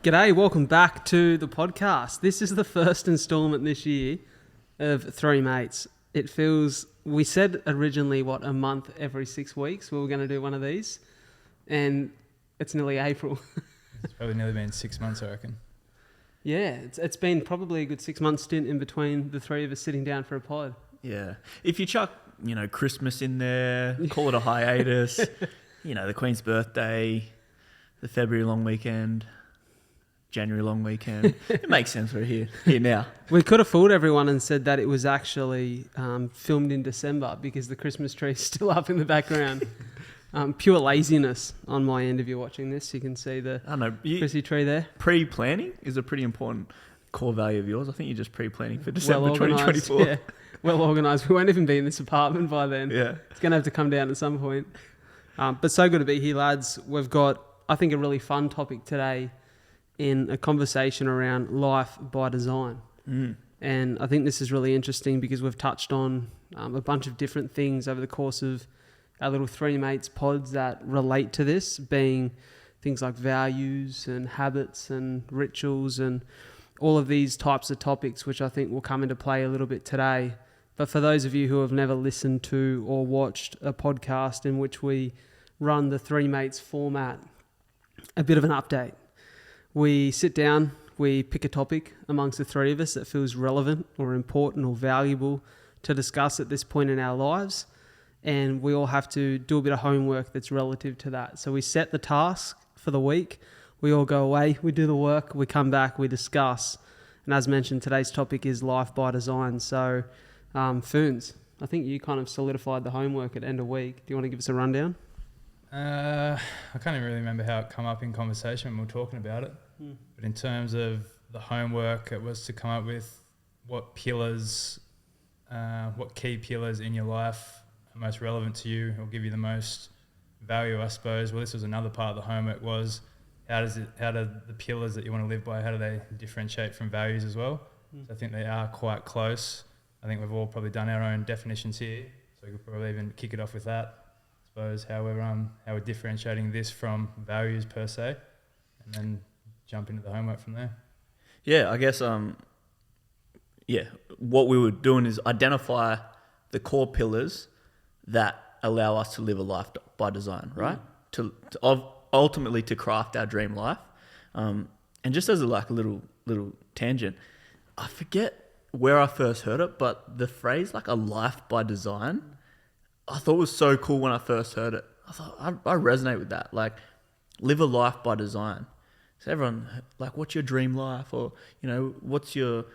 G'day, welcome back to the podcast. This is the first instalment this year of Three Mates. It feels, we said originally, a month every 6 weeks we were going to do one of these, and it's nearly April. It's probably nearly been 6 months, I reckon. Yeah, it's been probably a good 6 month stint in between the three of us sitting down for a pod. Yeah. If you chuck, Christmas in there, call it a hiatus, the Queen's birthday, the February long weekend, January long weekend, it makes sense we're here now. We could have fooled everyone and said that it was actually filmed in December because the Christmas tree is still up in the background. Pure laziness on my end if you're watching this. You can see the Chrissy tree there. Pre-planning is a pretty important core value of yours. I think you're just pre-planning for December 2024. Yeah, well organised. We won't even be in this apartment by then. Yeah. It's going to have to come down at some point. But so good to be here, lads. We've got, I think, a really fun topic today in a conversation around life by design. And I think this is really interesting because we've touched on a bunch of different things over the course of our little Three Mates pods that relate to this, being things like values and habits and rituals and all of these types of topics, which I think will come into play a little bit today. But for those of you who have never listened to or watched a podcast in which we run the Three Mates format, a bit of an update. We sit down, we pick a topic amongst the three of us that feels relevant or important or valuable to discuss at this point in our lives. And we all have to do a bit of homework that's relative to that. So we set the task for the week. We all go away, we do the work, we come back, we discuss. And as mentioned, today's topic is life by design. So, Phoons, I think you kind of solidified the homework at end of week. Do you want to give us a rundown? I can't even really remember how it come up in conversation when we were talking about it. But in terms of the homework, it was to come up with what pillars, what key pillars in your life are most relevant to you or give you the most value, I suppose. Well, this was another part of the homework was how do the pillars that you want to live by, how do they differentiate from values as well? So I think they are quite close. I think we've all probably done our own definitions here, so we could probably even kick it off with that. I suppose how we're differentiating this from values per se, and then jump into the homework from there. Yeah, I guess, what we were doing is identify the core pillars that allow us to live a life by design, right? To ultimately to craft our dream life. And just as a little tangent, I forget where I first heard it, but the phrase a life by design, I thought was so cool when I first heard it. I thought I resonate with that. Live a life by design. So everyone, what's your dream life, or what's your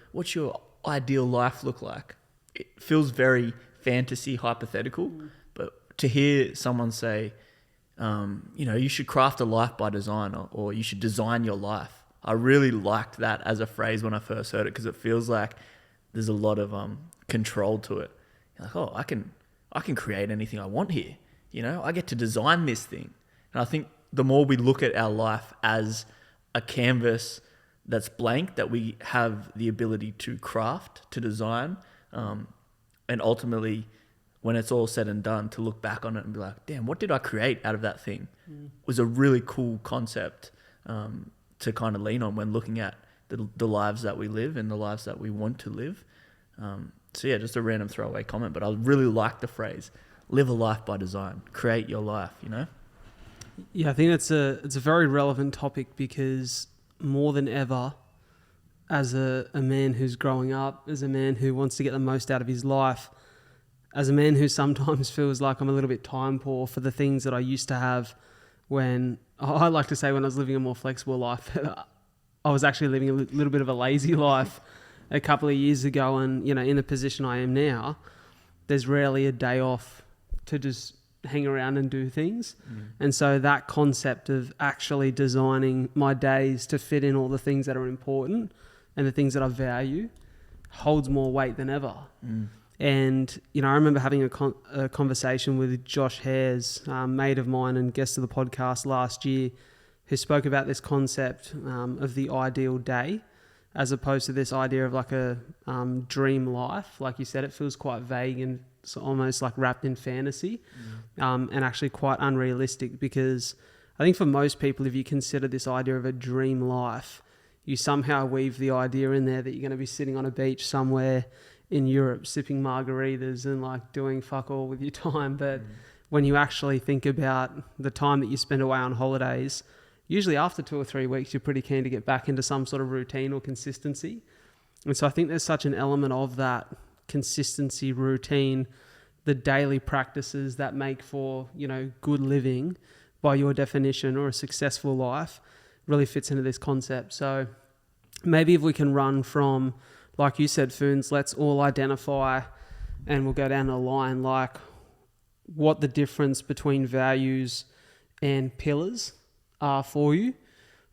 ideal life look like? It feels very fantasy, hypothetical, but to hear someone say, you should craft a life by design, or you should design your life. I really liked that as a phrase when I first heard it because it feels like there's a lot of control to it. You're like, oh, I can create anything I want here. I get to design this thing. And I think the more we look at our life as a canvas that's blank, that we have the ability to craft, to design, and ultimately, when it's all said and done, to look back on it and be like, damn, what did I create out of that thing? Was a really cool concept to kind of lean on when looking at the lives that we live and the lives that we want to live. So yeah, just a random throwaway comment, but I really like the phrase, live a life by design, create your life, Yeah, I think it's a very relevant topic because more than ever, as a man who's growing up, as a man who wants to get the most out of his life, as a man who sometimes feels like I'm a little bit time poor for the things that I used to have when I like to say when I was living a more flexible life, I was actually living a little bit of a lazy life a couple of years ago, and in the position I am now, there's rarely a day off to just hang around and do things. And so that concept of actually designing my days to fit in all the things that are important and the things that I value holds more weight than ever. And, I remember having a conversation with Josh Hares, mate of mine and guest of the podcast last year, who spoke about this concept of the ideal day, as opposed to this idea of a dream life. Like you said, it feels quite vague and almost wrapped in fantasy, and actually quite unrealistic, because I think for most people, if you consider this idea of a dream life, you somehow weave the idea in there that you're going to be sitting on a beach somewhere in Europe, sipping margaritas and like doing fuck all with your time. But when you actually think about the time that you spend away on holidays, usually after 2 or 3 weeks, you're pretty keen to get back into some sort of routine or consistency. And so I think there's such an element of that consistency, routine, the daily practices that make for, you know, good living by your definition, or a successful life, really fits into this concept. So maybe if we can run from, like you said, Phoons, let's all identify, and we'll go down the line, like what the difference between values and pillars are for you.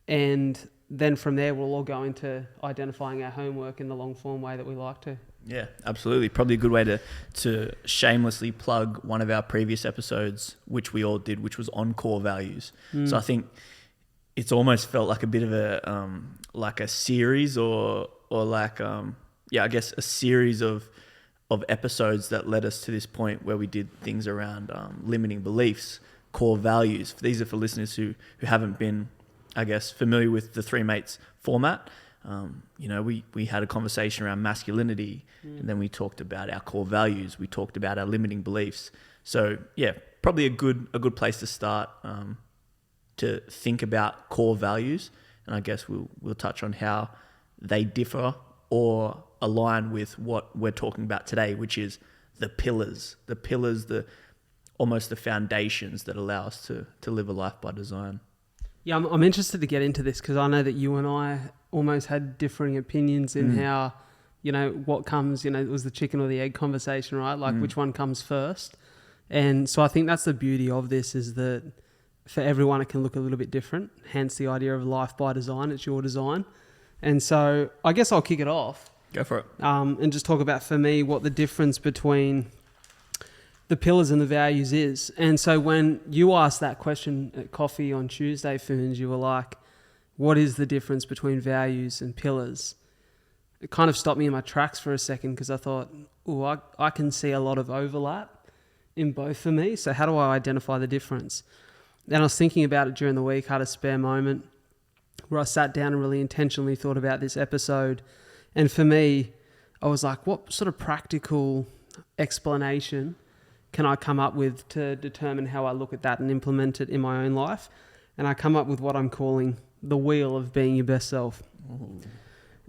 And then from there, we'll all go into identifying our homework in the long form way that we like to. Yeah, absolutely. Probably a good way to shamelessly plug one of our previous episodes, which we all did, which was on core values. So I think it's almost felt like a bit of a like a series or like I guess a series of episodes that led us to this point where we did things around limiting beliefs, core values. These are for listeners who haven't been, I guess, familiar with the Three Mates format. You know, we had a conversation around masculinity, and then we talked about our core values. We talked about our limiting beliefs. So yeah, probably a good place to start to think about core values. And I guess we'll touch on how they differ or align with what we're talking about today, which is the pillars, almost the foundations that allow us to live a life by design. Yeah, I'm interested to get into this because I know that you and I almost had differing opinions in how, you know, what comes, you know, it was the chicken or the egg conversation, right? Like which one comes first. And so I think that's the beauty of this, is that for everyone it can look a little bit different, hence the idea of life by design. It's your design. And so I guess I'll kick it off. Go for it. And just talk about, for me, what the difference between the pillars and the values is. And so when you asked that question at coffee on Tuesday, Phoons, you were like, what is the difference between values and pillars? It kind of stopped me in my tracks for a second, because I thought, I can see a lot of overlap in both for me. So how do I identify the difference? And I was thinking about it during the week, had a spare moment where I sat down and really intentionally thought about this episode. And for me, I was like, what sort of practical explanation can I come up with to determine how I look at that and implement it in my own life? And I come up with what I'm calling the wheel of being your best self. Ooh.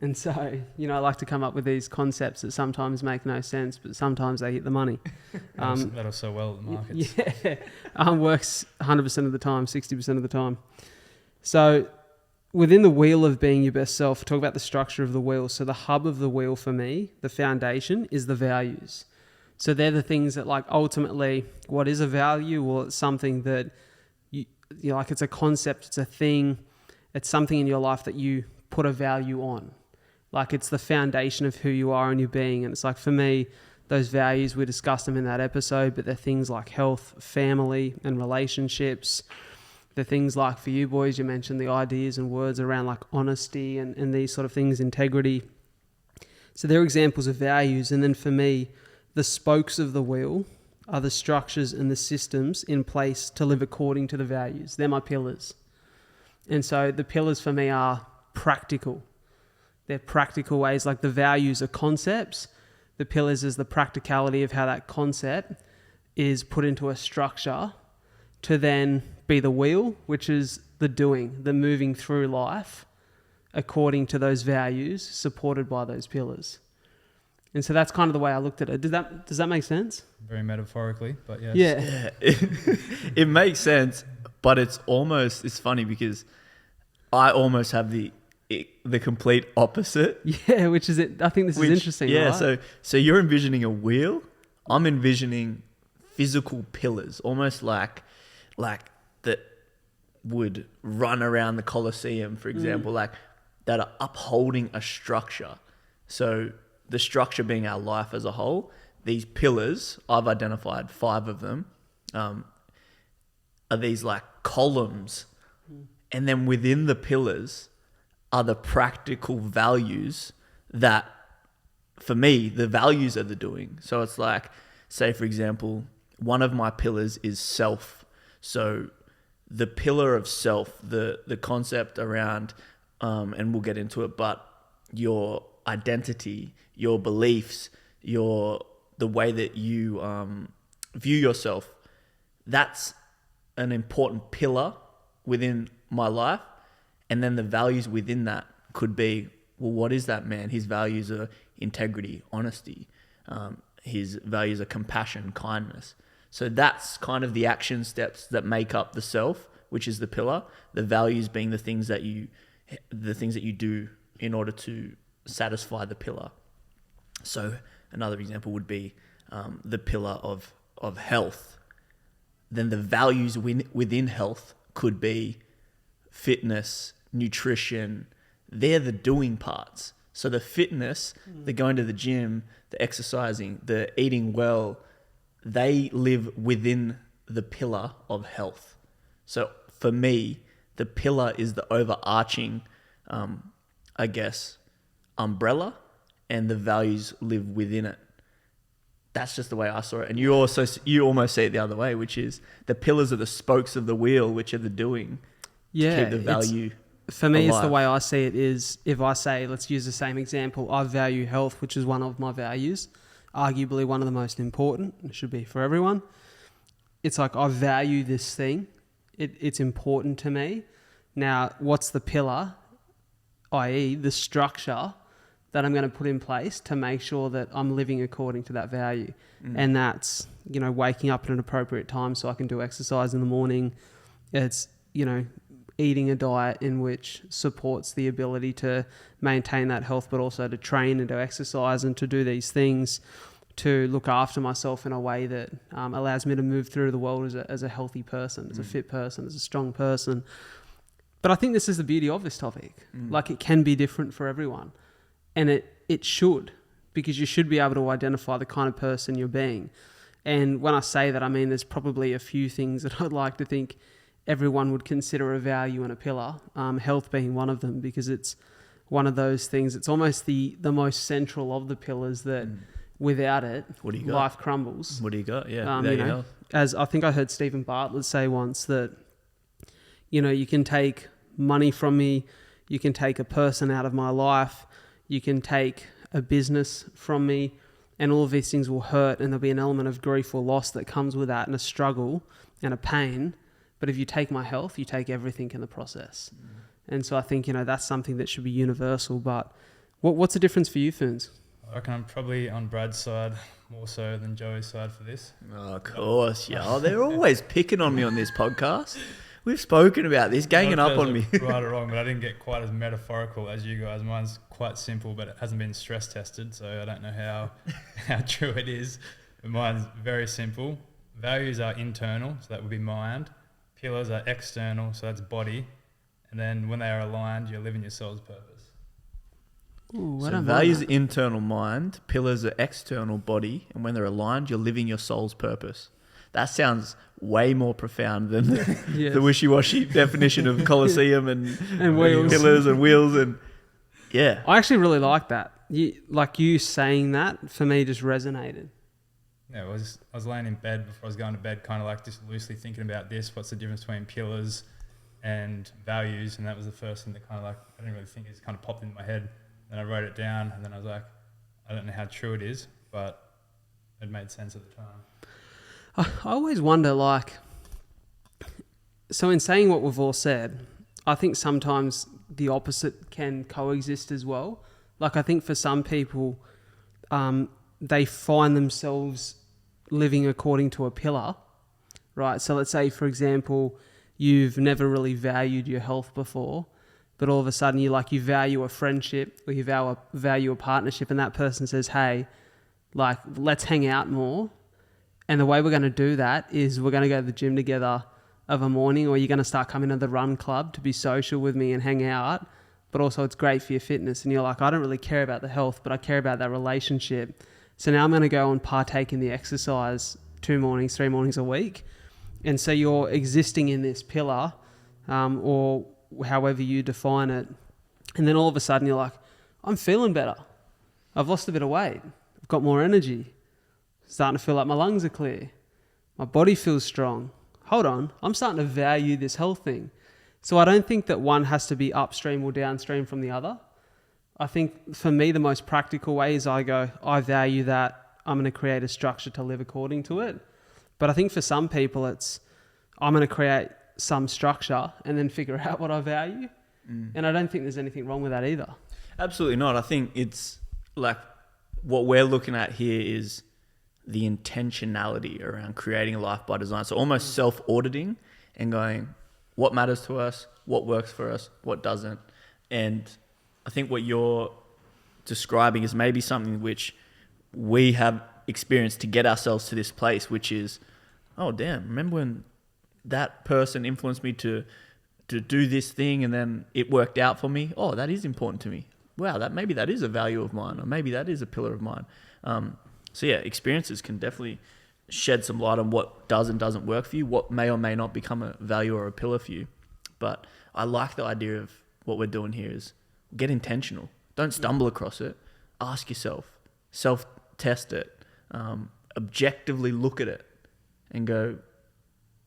And so, you know, I like to come up with these concepts that sometimes make no sense, but sometimes they hit the money. That'll sell well at the markets. Yeah, works 100% of the time, 60% of the time. So within the wheel of being your best self, talk about the structure of the wheel. So the hub of the wheel for me, the foundation, is the values. So they're the things that, like, ultimately, what is a value? Well, it's something that you know, like, it's a concept, it's a thing, it's something in your life that you put a value on. Like, it's the foundation of who you are and your being. And it's like, for me, those values, we discussed them in that episode, but they're things like health, family, and relationships. They're things like, for you boys, you mentioned the ideas and words around like honesty and these sort of things, integrity. So they're examples of values. And then for me, the spokes of the wheel are the structures and the systems in place to live according to the values. They're my pillars. And so the pillars for me are practical. They're practical ways, like the values are concepts. The pillars is the practicality of how that concept is put into a structure to then be the wheel, which is the doing, the moving through life according to those values, supported by those pillars. And so that's kind of the way I looked at it. Does that make sense? Very metaphorically, but yes. Yeah. It makes sense, but it's funny because I almost have the complete opposite. Yeah, which is it. I think this is interesting. Yeah, right? so you're envisioning a wheel. I'm envisioning physical pillars, almost like that would run around the Colosseum, for example, like that are upholding a structure. So the structure being our life as a whole, these pillars, I've identified 5 of them, are these like columns. And then within the pillars are the practical values that, for me, the values are the doing. So it's like, say, for example, one of my pillars is self. So the pillar of self, the concept around, and we'll get into it, but your identity, your beliefs, the way that you view yourself, that's an important pillar within my life. And then the values within that could be, well, what is that man? His values are integrity, honesty. His values are compassion, kindness. So that's kind of the action steps that make up the self, which is the pillar. The values being the things that you do in order to satisfy the pillar. So another example would be the pillar of health. Then the values within health could be fitness, nutrition. They're the doing parts. So the fitness, the going to the gym, the exercising, the eating well, they live within the pillar of health. So for me, the pillar is the overarching, umbrella, and the values live within it. That's just the way I saw it. And you almost see it the other way, which is the pillars are the spokes of the wheel, which are the doing. Yeah, to keep the value. For me, alive. it's the way I see it is, if I say, let's use the same example, I value health, which is one of my values, arguably one of the most important, it should be for everyone. It's like, I value this thing. It's important to me. Now, what's the pillar, i.e. the structure that I'm going to put in place to make sure that I'm living according to that value? And that's, waking up at an appropriate time so I can do exercise in the morning. It's, eating a diet in which supports the ability to maintain that health, but also to train and to exercise and to do these things to look after myself in a way that allows me to move through the world as a healthy person, as a fit person, as a strong person. But I think this is the beauty of this topic. Like, it can be different for everyone, and it should, because you should be able to identify the kind of person you're being. And when I say that, I mean there's probably a few things that I'd like to think everyone would consider a value and a pillar, health being one of them, because it's one of those things. It's almost the most central of the pillars that without it, life crumbles. What do you got? Yeah, health. As I think I heard Stephen Bartlett say once that, you can take money from me, you can take a person out of my life, you can take a business from me, and all of these things will hurt, and there'll be an element of grief or loss that comes with that, and a struggle and a pain. But if you take my health, you take everything in the process. And so I think, that's something that should be universal. But what's the difference for you, Phoons? I reckon I'm probably on Brad's side more so than Joey's side for this. Oh, of course, yeah. Oh, they're always picking on me on this podcast. We've spoken about this, ganging up on me. Right or wrong, but I didn't get quite as metaphorical as you guys. Mine's quite simple, but it hasn't been stress tested, so I don't know how true it is. But mine's very simple. Values are internal, so that would be mind. Pillars are external, so that's body. And then when they are aligned, you're living your soul's purpose. Ooh, so values are internal, mind. Pillars are external, body. And when they're aligned, you're living your soul's purpose. That sounds way more profound than the wishy-washy definition of Colosseum and wheels. Pillars and wheels. And yeah. I actually really like that. You saying that, for me, just resonated. Yeah, I was laying in bed before I was going to bed, kind of like just loosely thinking about this. What's the difference between pillars and values? And that was the first thing that kind of like, I didn't really think it just kind of popped into my head. Then I wrote it down, and then I was like, I don't know how true it is, but it made sense at the time. I always wonder, so in saying what we've all said, I think sometimes the opposite can coexist as well. Like, I think for some people, they find themselves living according to a pillar, right? So let's say, for example, you've never really valued your health before, but all of a sudden you value a friendship or you value a partnership, and that person says, hey, let's hang out more. And the way we're going to do that is we're going to go to the gym together of a morning, or you're going to start coming to the run club to be social with me and hang out. But also it's great for your fitness. And you're like, I don't really care about the health, but I care about that relationship. So now I'm going to go and partake in the exercise 2 mornings, 3 mornings a week. And so you're existing in this pillar, or however you define it. And then all of a sudden you're like, I'm feeling better. I've lost a bit of weight. I've got more energy. Starting to feel like my lungs are clear. My body feels strong. hold on, I'm starting to value this health thing. So I don't think that one has to be upstream or downstream from the other. I think for me, the most practical way is I value that. I'm going to create a structure to live according to it. But I think for some people, it's, I'm going to create some structure and then figure out what I value. And I don't think there's anything wrong with that either. Absolutely not. I think it's like what we're looking at here is the intentionality around creating a life by design. So almost self-auditing and going, what matters to us, what works for us, what doesn't. And I think what you're describing is maybe something which we have experienced to get ourselves to this place, which is, oh damn, remember when that person influenced me to do this thing and then it worked out for me? Oh, that is important to me. Wow, maybe that is a value of mine, or maybe that is a pillar of mine. So yeah, experiences can definitely shed some light on what does and doesn't work for you, what may or may not become a value or a pillar for you. But I like the idea of what we're doing here is get intentional. Don't stumble across it. Ask yourself, self-test it, objectively look at it and go,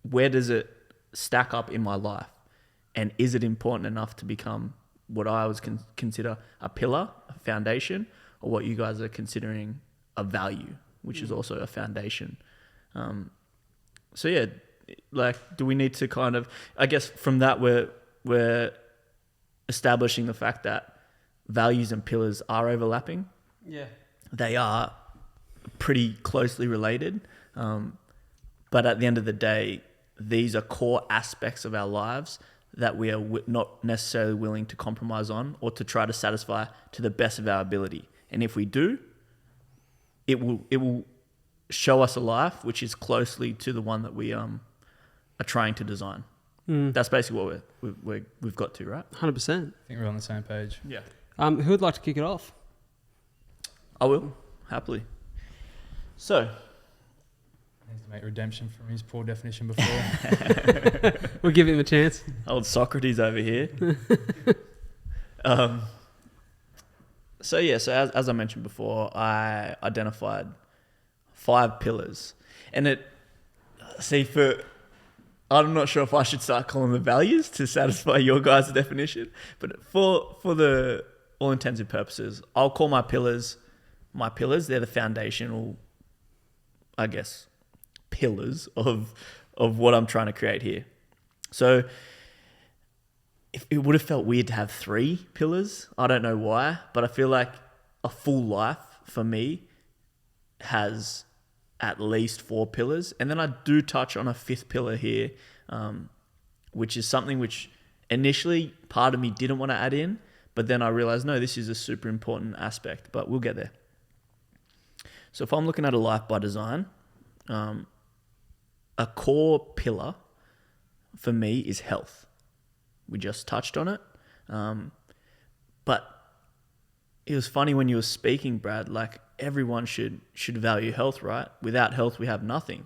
where does it stack up in my life? And is it important enough to become what I was consider a pillar, a foundation, or what you guys are considering a value, which is also a foundation? So yeah, like, do we need to kind of, I guess from that we're establishing the fact that values and pillars are overlapping. Yeah. They are pretty closely related. But at the end of the day, these are core aspects of our lives that we are not necessarily willing to compromise on or to try to satisfy to the best of our ability. And if we do, it will show us a life which is closely to the one that we are trying to design. That's basically what we've got to, right? 100%. I think we're on the same page. Yeah. Who would like to kick it off? I will, happily. So, Needs to make redemption from his poor definition before. We'll give him a chance. old Socrates over here. So as I mentioned before, I identified 5 pillars, and I'm not sure if I should start calling them values to satisfy your guys' definition, but for the all intents and purposes, I'll call my pillars. They're the foundational, I guess, pillars of what I'm trying to create here. So it would have felt weird to have 3 pillars. I don't know why, but I feel like a full life for me has at least 4 pillars. And then I do touch on a 5th pillar here, which is something which initially part of me didn't want to add in, but then I realized, no, this is a super important aspect, but we'll get there. So if I'm looking at a life by design, a core pillar for me is health. We just touched on it. But it was funny when you were speaking, Brad, like everyone should value health, right? Without health, we have nothing.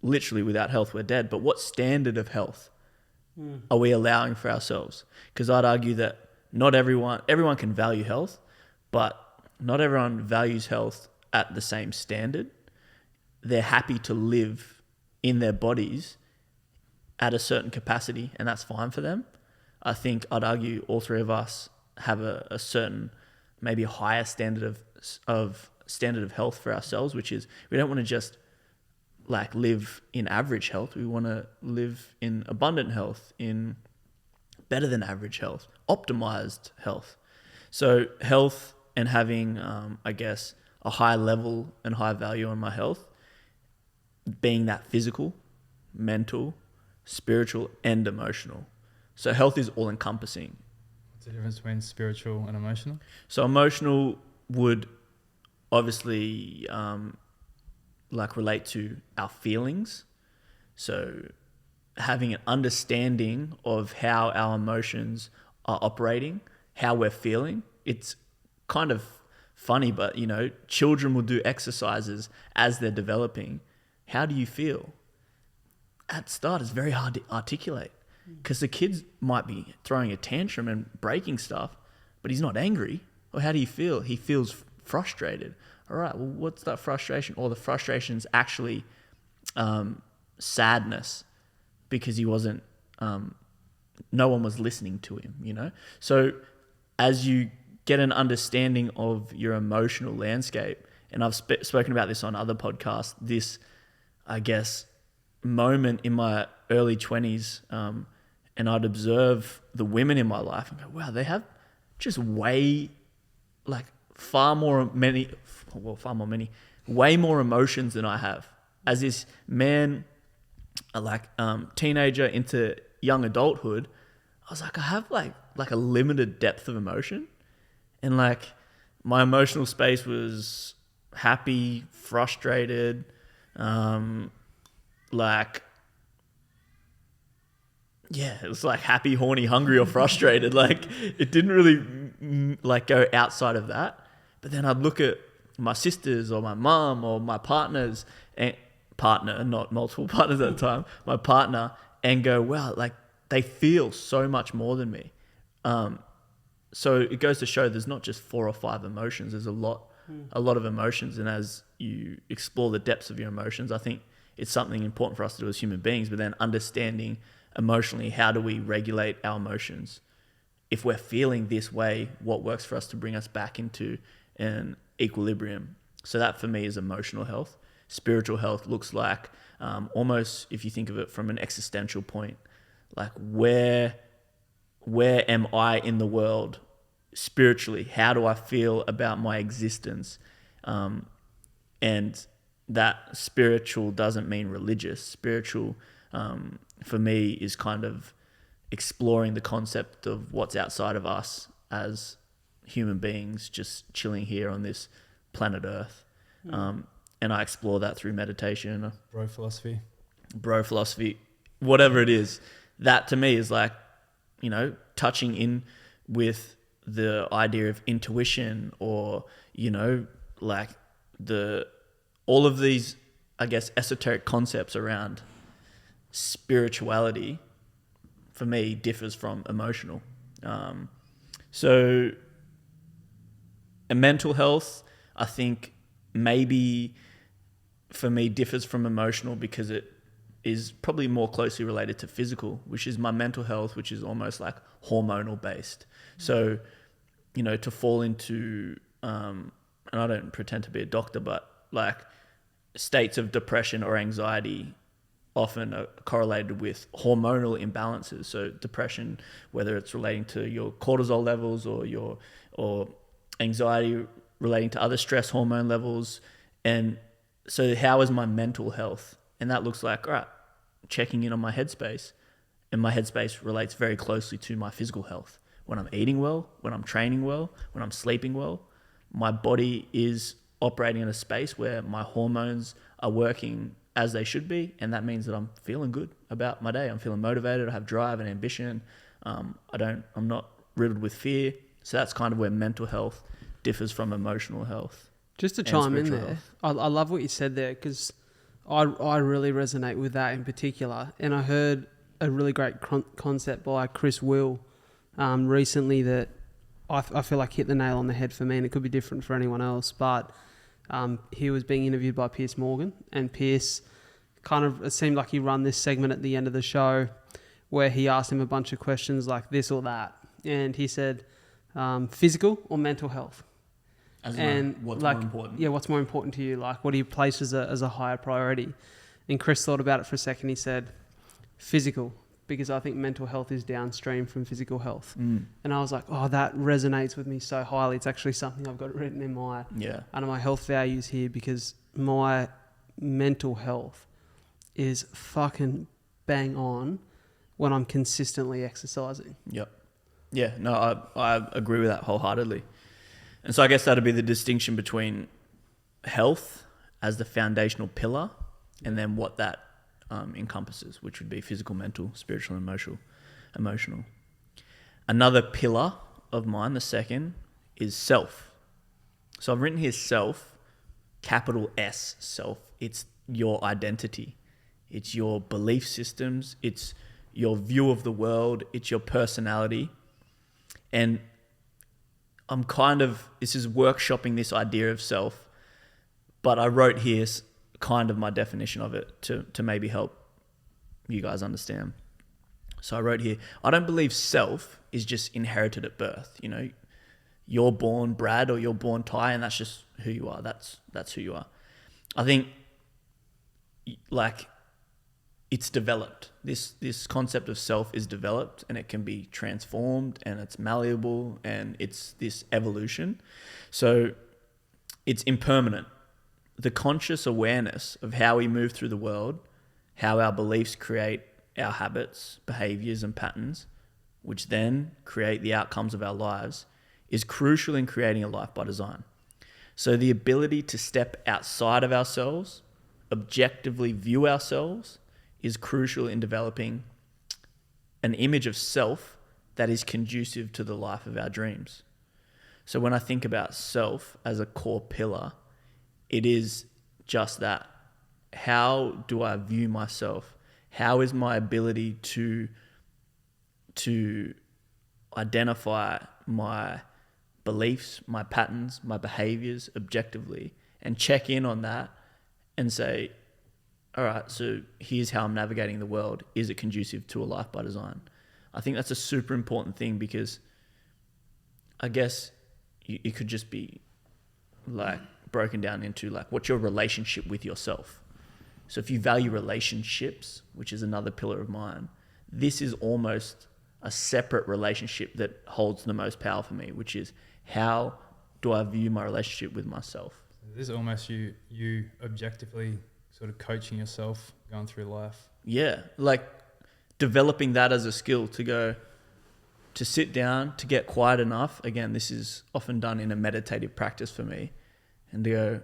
Literally without health, we're dead. But what standard of health are we allowing for ourselves? Because I'd argue that not everyone can value health, but not everyone values health at the same standard. They're happy to live in their bodies at a certain capacity, and that's fine for them. I think I'd argue all 3 of us have a certain, maybe a higher standard of health for ourselves, which is we don't want to just like live in average health. We want to live in abundant health, in better than average health, optimized health. So health and having, I guess, a high level and high value on my health, being that physical, mental, spiritual, and emotional. So health is all encompassing. What's the difference between spiritual and emotional? So emotional would obviously like relate to our feelings. So having an understanding of how our emotions are operating, how we're feeling. It's kind of funny, but children will do exercises as they're developing. How do you feel? At start, it's very hard to articulate because the kid might be throwing a tantrum and breaking stuff, but he's not angry. Well, how do you feel? He feels frustrated. All right, well, what's that frustration? Or the frustration's actually sadness because he wasn't, no one was listening to him, So as you get an understanding of your emotional landscape, and I've spoken about this on other podcasts, this, I guess, moment in my early 20s, and I'd observe the women in my life and go, wow, they have just way more emotions than I have. As this man, teenager into young adulthood, I was like, I have like a limited depth of emotion, and my emotional space was happy, frustrated, it was happy, horny, hungry, or frustrated. It didn't really go outside of that. But then I'd look at my sisters or my mum or my partners, and partner, not multiple partners at the time, my partner, and go, wow, they feel so much more than me. So it goes to show there's not just 4 or 5 emotions. There's a lot of emotions. And as you explore the depths of your emotions, I think it's something important for us to do as human beings, but then understanding emotionally, how do we regulate our emotions? If we're feeling this way, what works for us to bring us back into an equilibrium? So that for me is emotional health. Spiritual health looks like almost, if you think of it from an existential point, where am I in the world spiritually? How do I feel about my existence? And that spiritual doesn't mean religious. Spiritual, for me, is kind of exploring the concept of what's outside of us as human beings, just chilling here on this planet Earth. And I explore that through meditation. Bro philosophy, whatever it is. That to me is touching in with the idea of intuition, or, all of these, I guess, esoteric concepts around spirituality, for me, differs from emotional. So a mental health, I think, maybe for me differs from emotional because it is probably more closely related to physical, which is my mental health, which is almost hormonal based. So, to fall into, and I don't pretend to be a doctor, but states of depression or anxiety often are correlated with hormonal imbalances. So depression, whether it's relating to your cortisol levels or anxiety relating to other stress hormone levels. And so how is my mental health? And that looks like, all right, checking in on my headspace. And my headspace relates very closely to my physical health. When I'm eating well, when I'm training well, when I'm sleeping well, my body is operating in a space where my hormones are working as they should be. And that means that I'm feeling good about my day. I'm feeling motivated. I have drive and ambition. I'm not riddled with fear. So that's kind of where mental health differs from emotional health. Just to chime in there, I love what you said there, because I really resonate with that in particular. And I heard a really great concept by Chris Will recently that I feel hit the nail on the head for me, and it could be different for anyone else. But he was being interviewed by Piers Morgan, and Piers it seemed like he run this segment at the end of the show where he asked him a bunch of questions like this or that. And he said, physical or mental health? What's more important? Yeah, what's more important to you? What do you place as a higher priority? And Chris thought about it for a second. He said, physical, because I think mental health is downstream from physical health. And I was like, oh, that resonates with me so highly. It's actually something I've got written in under my health values here, because my mental health is fucking bang on when I'm consistently exercising. Yep. Yeah, no, I agree with that wholeheartedly. And so I guess that'd be the distinction between health as the foundational pillar and then what that encompasses, which would be physical, mental, spiritual, and emotional. Another pillar of mine, the second, is self. So I've written here self, capital S, self. It's your identity. It's your belief systems. It's your view of the world. It's your personality. And this is workshopping this idea of self, but I wrote here kind of my definition of it to maybe help you guys understand. So I wrote here, I don't believe self is just inherited at birth. You know, you're born Brad or you're born Ty, and that's just who you are. That's who you are. I think like it's developed. This concept of self is developed, and it can be transformed, and it's malleable, and it's this evolution. So it's impermanent. The conscious awareness of how we move through the world, how our beliefs create our habits, behaviors, and patterns, which then create the outcomes of our lives, is crucial in creating a life by design. So the ability to step outside of ourselves, objectively view ourselves, is crucial in developing an image of self that is conducive to the life of our dreams. So when I think about self as a core pillar, it is just that. How do I view myself? How is my ability to identify my beliefs, my patterns, my behaviors objectively, and check in on that and say, all right, so here's how I'm navigating the world. Is it conducive to a life by design? I think that's a super important thing, because I guess it could just be like broken down into like, what's your relationship with yourself? So if you value relationships, which is another pillar of mine, this is almost a separate relationship that holds the most power for me, which is how do I view my relationship with myself? This is almost you objectively sort of coaching yourself going through life. Yeah, like developing that as a skill to sit down, to get quiet enough. Again, this is often done in a meditative practice for me, and to go,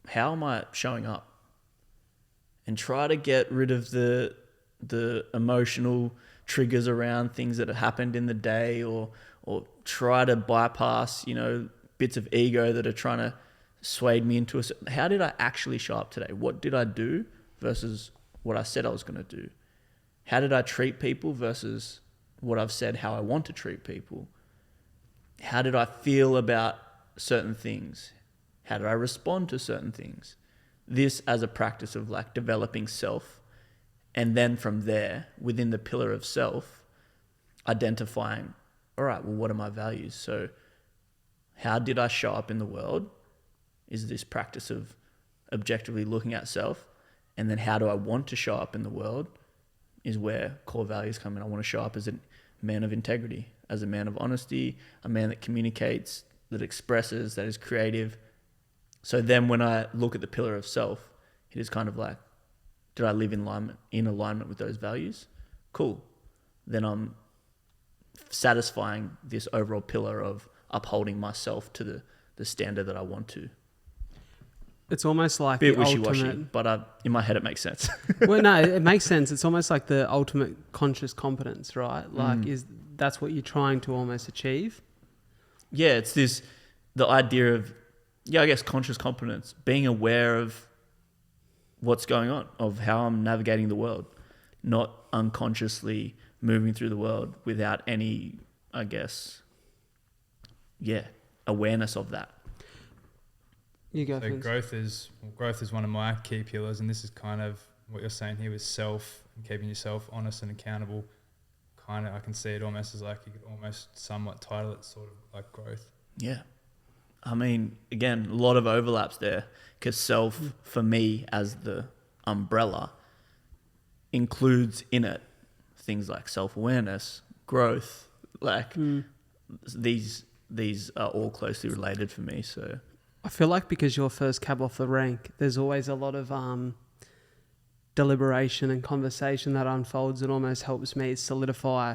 how am I showing up? And try to get rid of the emotional triggers around things that have happened in the day, or try to bypass, bits of ego that are trying to sway me into how did I actually show up today? What did I do versus what I said I was going to do? How did I treat people versus what I've said how I want to treat people? How did I feel about certain things? How did I respond to certain things? This as a practice of like developing self, and then from there, within the pillar of self, identifying, all right, well, what are my values? So how did I show up in the world? Is this practice of objectively looking at self. And then how do I want to show up in the world is where core values come in. I want to show up as a man of integrity, as a man of honesty, a man that communicates, that expresses, that is creative. So then when I look at the pillar of self, it is kind of like, did I live in alignment with those values? Cool. Then I'm satisfying this overall pillar of upholding myself to the standard that I want to. It's almost like Bit the wishy-washy, ultimate... but in my head it makes sense. Well, no, it makes sense. It's almost like the ultimate conscious competence, right? Like, that's what you're trying to almost achieve? Yeah, it's the idea of, I guess conscious competence, being aware of what's going on, of how I'm navigating the world, not unconsciously moving through the world without any, I guess, awareness of that. You go So first. growth is one of my key pillars, and this is kind of what you're saying here with self and keeping yourself honest and accountable. Kind of, I can see it almost as like you could almost somewhat title it sort of like growth. Yeah. I mean, again, a lot of overlaps there, because self, for me, as the umbrella, includes in it things like self-awareness, growth, like these are all closely related for me. So I feel like because you're first cab off the rank, there's always a lot of deliberation and conversation that unfolds and almost helps me solidify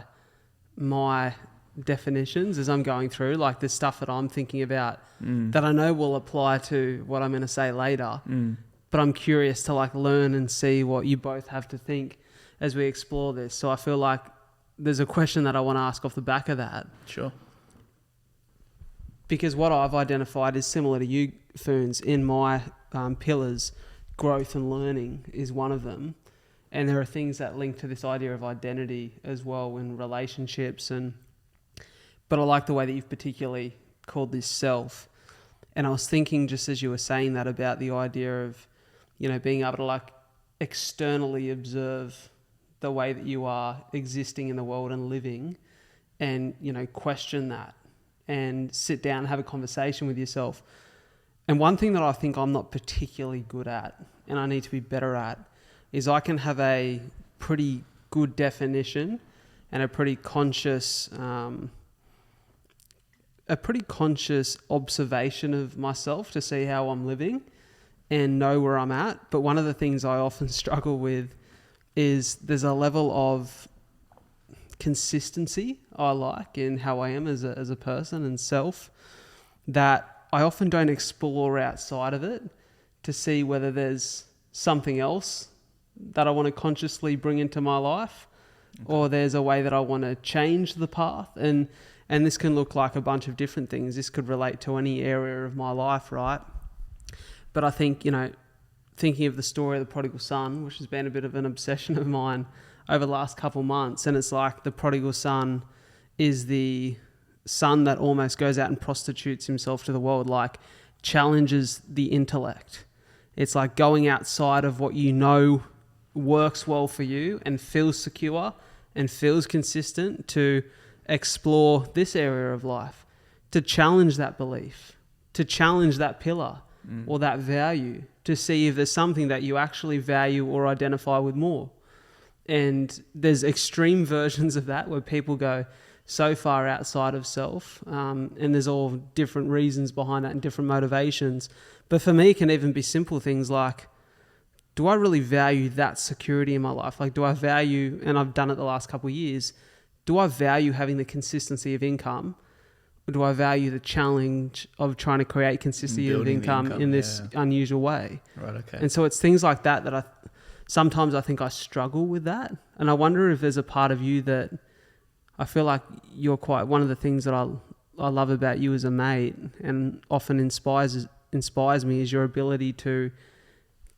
my definitions as I'm going through, like the stuff that I'm thinking about that I know will apply to what I'm going to say later. But I'm curious to like learn and see what you both have to think as we explore this. So I feel like there's a question that I want to ask off the back of that. Sure. Because what I've identified is similar to you, Phoons, in my pillars. Growth and learning is one of them. And there are things that link to this idea of identity as well in relationships. But I like the way that you've particularly called this self. And I was thinking, just as you were saying that, about the idea of, being able to like externally observe the way that you are existing in the world and living, and, you know, question that and sit down and have a conversation with yourself. And one thing that I think I'm not particularly good at, and I need to be better at, is I can have a pretty good definition and a pretty conscious observation of myself to see how I'm living and know where I'm at. But one of the things I often struggle with is there's a level of consistency I like in how I am as a person and self that I often don't explore outside of it to see whether there's something else that I want to consciously bring into my life, or there's a way that I want to change the path. And this can look like a bunch of different things. This could relate to any area of my life, right? But I think, you know, thinking of the story of the prodigal son, which has been a bit of an obsession of mine over the last couple of months, and it's like the prodigal son is the son that almost goes out and prostitutes himself to the world, like challenges the intellect. It's like going outside of what you know works well for you and feels secure and feels consistent to explore this area of life, to challenge that belief, to challenge that pillar or that value, to see if there's something that you actually value or identify with more. And there's extreme versions of that where people go so far outside of self, and there's all different reasons behind that and different motivations. But for me, it can even be simple things like, do I really value that security in my life? Like, do I value, and I've done it the last couple of years, do I value having the consistency of income? Or do I value the challenge of trying to create consistency of income in this unusual way? Right, okay. And so it's things like that that sometimes I think I struggle with that. And I wonder if there's a part of you that I feel like you're quite, one of the things that I love about you as a mate and often inspires me is your ability to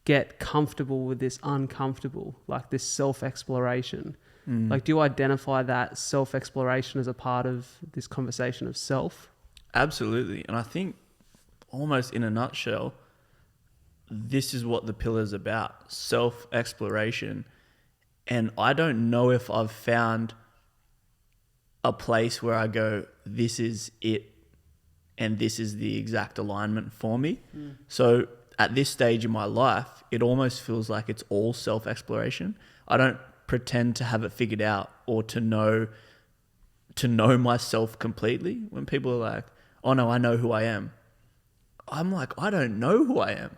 get comfortable with this uncomfortable, like this self-exploration. Like, do you identify that self-exploration as a part of this conversation of self? Absolutely. And I think almost in a nutshell, this is what the pillar's about, self-exploration. And I don't know if I've found a place where I go, this is it, and this is the exact alignment for me. So at this stage in my life, it almost feels like it's all self-exploration. I don't pretend to have it figured out or to know myself completely. When people are like, oh no, I know who I am, I'm like, I don't know who I am.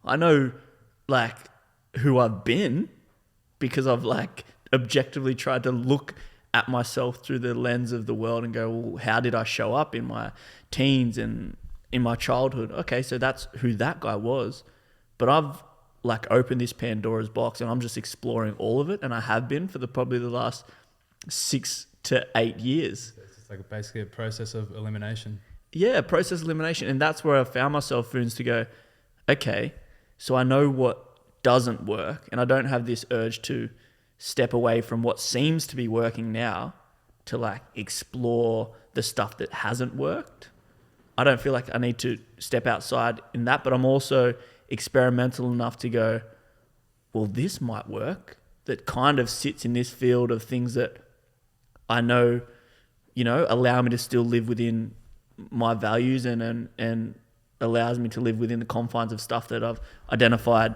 I know like who I've been because I've like objectively tried to look at myself through the lens of the world and go, well, how did I show up in my teens and in my childhood? Okay, so that's who that guy was. But I've like opened this Pandora's box and I'm just exploring all of it, and I have been for probably the last 6 to 8 years. It's like basically a process of elimination. Yeah, process elimination. And that's where I found myself, Phoons, to go, okay, so I know what doesn't work, and I don't have this urge to step away from what seems to be working now to like explore the stuff that hasn't worked. I don't feel like I need to step outside in that, but I'm also experimental enough to go, well, this might work. That kind of sits in this field of things that I know, you know, allow me to still live within my values and allows me to live within the confines of stuff that I've identified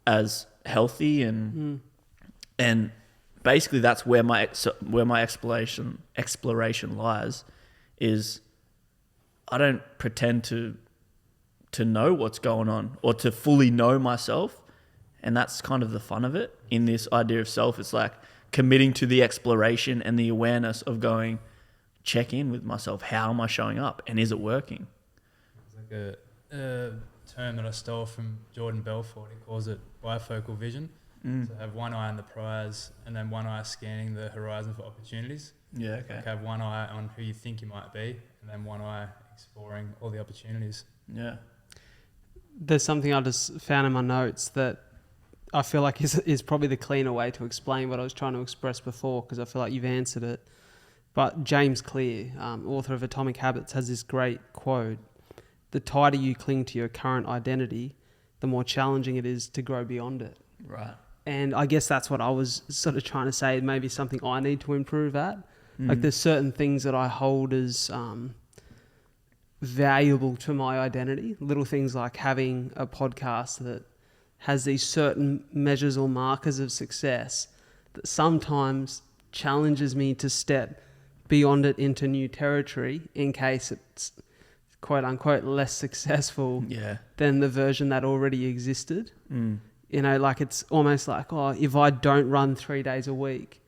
as healthy and basically that's where my exploration lies. Is I don't pretend to know what's going on or to fully know myself, and that's kind of the fun of it in this idea of self. It's like committing to the exploration and the awareness of going, check in with myself. How am I showing up, and is it working? It's like a term that I stole from Jordan Belfort. He calls it bifocal vision. So have one eye on the prize and then one eye scanning the horizon for opportunities. Yeah, okay. Like have one eye on who you think you might be and then one eye exploring all the opportunities. Yeah. There's something I just found in my notes that I feel like is probably the cleaner way to explain what I was trying to express before, because I feel like you've answered it. But James Clear, author of Atomic Habits, has this great quote: the tighter you cling to your current identity, the more challenging it is to grow beyond it. Right. And I guess that's what I was sort of trying to say, maybe something I need to improve at. Like there's certain things that I hold as valuable to my identity, little things like having a podcast that has these certain measures or markers of success that sometimes challenges me to step beyond it into new territory in case it's quote unquote less successful than the version that already existed. You know, like it's almost like, oh, if I don't run 3 days a week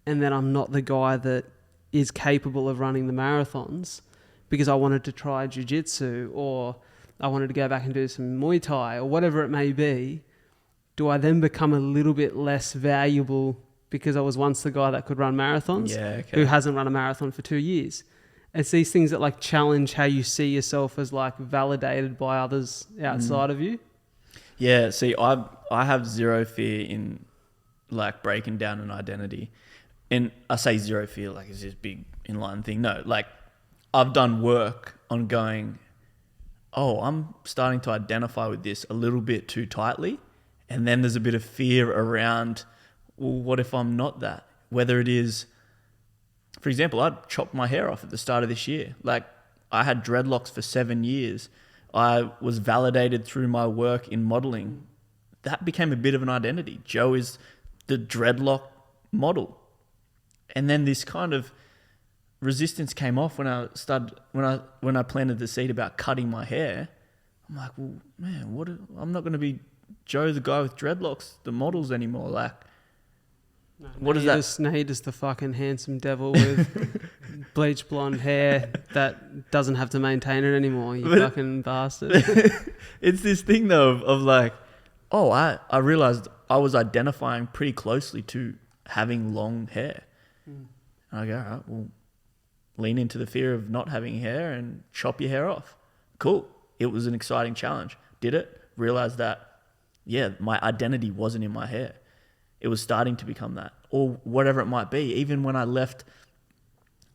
and then I'm not the guy that is capable of running the marathons because I wanted to try jiu-jitsu or I wanted to go back and do some Muay Thai or whatever it may be, do I then become a little bit less valuable because I was once the guy that could run marathons who hasn't run a marathon for 2 years? It's these things that like challenge how you see yourself as like validated by others outside of you. Yeah, see, I have zero fear in like breaking down an identity. And I say zero fear like it's this big inline thing. No, like I've done work on going, oh, I'm starting to identify with this a little bit too tightly. And then there's a bit of fear around, well, what if I'm not that? Whether it is, for example, I chopped my hair off at the start of this year. Like I had dreadlocks for 7 years. I was validated through my work in modeling. That became a bit of an identity. Joe is the dreadlock model. And then this kind of resistance came off when I planted the seed about cutting my hair. I'm like, well, man, I'm not going to be Joe, the guy with dreadlocks, the models anymore. Like, what is that? Now he just the fucking handsome devil with bleach blonde hair that doesn't have to maintain it anymore. You fucking bastard. It's this thing though of like, oh, I realized I was identifying pretty closely to having long hair. And I go, all right, well, lean into the fear of not having hair and chop your hair off. Cool. It was an exciting challenge. Did it. Realized that, yeah, my identity wasn't in my hair. It was starting to become that, or whatever it might be. Even when I left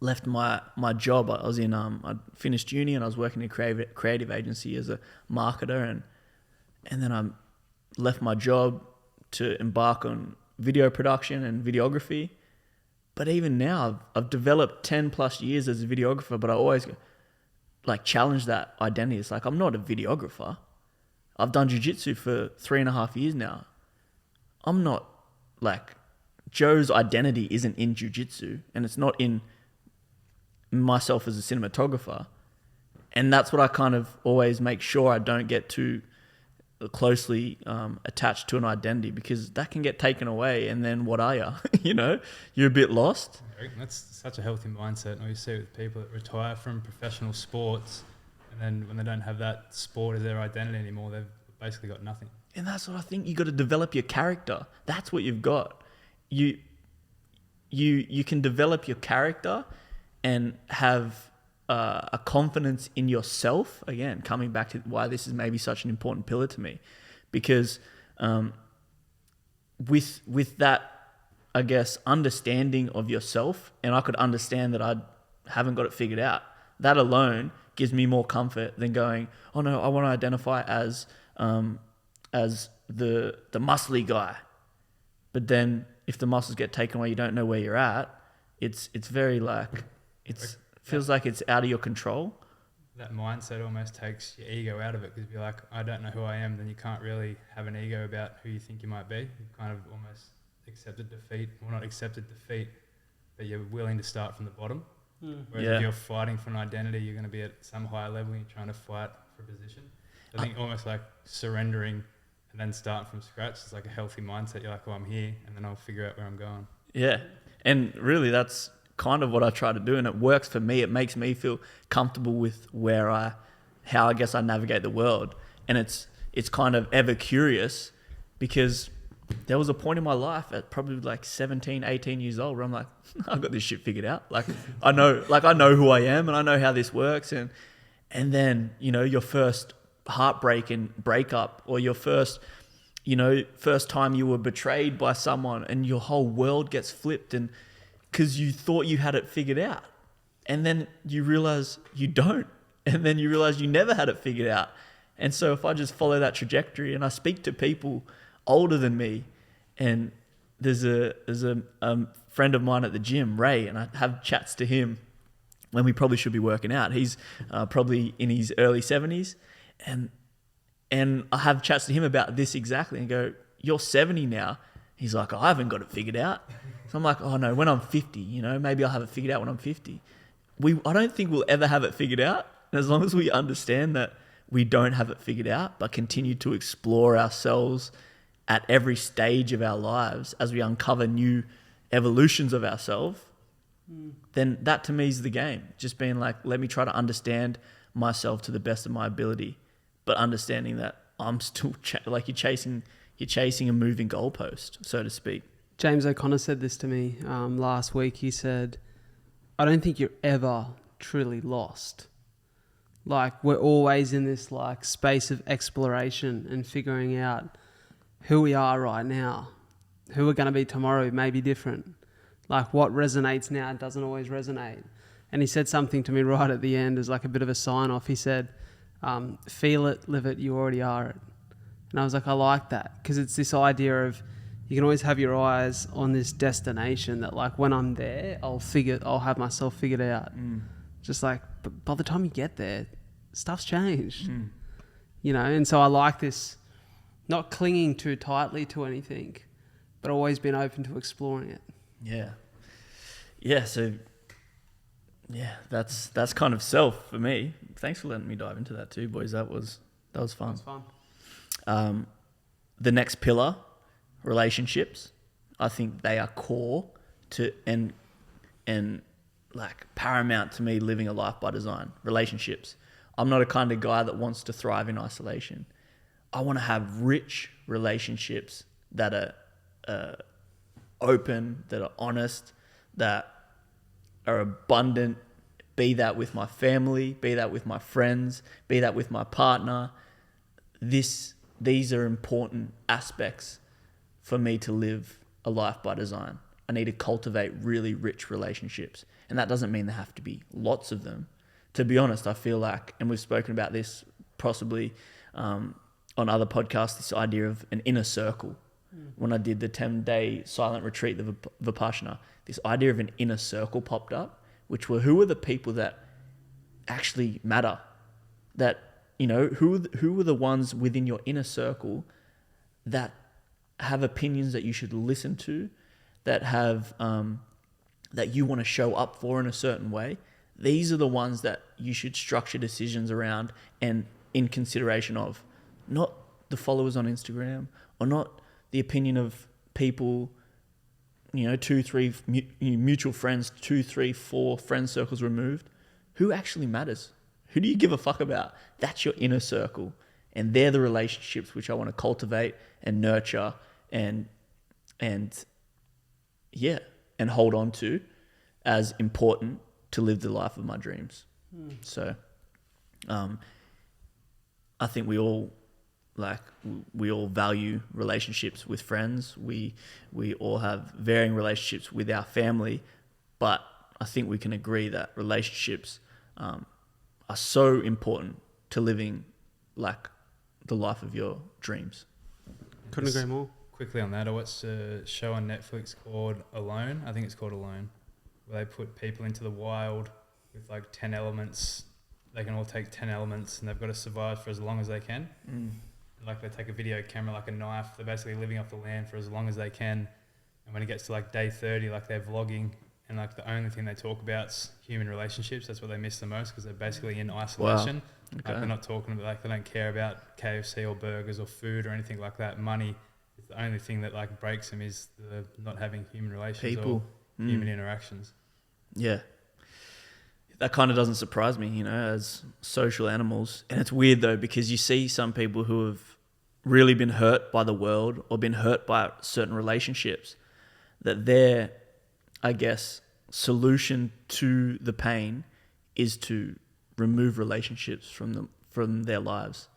my job, I was in I finished uni and I was working in a creative agency as a marketer, and then I left my job to embark on video production and videography. But even now, I've developed 10 plus years as a videographer, but I always like challenge that identity. It's like, I'm not a videographer. I've done jiu-jitsu for 3.5 years now. I'm not like, Joe's identity isn't in jiu-jitsu, and it's not in myself as a cinematographer. And that's what I kind of always make sure I don't get too closely attached to an identity, because that can get taken away, and then what are you? You know, you're a bit lost. That's such a healthy mindset. And you see with people that retire from professional sports, and then when they don't have that sport as their identity anymore, they've basically got nothing. And that's what I think. You got to develop your character. That's what you've got. You can develop your character and have a confidence in yourself. Again, coming back to why this is maybe such an important pillar to me, because with that, I guess, understanding of yourself, and I could understand that I haven't got it figured out. That alone gives me more comfort than going, oh no, I want to identify as the muscly guy. But then if the muscles get taken away, you don't know where you're at. It's very like, feels like it's out of your control. That mindset almost takes your ego out of it, because if you're like, I don't know who I am, then you can't really have an ego about who you think you might be. You've kind of almost accepted defeat, well, not accepted defeat, but you're willing to start from the bottom. Whereas if you're fighting for an identity, you're going to be at some higher level and you're trying to fight for a position. I think almost like surrendering and then starting from scratch is like a healthy mindset. You're like, well, I'm here, and then I'll figure out where I'm going. Yeah. And really that's kind of what I try to do, and it works for me. It makes me feel comfortable with how I guess I navigate the world. And it's kind of ever curious, because there was a point in my life at probably like 17, 18 years old where I'm like, I've got this shit figured out. Like I know who I am, and I know how this works. And then, you know, your first heartbreak and breakup, or your first time you were betrayed by someone, and your whole world gets flipped, and because you thought you had it figured out, and then you realize you don't, and then you realize you never had it figured out. And so if I just follow that trajectory and I speak to people older than me, And there's a friend of mine at the gym, Ray, and I have chats to him when we probably should be working out. He's probably in his early 70s, and I have chats to him about this exactly, and go, "You're 70 now." He's like, "I haven't got it figured out." So I'm like, "Oh no, when I'm 50, maybe I'll have it figured out when I'm 50." I don't think we'll ever have it figured out. And as long as we understand that we don't have it figured out, but continue to explore ourselves at every stage of our lives as we uncover new evolutions of ourselves, then that to me is the game. Just being like, let me try to understand myself to the best of my ability, but understanding that I'm still you're chasing a moving goalpost, so to speak. James O'Connor said this to me last week. He said, "I don't think you're ever truly lost. Like, we're always in this like space of exploration and figuring out who we are right now. Who we're going to be tomorrow may be different. Like, what resonates now doesn't always resonate." And he said something to me right at the end as like a bit of a sign off. He said, "Feel it, live it, you already are it." And I was like, I like that, because it's this idea of you can always have your eyes on this destination that like when I'm there, I'll have myself figured out. Just like, but by the time you get there, stuff's changed, and so I like this, not clinging too tightly to anything, but always being open to exploring it. Yeah. So that's kind of self for me. Thanks for letting me dive into that too, boys. That was fun. That was fun. The next pillar, relationships. I think they are core to and like paramount to me living a life by design. Relationships. I'm not a kind of guy that wants to thrive in isolation. I want to have rich relationships that are open, that are honest, that are abundant, be that with my family, be that with my friends, be that with my partner. These are important aspects for me to live a life by design. I need to cultivate really rich relationships. And that doesn't mean there have to be lots of them. To be honest, I feel like, and we've spoken about this possibly on other podcasts, this idea of an inner circle. When I did the 10-day silent retreat, the Vipassana, this idea of an inner circle popped up, which were who are the people that actually matter? That, who are the ones within your inner circle that have opinions that you should listen to, that have that you want to show up for in a certain way? These are the ones that you should structure decisions around and in consideration of, not the followers on Instagram, or not the opinion of people, 2, 3 mutual friends, 2, 3, 4 friend circles removed. Who actually matters? Who do you give a fuck about? That's your inner circle. And they're the relationships which I want to cultivate and nurture and hold on to as important to live the life of my dreams. So I think we all value relationships with friends. We all have varying relationships with our family, but I think we can agree that relationships are so important to living like the life of your dreams. Couldn't agree more. Quickly on that, I watched a show on Netflix called Alone. I think it's called Alone, where they put people into the wild with like 10 elements. They can all take 10 elements and they've got to survive for as long as they can. Like they take a video camera, like a knife. They're basically living off the land for as long as they can. And when it gets to like day 30, like they're vlogging, and like the only thing they talk about is human relationships. That's what they miss the most, because they're basically in isolation. Wow. Okay. Like they're not talking about, like they don't care about KFC or burgers or food or anything like that. Money is the only thing that like breaks them, is the not having human relations or human interactions. Yeah. That kind of doesn't surprise me, as social animals. And it's weird though, because you see some people who have really been hurt by the world or been hurt by certain relationships, that their, I guess, solution to the pain is to remove relationships from their lives.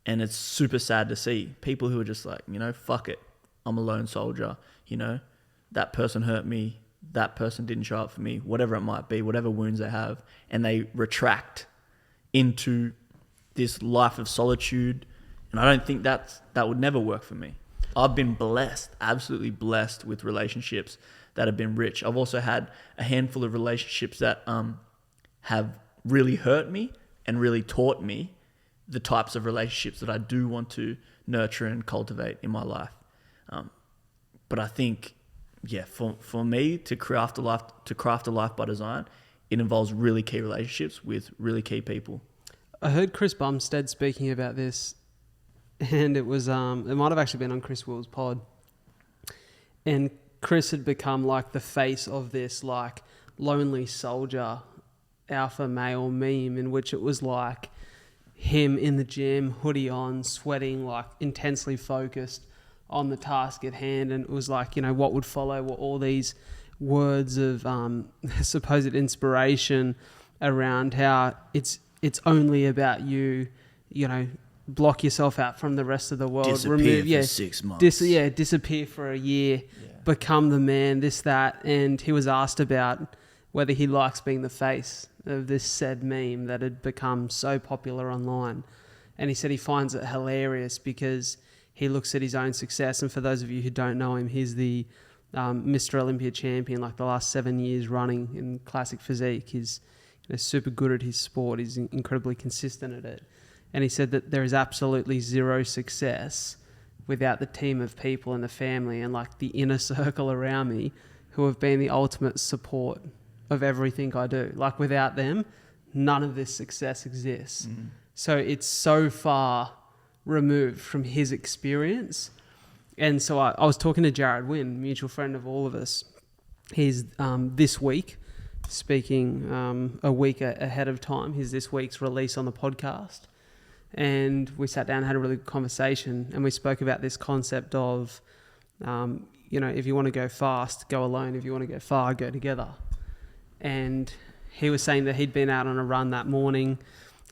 And it's super sad to see people who are just like, fuck it, I'm a lone soldier, that person hurt me, that person didn't show up for me, whatever it might be, whatever wounds they have, and they retract into this life of solitude. And I don't think that would never work for me. I've been blessed, absolutely blessed with relationships that have been rich. I've also had a handful of relationships that have really hurt me and really taught me the types of relationships that I do want to nurture and cultivate in my life. But I think, for me to craft a life by design, it involves really key relationships with really key people. I heard Chris Bumstead speaking about this, and it was it might have actually been on Chris Will's pod. And Chris had become like the face of this like lonely soldier alpha male meme, in which it was like him in the gym, hoodie on, sweating, like intensely focused on the task at hand. And it was like, what would follow were all these words of supposed inspiration around how it's only about you, block yourself out from the rest of the world. Disappear for 6 months. Disappear for a year, become the man, this, that. And he was asked about whether he likes being the face of this said meme that had become so popular online. And he said he finds it hilarious because he looks at his own success. And for those of you who don't know him, he's the Mr. Olympia champion, like the last 7 years running in classic physique. He's super good at his sport. He's incredibly consistent at it. And he said that there is absolutely zero success without the team of people and the family and like the inner circle around me who have been the ultimate support of everything I do. Like without them, none of this success exists. Mm. So it's so far removed from his experience. And so I was talking to Jared Wynn, mutual friend of all of us. He's this week speaking a week ahead of time. He's this week's release on the podcast. And we sat down and had a really good conversation. And we spoke about this concept of, if you want to go fast, go alone. If you want to go far, go together. And he was saying that he'd been out on a run that morning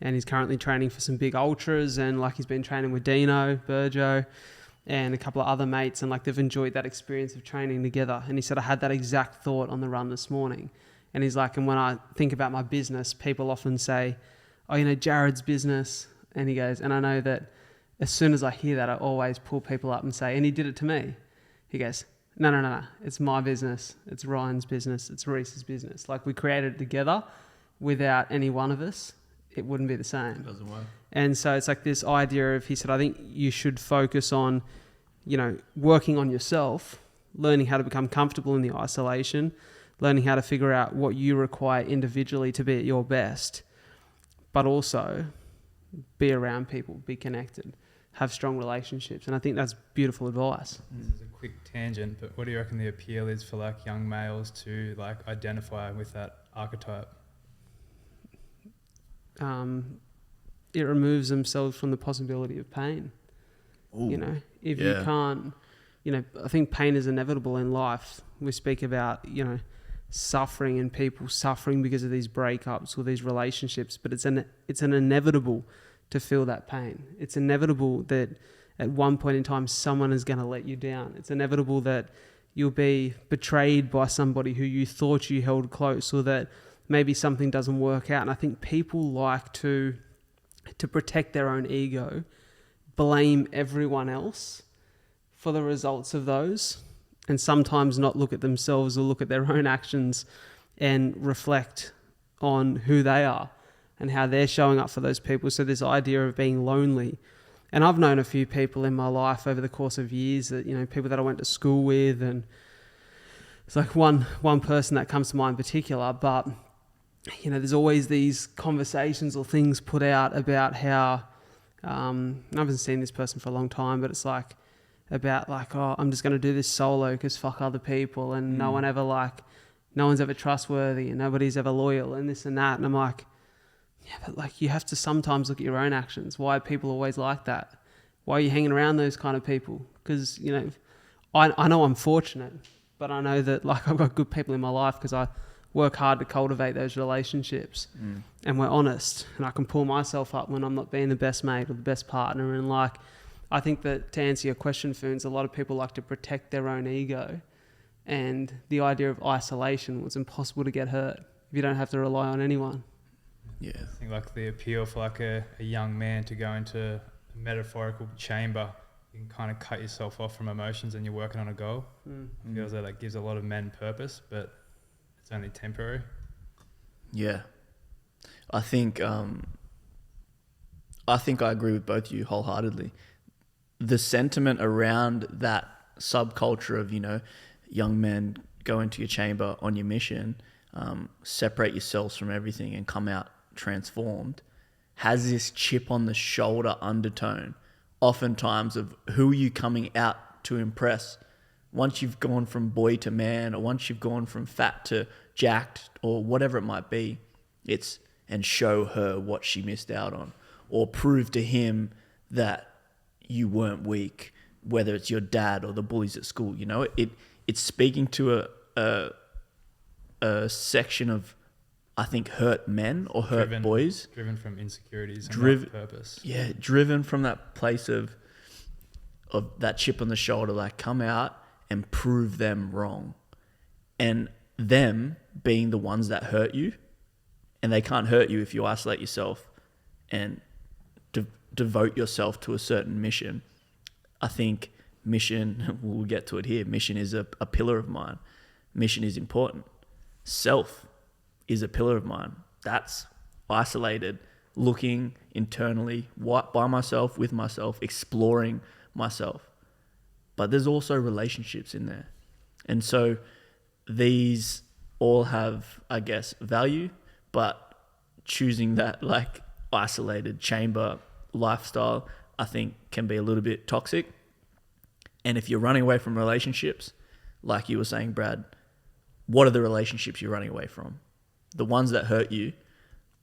and he's currently training for some big ultras, and like he's been training with Dino, Burjo, and a couple of other mates, and like they've enjoyed that experience of training together. And he said, I had that exact thought on the run this morning. And he's like, and when I think about my business, people often say, oh, Jared's business. And he goes, and I know that as soon as I hear that, I always pull people up and say, and he did it to me. He goes, no. It's my business. It's Ryan's business. It's Reese's business. Like we created it together. Without any one of us, it wouldn't be the same. It doesn't work. And so it's like this idea of, he said, I think you should focus on, working on yourself, learning how to become comfortable in the isolation, learning how to figure out what you require individually to be at your best, but also be around people, be connected, have strong relationships. And I think that's beautiful advice. This is a quick tangent, but what do you reckon the appeal is for like young males to like identify with that archetype? It removes themselves from the possibility of pain. Ooh, if you can't, I think pain is inevitable in life. We speak about, suffering and people suffering because of these breakups or these relationships, but it's an inevitable to feel that pain. It's inevitable that at one point in time someone is going to let you down. It's inevitable that you'll be betrayed by somebody who you thought you held close, or that maybe something doesn't work out. And I think people like to protect their own ego, blame everyone else for the results of those, and sometimes not look at themselves or look at their own actions and reflect on who they are and how they're showing up for those people. So this idea of being lonely. And I've known a few people in my life over the course of years that, people that I went to school with, and it's like one person that comes to mind in particular, but there's always these conversations or things put out about how, I haven't seen this person for a long time, but it's like, about like, oh, I'm just going to do this solo because fuck other people, and no one's ever trustworthy and nobody's ever loyal and this and that. And I'm like, yeah, but like you have to sometimes look at your own actions. Why are people always like that? Why are you hanging around those kind of people? Because, I know I'm fortunate, but I know that like I've got good people in my life because I work hard to cultivate those relationships, and we're honest, and I can pull myself up when I'm not being the best mate or the best partner. And like, I think that to answer your question, Phoons, a lot of people like to protect their own ego, and the idea of isolation was impossible to get hurt if you don't have to rely on anyone. Yeah. I think like the appeal for like a young man to go into a metaphorical chamber you can kind of cut yourself off from emotions and you're working on a goal. I feel that gives a lot of men purpose, but it's only temporary. Yeah. I think I agree with both of you wholeheartedly. The sentiment around that subculture of, young men go into your chamber on your mission, separate yourselves from everything and come out transformed, has this chip on the shoulder undertone, oftentimes, of who are you coming out to impress. Once you've gone from boy to man, or once you've gone from fat to jacked, or whatever it might be, it's and show her what she missed out on, or prove to him that you weren't weak, whether it's your dad or the bullies at school. It's speaking to a section of, I think, hurt men or hurt boys. Driven from insecurities and not purpose. Yeah, driven from that place of that chip on the shoulder, like, come out and prove them wrong. And them being the ones that hurt you, and they can't hurt you if you isolate yourself and devote yourself to a certain mission. I think mission, we'll get to it here, mission is a pillar of mine. Mission is important. Self is a pillar of mine. That's isolated, looking internally, by myself, with myself, exploring myself. But there's also relationships in there. And so these all have, I guess, value, but choosing that isolated chamber lifestyle, I think, can be a little bit toxic. And if you're running away from relationships, like you were saying, Brad, what are the relationships you're running away from? The ones that hurt you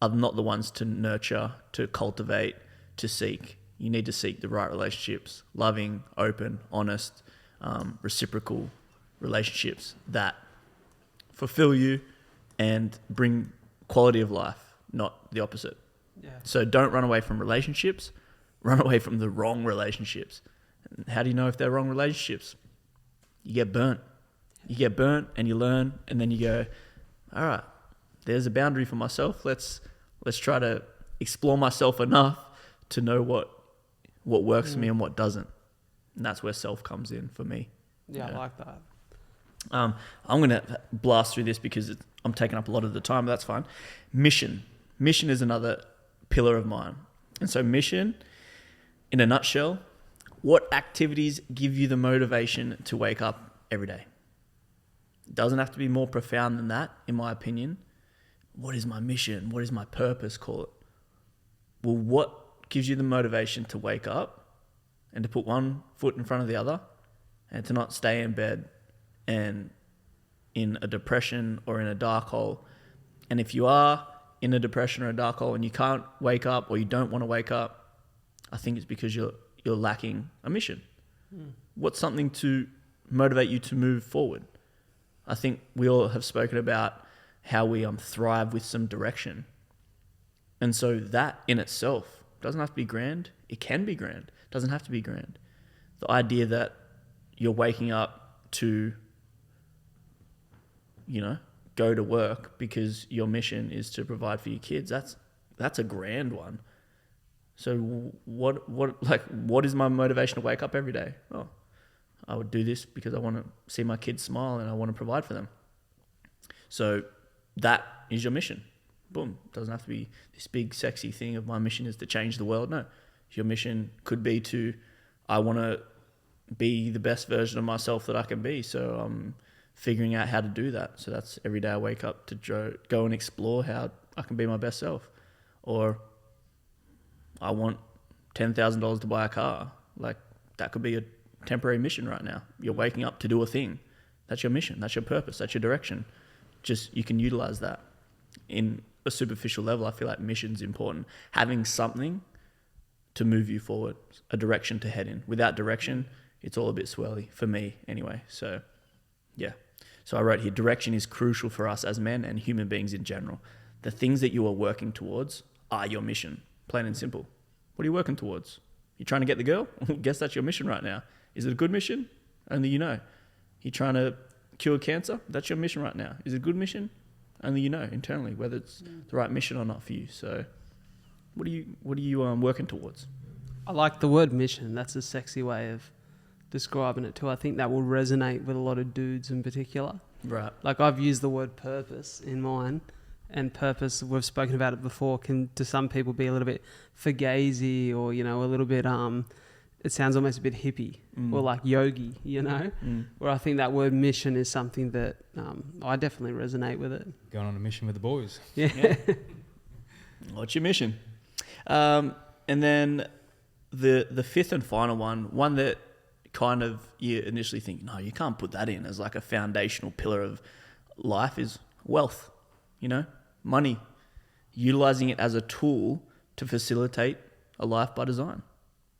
are not the ones to nurture, to cultivate, to seek. You need to seek the right relationships, loving, open, honest, reciprocal relationships that fulfill you and bring quality of life, not the opposite. Yeah. So don't run away from relationships, run away from the wrong relationships. How do you know if they're wrong relationships? You get burnt. You get burnt and you learn, and then you go, all right, there's a boundary for myself. Let's try to explore myself enough to know what works for me and what doesn't. And that's where self comes in for me. Yeah, I like that. I'm going to blast through this because I'm taking up a lot of the time, but that's fine. Mission is another pillar of mine. And so mission, in a nutshell, what activities give you the motivation to wake up every day? It doesn't have to be more profound than that, in my opinion. What is my mission? What is my purpose? Call it. Well, what gives you the motivation to wake up and to put one foot in front of the other and to not stay in bed and in a depression or in a dark hole? And if you are in a depression or a dark hole and you can't wake up or you don't want to wake up, I think it's because you're lacking a mission. What's something to motivate you to move forward? I think we all have spoken about how we thrive with some direction. And so that in itself doesn't have to be grand. It can be grand. It doesn't have to be grand. The idea that you're waking up to, go to work because your mission is to provide for your kids, that's a grand one. So what is my motivation to wake up every day? Oh, I would do this because I want to see my kids smile and I want to provide for them. So that is your mission. Boom. It doesn't have to be this big sexy thing of my mission is to change the world. No. Your mission could be I want to be the best version of myself that I can be. So I'm figuring out how to do that. So that's every day I wake up to go and explore how I can be my best self. Or I want $10,000 to buy a car. That could be a temporary mission right now. You're waking up to do a thing. That's your mission. That's your purpose. That's your direction. Just, you can utilize that. In a superficial level, I feel like mission's important. Having something to move you forward, a direction to head in. Without direction, it's all a bit swirly, for me anyway. So, yeah. So I wrote here, direction is crucial for us as men and human beings in general. The things that you are working towards are your mission, plain and simple. What are you working towards? You trying to get the girl? Guess that's your mission right now. Is it a good mission? Only you know. You trying to cure cancer? That's your mission right now. Is it a good mission? Only you know internally whether it's the right mission or not for you. So what are you working towards? I like the word mission. That's a sexy way of describing it too. I think that will resonate with a lot of dudes in particular. Right. Like I've used the word purpose in mine, and purpose, we've spoken about it before, can to some people be a little bit fugazi or, you know, a little bit, it sounds almost a bit hippie or like yogi, you know, where I think that word mission is something that I definitely resonate with it. Going on a mission with the boys. Yeah. What's your mission? And then the fifth and final one that kind of you initially think, no, you can't put that in as like a foundational pillar of life, is wealth, you know, money, utilizing it as a tool to facilitate a life by design.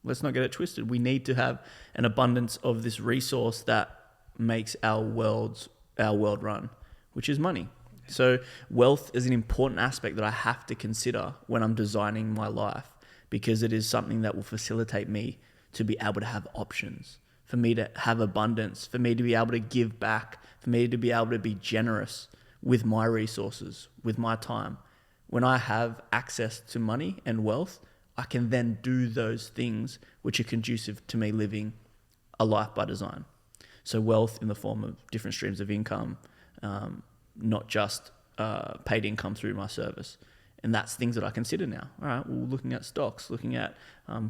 Let's not get it twisted. We need to have an abundance of this resource that makes our world run, which is money. So wealth is an important aspect that I have to consider when I'm designing my life, because it is something that will facilitate me to be able to have options, for me to have abundance, for me to be able to give back, for me to be able to be generous with my resources, with my time. When I have access to money and wealth, I can then do those things which are conducive to me living a life by design. So wealth in the form of different streams of income, not just paid income through my service. And that's things that I consider now. All right, well, looking at stocks, looking at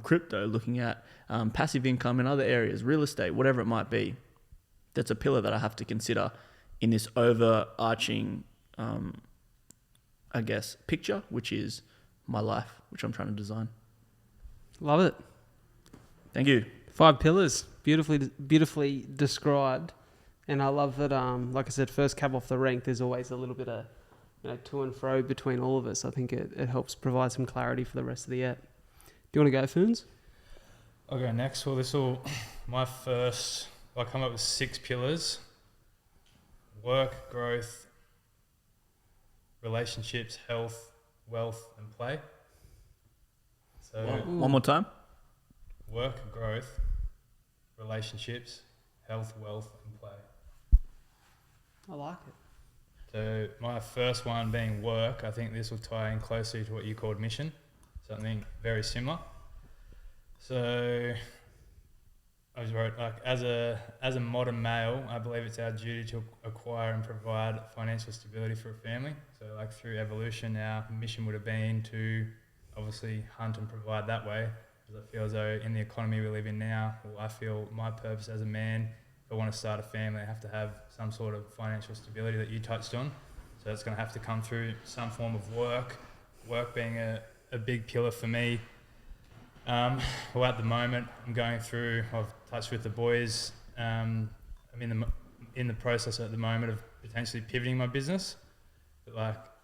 crypto, looking at passive income in other areas, real estate, whatever it might be. That's a pillar that I have to consider in this overarching, picture, which is my life, which I'm trying to design. Love it. Thank you. 5 pillars, beautifully described. And I love that, like I said, first cab off the rank, there's always a little bit of, you know, to and fro between all of us. I think it helps provide some clarity for the rest of the app. Do you want to go, Phoons? I'll go next. Well, I'll come up with 6 pillars: work, growth, relationships, health, wealth, and play. So one more time. Work, growth, relationships, health, wealth, and play. I like it. So my first one being work, I think this will tie in closely to what you called mission, something very similar. So I just wrote, like, as a modern male, I believe it's our duty to acquire and provide financial stability for a family. So like through evolution, our mission would have been to obviously hunt and provide that way. Because I feel as though in the economy we live in now, I feel my purpose as a man, if I want to start a family, I have to have some sort of financial stability that you touched on. So that's going to have to come through some form of work being a big pillar for me. Well, at the moment, I've touched with the boys. I'm in the process at the moment of potentially pivoting my business. But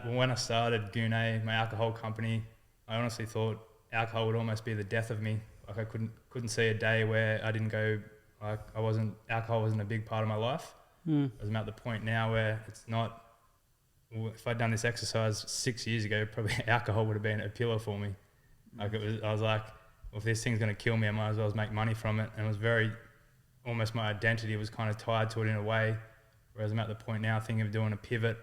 when I started Gune, my alcohol company, I honestly thought alcohol would almost be the death of me. Like I couldn't see a day where I didn't go. Alcohol wasn't a big part of my life. I'm at the point now where it's not. If I'd done this exercise 6 years ago, probably alcohol would have been a pillar for me. I was like, well, if this thing's going to kill me, I might as well make money from it. And it was almost my identity was kind of tied to it in a way. Whereas I'm at the point now thinking of doing a pivot.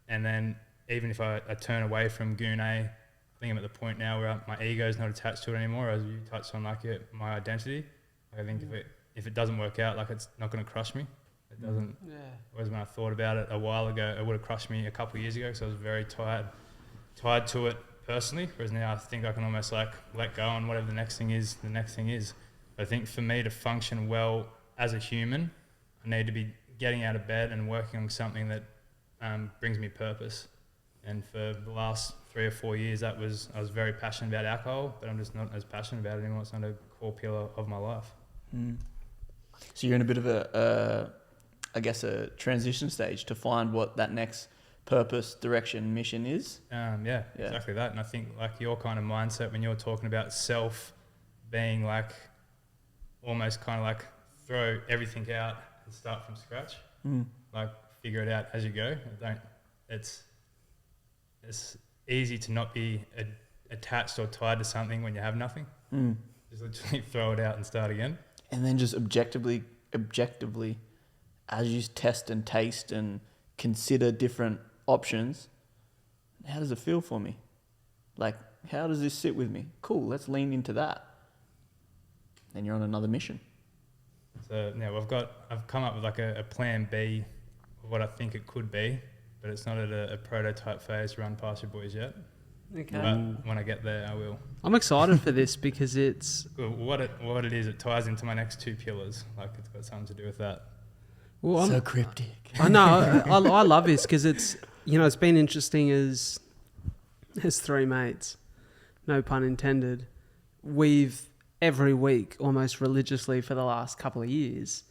And then even if I turn away from Gune, I think I'm at the point now where my ego is not attached to it anymore. As you touched on, my identity. I think if it doesn't work out, it's not going to crush me. It doesn't. Yeah. Whereas when I thought about it a while ago, it would have crushed me a couple of years ago. So I was very tied to it personally. Whereas now I think I can almost let go, and whatever the next thing is. I think for me to function well as a human, I need to be getting out of bed and working on something that brings me purpose. And for the last 3 or 4 years, I was very passionate about alcohol, but I'm just not as passionate about it anymore. It's not a core pillar of my life. So you're in a bit of a transition stage to find what that next purpose, direction, mission is. Yeah, exactly that. And I think your kind of mindset when you're talking about self being almost kind of throw everything out and start from scratch. Figure it out as you go. It's easy to not be attached or tied to something when you have nothing. Just literally throw it out and start again. And then just objectively, as you test and taste and consider different options, how does it feel for me? Like, how does this sit with me? Cool, let's lean into that. Then you're on another mission. So yeah, I've come up with like a plan B of what I think it could be, but it's not at a prototype phase to run past your boys yet. Okay. But when I get there, I will. I'm excited for this because it's... Well, what it is, it ties into my next 2 pillars. Like it's got something to do with that. Well, So cryptic. I know. I love this because it's, you know, it's been interesting as 3 mates, no pun intended. We've every week, almost religiously for the last couple of years,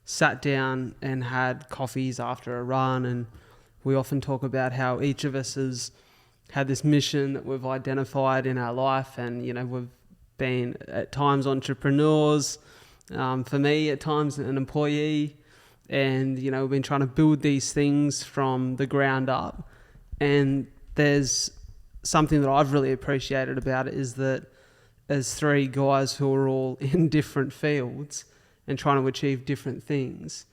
sat down and had coffees after a run, and we often talk about how each of us has had this mission that we've identified in our life, and you know, we've been at times entrepreneurs, for me at times an employee, and you know, we've been trying to build these things from the ground up. And there's something that I've really appreciated about it is that as 3 guys who are all in different fields and trying to achieve different things,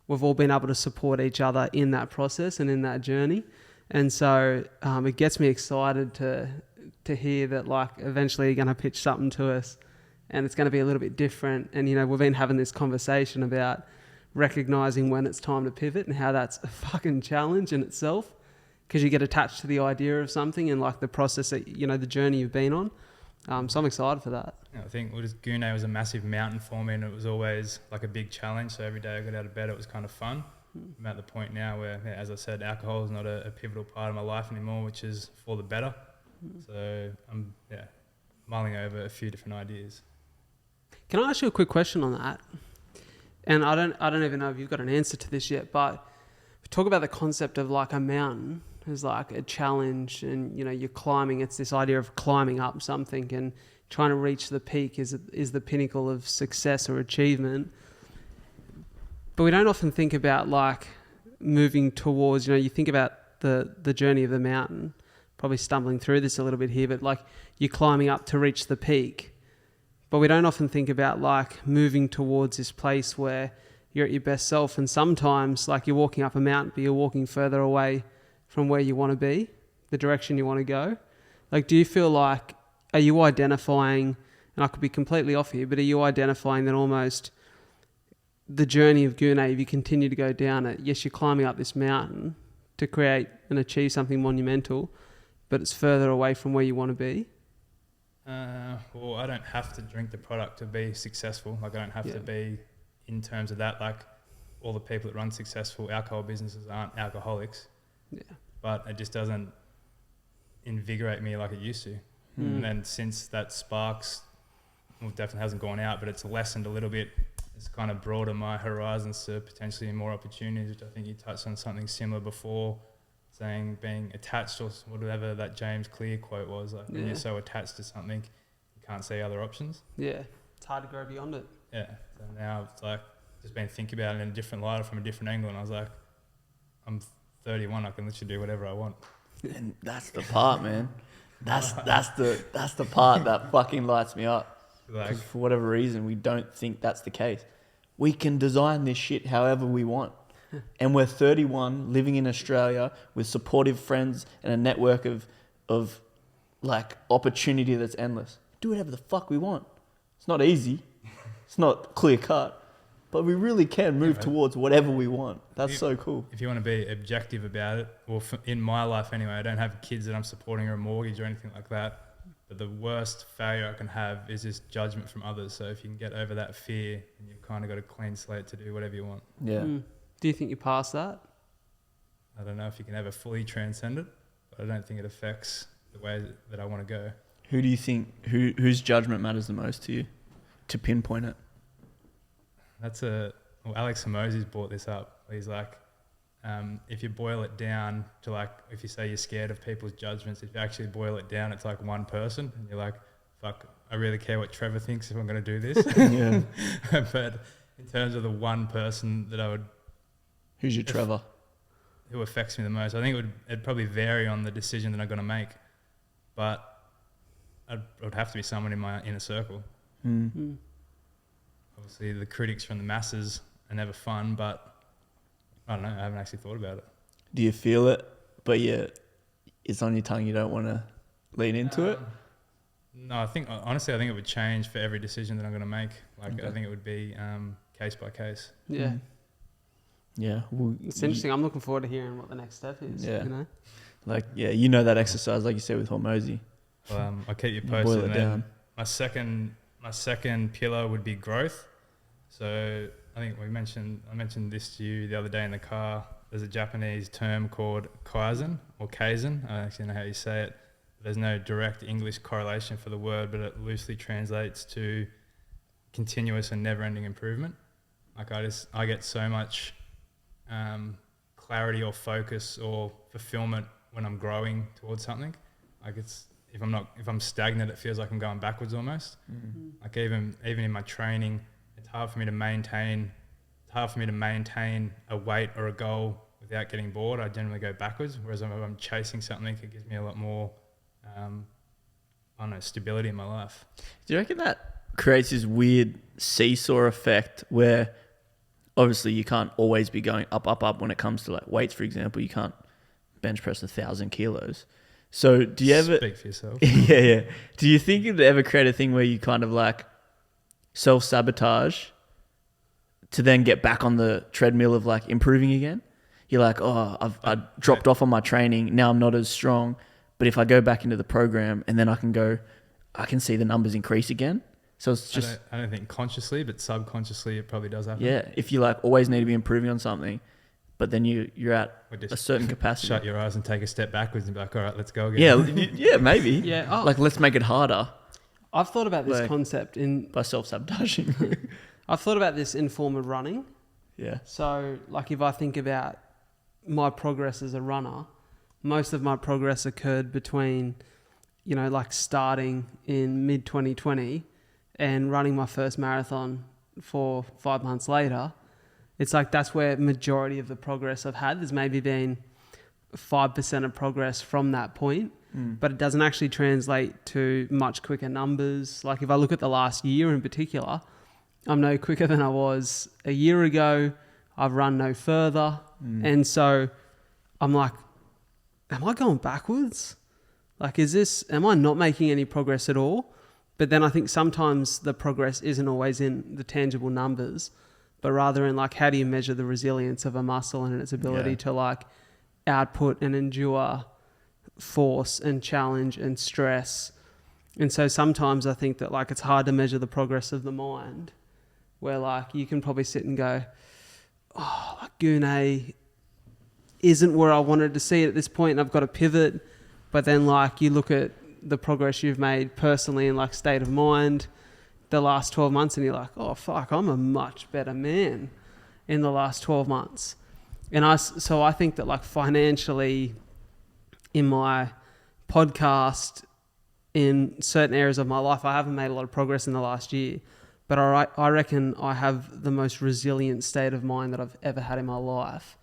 we've all been able to support each other in that process and in that journey. And so it gets me excited to hear that like eventually you're going to pitch something to us and it's going to be a little bit different. And, you know, we've been having this conversation about recognizing when it's time to pivot and how that's a fucking challenge in itself, because you get attached to the idea of something and like the process that, you know, the journey you've been on. So I'm excited for that. I think Goonay was a massive mountain for me, and it was always like a big challenge. So every day I got out of bed, it was kind of fun. I'm at the point now where, yeah, as I said, alcohol is not a pivotal part of my life anymore, which is for the better. So I'm mulling over a few different ideas. Can I ask you a quick question on that? And I don't even know if you've got an answer to this yet, but talk about the concept of like a mountain as like a challenge, and you know, you're climbing. It's this idea of climbing up something and trying to reach the peak is the pinnacle of success or achievement. But we don't often think about like moving towards, you know, you think about the journey of the mountain, probably stumbling through this a little bit here, but like you're climbing up to reach the peak. But we don't often think about like moving towards this place where you're at your best self. And sometimes like you're walking up a mountain, but you're walking further away from where you want to be, the direction you want to go. Like, do you feel like, are you identifying, and I could be completely off here, but are you identifying that almost the journey of Goonay, if you continue to go down it, yes, you're climbing up this mountain to create and achieve something monumental, but it's further away from where you want to be? Well, I don't have to drink the product to be successful. Like, I don't have to be in terms of that. Like, all the people that run successful alcohol businesses aren't alcoholics. Yeah. But it just doesn't invigorate me like it used to. And then since that sparks, well, definitely hasn't gone out, but it's lessened a little bit. It's kind of broadened my horizons to potentially more opportunities, which I think you touched on something similar before, saying being attached, or whatever that James Clear quote was, like when you're so attached to something, you can't see other options. Yeah. It's hard to grow beyond it. Yeah. So now it's like, just been thinking about it in a different light or from a different angle, and I was like, I'm 31, I can literally do whatever I want. And that's the part, man. That's the part that fucking lights me up. Like, for whatever reason, we don't think that's the case. We can design this shit however we want. And we're 31, living in Australia with supportive friends and a network of like opportunity that's endless. Do whatever the fuck we want. It's not easy. It's not clear cut. But we really can move towards whatever we want. That's so cool. If you want to be objective about it, well, in my life anyway, I don't have kids that I'm supporting or a mortgage or anything like that. But the worst failure I can have is this judgment from others. So if you can get over that fear, then you've kind of got a clean slate to do whatever you want. Yeah. Do you think you passed that? I don't know if you can ever fully transcend it, but I don't think it affects the way that I want to go. Who do you think, whose judgment matters the most to you, to pinpoint it? Alex Hormozi's brought this up. He's like, if you boil it down to like, if you say you're scared of people's judgments, if you actually boil it down, it's like one person, and you're like, fuck, I really care what Trevor thinks if I'm going to do this. Yeah. But in terms of the one person that I would... Who's your Trevor? Who affects me the most? I think it'd probably vary on the decision that I'm going to make, but it would have to be someone in my inner circle. Obviously, the critics from the masses are never fun, but I don't know. I haven't actually thought about it. Do you feel it, but yeah, it's on your tongue? You don't want to lean into it? No, I think honestly, I think it would change for every decision that I'm going to make. Like, Okay. I think it would be case by case. Yeah. Yeah. Well, It's interesting. I'm looking forward to hearing what the next step is. Yeah. You know? Like, yeah, you know that exercise, like you said with Hormozy. I'll keep you You posted. boil it And then down. my second pillar would be growth. So I think I mentioned this to you the other day in the car. There's a Japanese term called kaizen or kaizen. I don't actually know how you say it. There's no direct English correlation for the word, but it loosely translates to continuous and never-ending improvement. Like I get so much clarity or focus or fulfillment when I'm growing towards something. Like if I'm stagnant, it feels like I'm going backwards almost. Like even in my training, it's hard for me to maintain a weight or a goal without getting bored. I generally go backwards. Whereas if I'm chasing something, it gives me a lot more, stability in my life. Do you reckon that creates this weird seesaw effect where obviously you can't always be going up when it comes to like weights, for example? You can't bench press 1,000 kilos. So do you ever... Speak for yourself. yeah. Do you think it'd ever create a thing where you kind of like self-sabotage to then get back on the treadmill of like improving again? You're like, oh, I dropped off on my training. Now I'm not as strong. But if I go back into the program and then I can see the numbers increase again. So it's just... I don't think consciously, but subconsciously it probably does happen. Yeah. If you like always need to be improving on something, but then you're at a certain capacity. Shut your eyes and take a step backwards and be like, all right, let's go again. Yeah, maybe. Yeah. Oh, Like, let's make it harder I've thought about this like- concept by self-sabotaging. I've thought about this in form of running. Yeah. So, like, if I think about my progress as a runner, most of my progress occurred between, like starting in mid-2020 and running my first marathon 5 months later. It's like that's where majority of the progress I've had. There's maybe been 5% of progress from that point, but it doesn't actually translate to much quicker numbers. Like if I look at the last year in particular, I'm no quicker than I was a year ago. I've run no further. And so I'm like, am I going backwards? Like, am I not making any progress at all? But then I think sometimes the progress isn't always in the tangible numbers, but rather in like, how do you measure the resilience of a muscle and its ability to like output and endure force and challenge and stress. And so sometimes I think that like, it's hard to measure the progress of the mind, where like you can probably sit and go, oh, like Gune isn't where I wanted to see it at this point and I've got to pivot. But then like you look at the progress you've made personally in like state of mind the last 12 months and you're like, oh fuck, I'm a much better man in the last 12 months. And so I think that like financially in my podcast, in certain areas of my life, I haven't made a lot of progress in the last year, but I reckon I have the most resilient state of mind that I've ever had in my life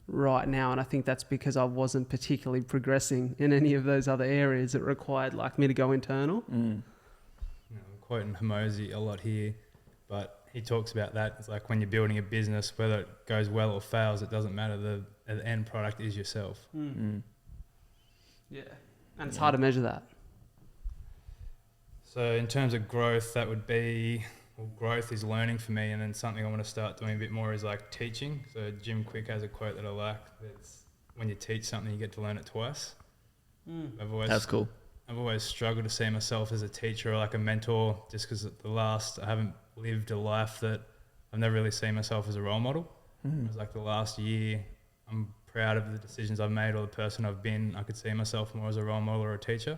right now. And I think that's because I wasn't particularly progressing in any of those other areas that required like me to go internal. I'm quoting Hormozy a lot here, but he talks about that. It's like when you're building a business, whether it goes well or fails, it doesn't matter. The end product is yourself. Yeah. And it's hard to measure that. So in terms of growth, that would be... Well, growth is learning for me, and then something I want to start doing a bit more is like teaching. So Jim Quick has a quote that I like. That's when you teach something, you get to learn it twice. That's cool. I've always struggled to see myself as a teacher or like a mentor, just because I haven't lived a life that I've never really seen myself as a role model. It was like the last year, I'm proud of the decisions I've made or the person I've been. I could see myself more as a role model or a teacher.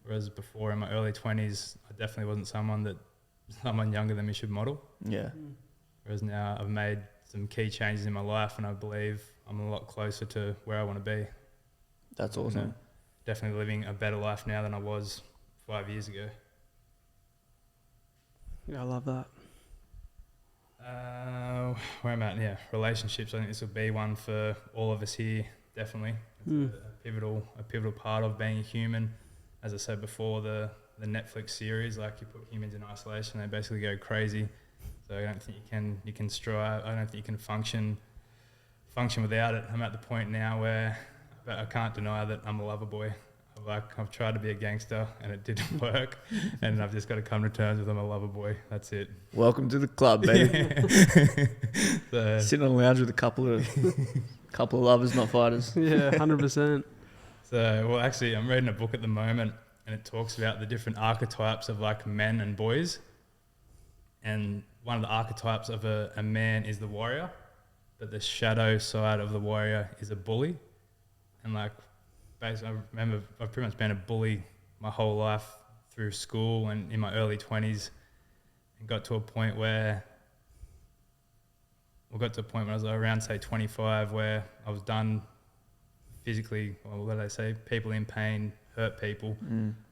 Whereas before in my early 20s, I definitely wasn't someone younger than me should model. Yeah. Whereas now I've made some key changes in my life and I believe I'm a lot closer to where I want to be. That's awesome. Definitely living a better life now than I was 5 years ago. Yeah, I love that. Where I'm at, relationships. I think this will be one for all of us here, definitely. It's a pivotal part of being a human. As I said before, the Netflix series, like you put humans in isolation, they basically go crazy. So I don't think you can strive. I don't think you can function without it. I'm at the point now where I can't deny that I'm a lover boy. I've tried to be a gangster and it didn't work, and I've just got to come to terms with I'm a lover boy. That's it. Welcome to the club, baby. So, Sitting on the lounge with a couple of lovers, not fighters. Yeah, 100%. well, actually, I'm reading a book at the moment, and it talks about the different archetypes of like men and boys. And one of the archetypes of a man is the warrior, but the shadow side of the warrior is a bully. And like, basically, I remember I've pretty much been a bully my whole life through school and in my early 20s, and got to a point where I was around, say, 25, where I was done physically, or what do they say, people in pain, hurt people.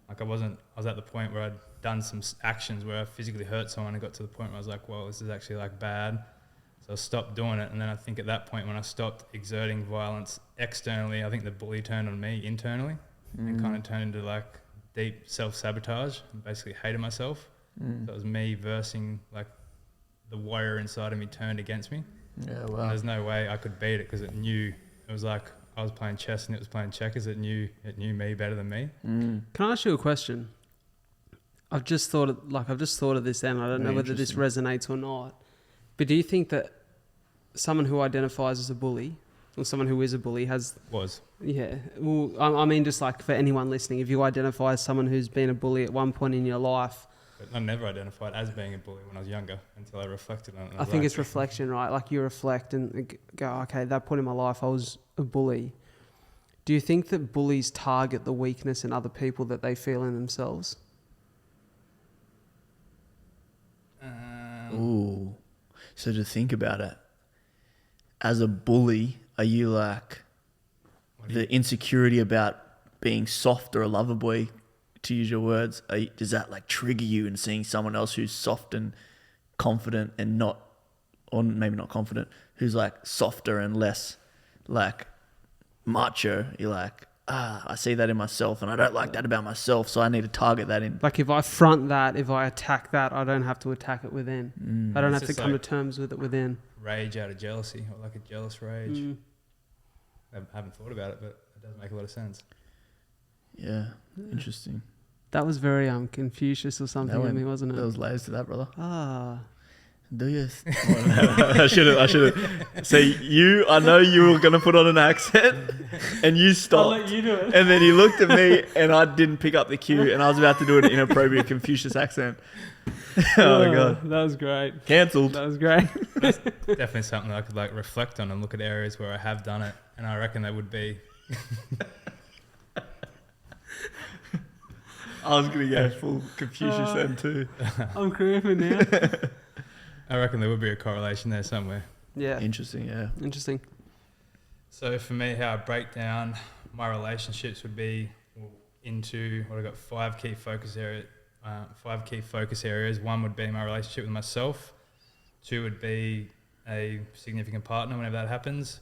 Like I was at the point where I'd done some actions where I physically hurt someone, and got to the point where I was like, well, this is actually like bad. So I stopped doing it. And then I think at that point when I stopped exerting violence externally, I think the bully turned on me internally and kind of turned into like deep self-sabotage and basically hated myself. So it was me versing like the warrior inside of me turned against me. Yeah, And wow. there's no way I could beat it because it knew, it was like I was playing chess and it was playing checkers. It knew me better than me. Can I ask you a question? I've just thought of this, and I don't know Very whether this resonates or not. But do you think that someone who identifies as a bully, or someone who is a bully, yeah? Well, I mean, just like for anyone listening, if you identify as someone who's been a bully at one point in your life, But I never identified as being a bully when I was younger until I reflected on it. I think it's reflection, right? Like you reflect and go, okay, at that point in my life, I was a bully. Do you think that bullies target the weakness in other people that they feel in themselves? Ooh. So to think about it, as a bully, are you like the insecurity about being soft or a lover boy, to use your words? Does that like trigger you in seeing someone else who's soft and confident and not, or maybe not confident, who's like softer and less like macho? You're like, I see that in myself and I don't like that about myself, so I need to target that in. Like if I front that, if I attack that, I don't have to attack it within. I don't have to come to terms with it within. Rage out of jealousy, or like a jealous rage. I haven't thought about it, but it does make a lot of sense. Yeah, interesting. That was very Confucius or something, wasn't it? There was layers to that, brother. Do you? I should have. So I know you were going to put on an accent and you stopped. I'll let you do it. And then he looked at me and I didn't pick up the cue and I was about to do an inappropriate Confucius accent. Oh my God. That was great. Cancelled. That was great. That's definitely something that I could like reflect on and look at areas where I have done it. And I reckon there would be. I was going to go full Confucius then too. I'm cramping now. I reckon there would be a correlation there somewhere. Yeah. Interesting, yeah. Interesting. So for me, how I break down my relationships would be into what I've got 5 key focus areas. 5 key focus areas. 1 would be my relationship with myself. 2 would be a significant partner whenever that happens.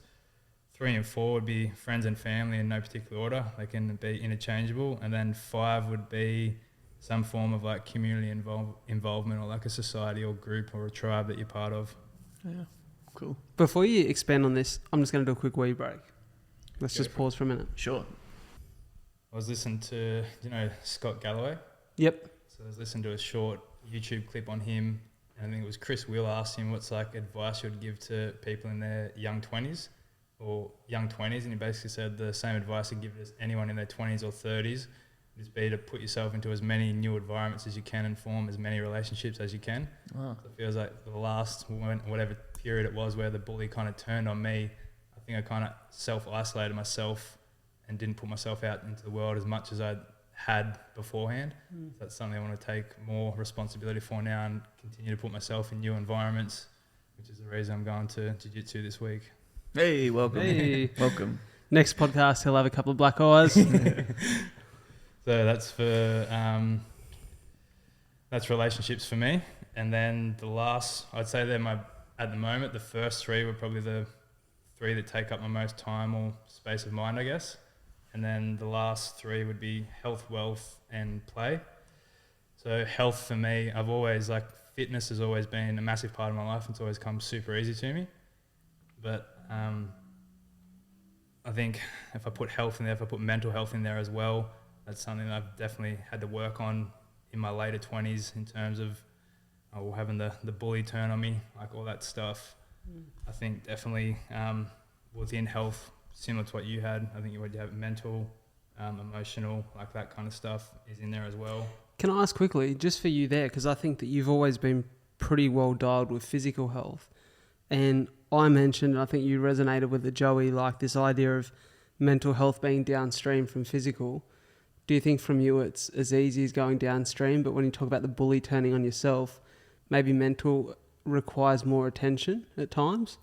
3 and 4 would be friends and family in no particular order. They can be interchangeable. And then 5 would be some form of like community involvement, or like a society or group or a tribe that you're part of. Yeah, cool. Before you expand on this, I'm just going to do a quick wee break. Let's just pause for a minute. Sure. I was listening to, Scott Galloway? Yep. So I was listening to a short YouTube clip on him, and I think it was Chris Will asked him what's like advice you would give to people in their young 20s, and he basically said the same advice he'd give to anyone in their 20s or 30s would be to put yourself into as many new environments as you can and form as many relationships as you can. Wow. So it feels like the last, whatever period it was where the bully kind of turned on me, I think I kind of self-isolated myself and didn't put myself out into the world as much as I had beforehand. So that's something I want to take more responsibility for now and continue to put myself in new environments, which is the reason I'm going to Jiu-Jitsu this week. Hey, welcome. Hey. Welcome. Next podcast, he'll have a couple of black eyes. So that's for that's relationships for me. And then the last, I'd say at the moment, the first 3 were probably the 3 that take up my most time or space of mind, I guess. And then the last 3 would be health, wealth, and play. So health for me, I've always, fitness has always been a massive part of my life. It's always come super easy to me. But I think if I put health in there, if I put mental health in there as well, that's something that I've definitely had to work on in my later 20s in terms of having the bully turn on me, like all that stuff. I think definitely within health, similar to what you had, I think you have mental, emotional, like that kind of stuff is in there as well. Can I ask quickly, just for you there, because I think that you've always been pretty well dialed with physical health. And I mentioned, I think you resonated with it, Joey, like this idea of mental health being downstream from physical. Do you think from you it's as easy as going downstream, but when you talk about the bully turning on yourself, maybe mental requires more attention at times?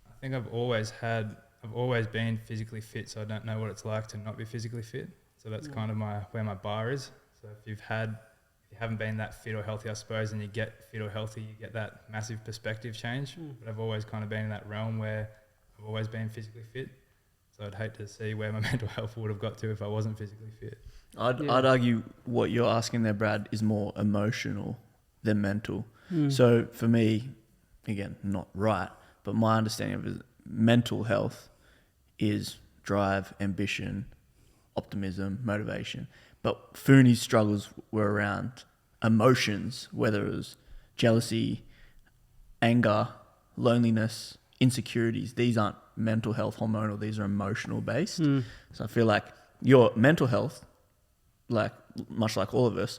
I think I've always been physically fit, so I don't know what it's like to not be physically fit. So that's kind of where my bar is. So if you haven't been that fit or healthy, I suppose, and you get fit or healthy, you get that massive perspective change. But I've always kind of been in that realm where I've always been physically fit. So I'd hate to see where my mental health would have got to if I wasn't physically fit. I'd argue what you're asking there, Brad, is more emotional than mental. So for me, again, not right, but my understanding of it, mental health is drive, ambition, optimism, motivation. But Phoony's struggles were around emotions, whether it was jealousy, anger, loneliness, insecurities. These aren't mental health hormonal, these are emotional based. So I feel like your mental health, like much like all of us,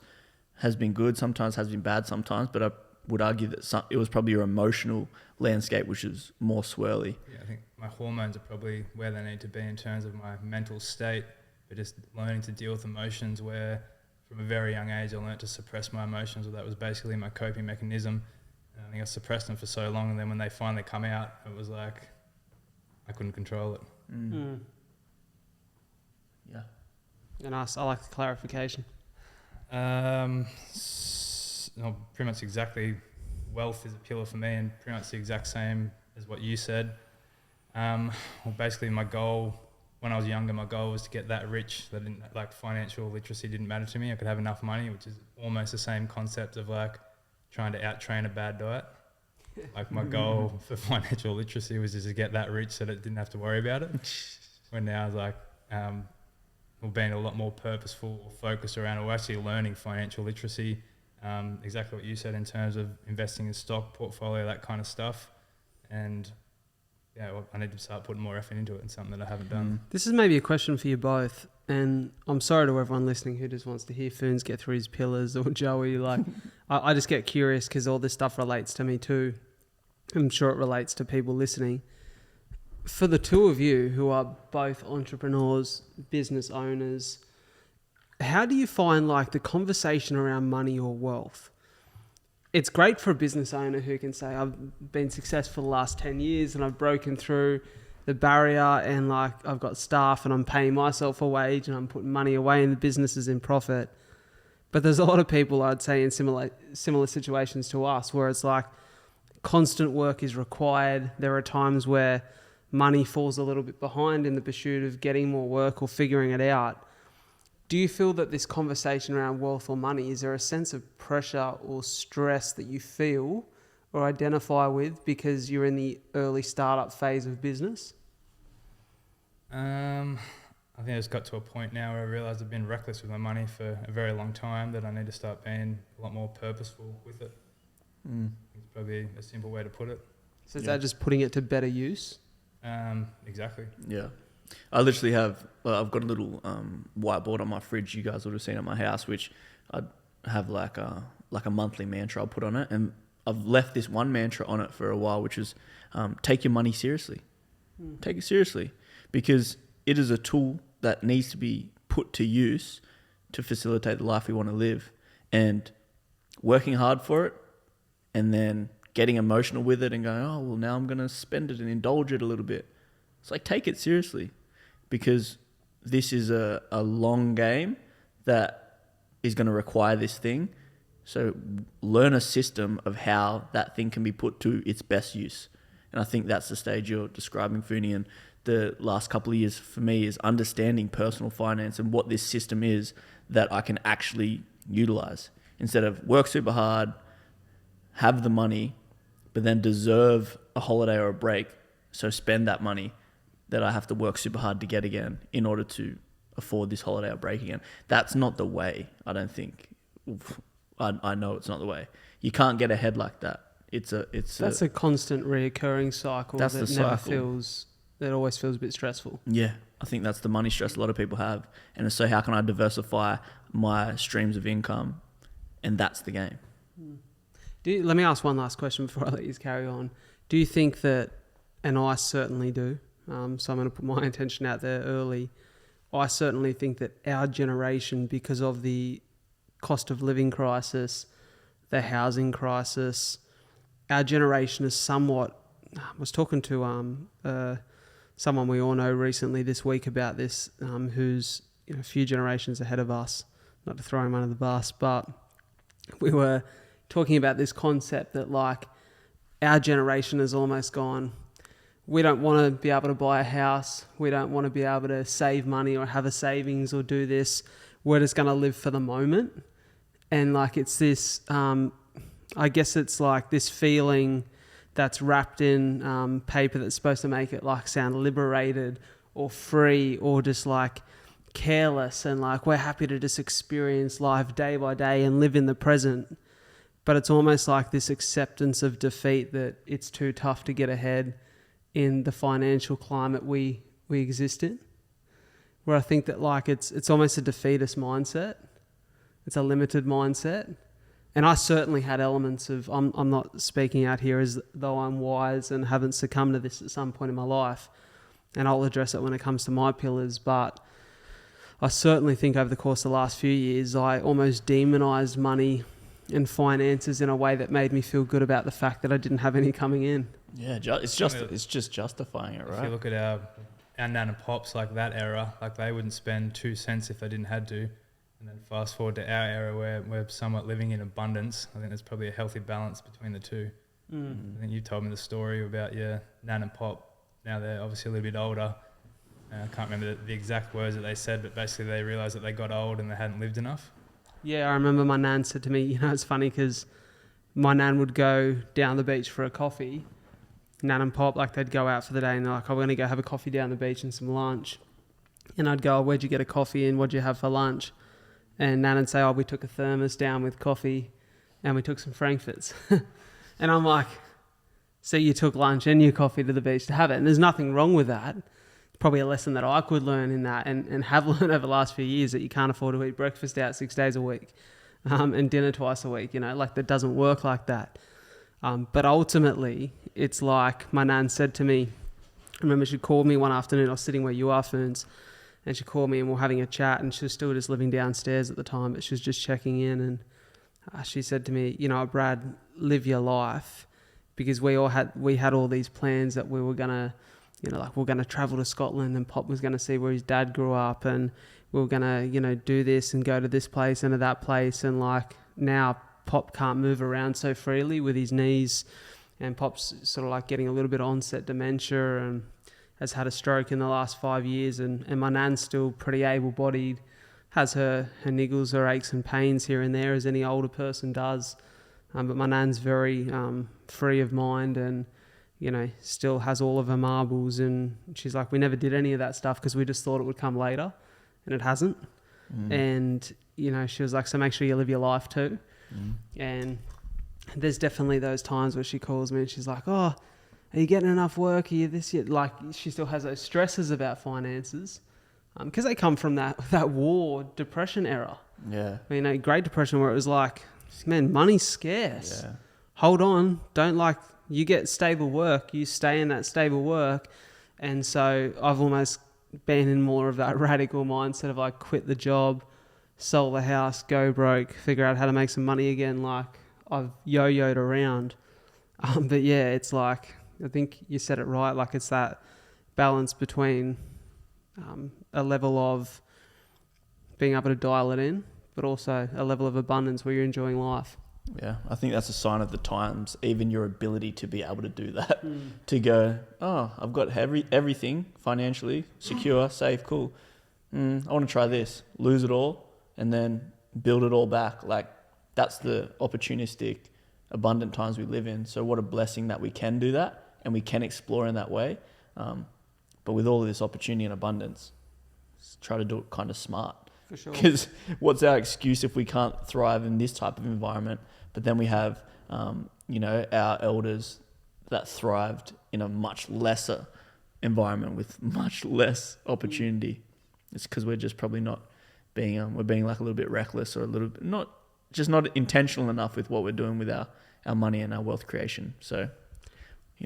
has been good sometimes, has been bad sometimes, but I would argue that it was probably your emotional landscape which is more swirly. Yeah, I think my hormones are probably where they need to be in terms of my mental state, but just learning to deal with emotions where from a very young age I learned to suppress my emotions, or that was basically my coping mechanism. And I think I suppressed them for so long, and then when they finally come out, it was like I couldn't control it. Yeah. And I like the clarification. Pretty much exactly. Wealth is a pillar for me, and pretty much the exact same as what you said. Basically my goal when I was younger, my goal was to get that rich that financial literacy didn't matter to me. I could have enough money, which is almost the same concept of like trying to out-train a bad diet. Like my goal for financial literacy was just to get that rich so that I didn't have to worry about it. When now I was like, being a lot more purposeful or focused around, or actually learning financial literacy, exactly what you said in terms of investing in stock, portfolio, that kind of stuff. And I need to start putting more effort into it, and something that I haven't done. This is maybe a question for you both, and I'm sorry to everyone listening who just wants to hear Foons get through his pillars, or Joey. Like, I just get curious because all this stuff relates to me too. I'm sure it relates to people listening. For the two of you who are both entrepreneurs, business owners, how do you find like the conversation around money or wealth? It's great for a business owner who can say, I've been successful the last 10 years and I've broken through the barrier, and like I've got staff and I'm paying myself a wage and I'm putting money away and the business is in profit. But there's a lot of people, I'd say, in similar situations to us, where it's like constant work is required. There are times where money falls a little bit behind in the pursuit of getting more work or figuring it out. Do you feel that this conversation around wealth or money, is there a sense of pressure or stress that you feel or identify with because you're in the early startup phase of business? I think I just got to a point now where I realised I've been reckless with my money for a very long time, that I need to start being a lot more purposeful with it. It's probably a simple way to put it. So is that just putting it to better use? Exactly. Yeah. I literally have, I've got a little whiteboard on my fridge you guys would have seen at my house, which I have like a monthly mantra I'll put on it. And I've left this one mantra on it for a while, which is take your money seriously. Take it seriously, because it is a tool that needs to be put to use to facilitate the life we want to live. And working hard for it and then getting emotional with it and going, oh, well, now I'm going to spend it and indulge it a little bit. It's like, take it seriously, because this is a long game that is going to require this thing. So learn a system of how that thing can be put to its best use. And I think that's the stage you're describing, Phoony. And the last couple of years for me is understanding personal finance and what this system is that I can actually utilize, instead of work super hard, have the money, but then deserve a holiday or a break. So spend that money that I have to work super hard to get again in order to afford this holiday or break again. That's not the way, I don't think. I know it's not the way. You can't get ahead like that. That's a constant reoccurring cycle that's that the never cycle. feels, that always feels a bit stressful. Yeah, I think that's the money stress a lot of people have. And so how can I diversify my streams of income? And that's the game. Let me ask one last question before I let you carry on. Do you think that, and I certainly do, so I'm going to put my intention out there early, I certainly think that our generation, because of the cost of living crisis, the housing crisis, our generation is somewhat... I was talking to someone we all know recently this week about this, who's a few generations ahead of us, not to throw him under the bus, but we were talking about this concept that like our generation has almost gone, we don't want to be able to buy a house, we don't want to be able to save money or have a savings or do this, we're just going to live for the moment. And like it's this, I guess it's like this feeling that's wrapped in paper that's supposed to make it like sound liberated or free or just like careless, and like we're happy to just experience life day by day and live in the present. But it's almost like this acceptance of defeat, that it's too tough to get ahead in the financial climate we exist in, where I think that like it's almost a defeatist mindset. It's a limited mindset. And I certainly had elements of, I'm not speaking out here as though I'm wise and haven't succumbed to this at some point in my life, and I'll address it when it comes to my pillars, but I certainly think over the course of the last few years, I almost demonized money and finances in a way that made me feel good about the fact that I didn't have any coming in. Yeah, it's just justifying it, right? If you look at our nan and pops, like that era, like they wouldn't spend 2 cents if they didn't had to. And then fast forward to our era where we're somewhat living in abundance. I think there's probably a healthy balance between the two. I think you told me the story about your nan and pop. Now they're obviously a little bit older. I can't remember the exact words that they said, but basically they realised that they got old and they hadn't lived enough. Yeah, I remember my nan said to me, it's funny because my nan would go down the beach for a coffee. Nan and pop, like they'd go out for the day and they're like, we're going to go have a coffee down the beach and some lunch. And I'd go, where'd you get a coffee and what'd you have for lunch? And Nan would say, we took a thermos down with coffee and we took some Frankfurts. And I'm like, so you took lunch and your coffee to the beach to have it. And there's nothing wrong with that. Probably a lesson that I could learn in that and have learned over the last few years, that you can't afford to eat breakfast out 6 days a week and dinner twice a week, like that doesn't work like that. But ultimately, it's like my nan said to me, I remember she called me one afternoon, I was sitting where you are, Ferns, and she called me and we're having a chat, and she was still just living downstairs at the time, but she was just checking in, and she said to me, Brad, live your life, because we had all these plans that we were going to, we're going to travel to Scotland, and Pop was going to see where his dad grew up, and we were going to, do this and go to this place and to that place. And like now Pop can't move around so freely with his knees, and Pop's sort of like getting a little bit of onset dementia and has had a stroke in the last 5 years. And my nan's still pretty able-bodied, has her niggles, her aches and pains here and there, as any older person does. But my nan's very free of mind and, still has all of her marbles. And she's like, we never did any of that stuff because we just thought it would come later, and it hasn't. And, she was like, so make sure you live your life too. And there's definitely those times where she calls me and she's like, are you getting enough work? Are you this yet? Like, she still has those stresses about finances because they come from that war, depression era. Yeah. Great Depression, where it was like, man, money's scarce. Yeah. Hold on. You get stable work, you stay in that stable work. And so I've almost been in more of that radical mindset of like quit the job, sell the house, go broke, figure out how to make some money again. Like I've yo-yoed around. But yeah, it's like, I think you said it right. Like it's that balance between a level of being able to dial it in, but also a level of abundance where you're enjoying life. Yeah, I think that's a sign of the times, even your ability to be able to do that, to go, I've got everything financially secure, safe, cool. I want to try this, lose it all, and then build it all back. Like that's the opportunistic, abundant times we live in. So what a blessing that we can do that and we can explore in that way. But with all of this opportunity and abundance. try to do it kind of smart. For sure. Because what's our excuse if we can't thrive in this type of environment? But then we have, our elders that thrived in a much lesser environment with much less opportunity. It's because we're just probably not being, we're being like a little bit reckless or a little bit, not intentional enough with what we're doing with our money and our wealth creation. So,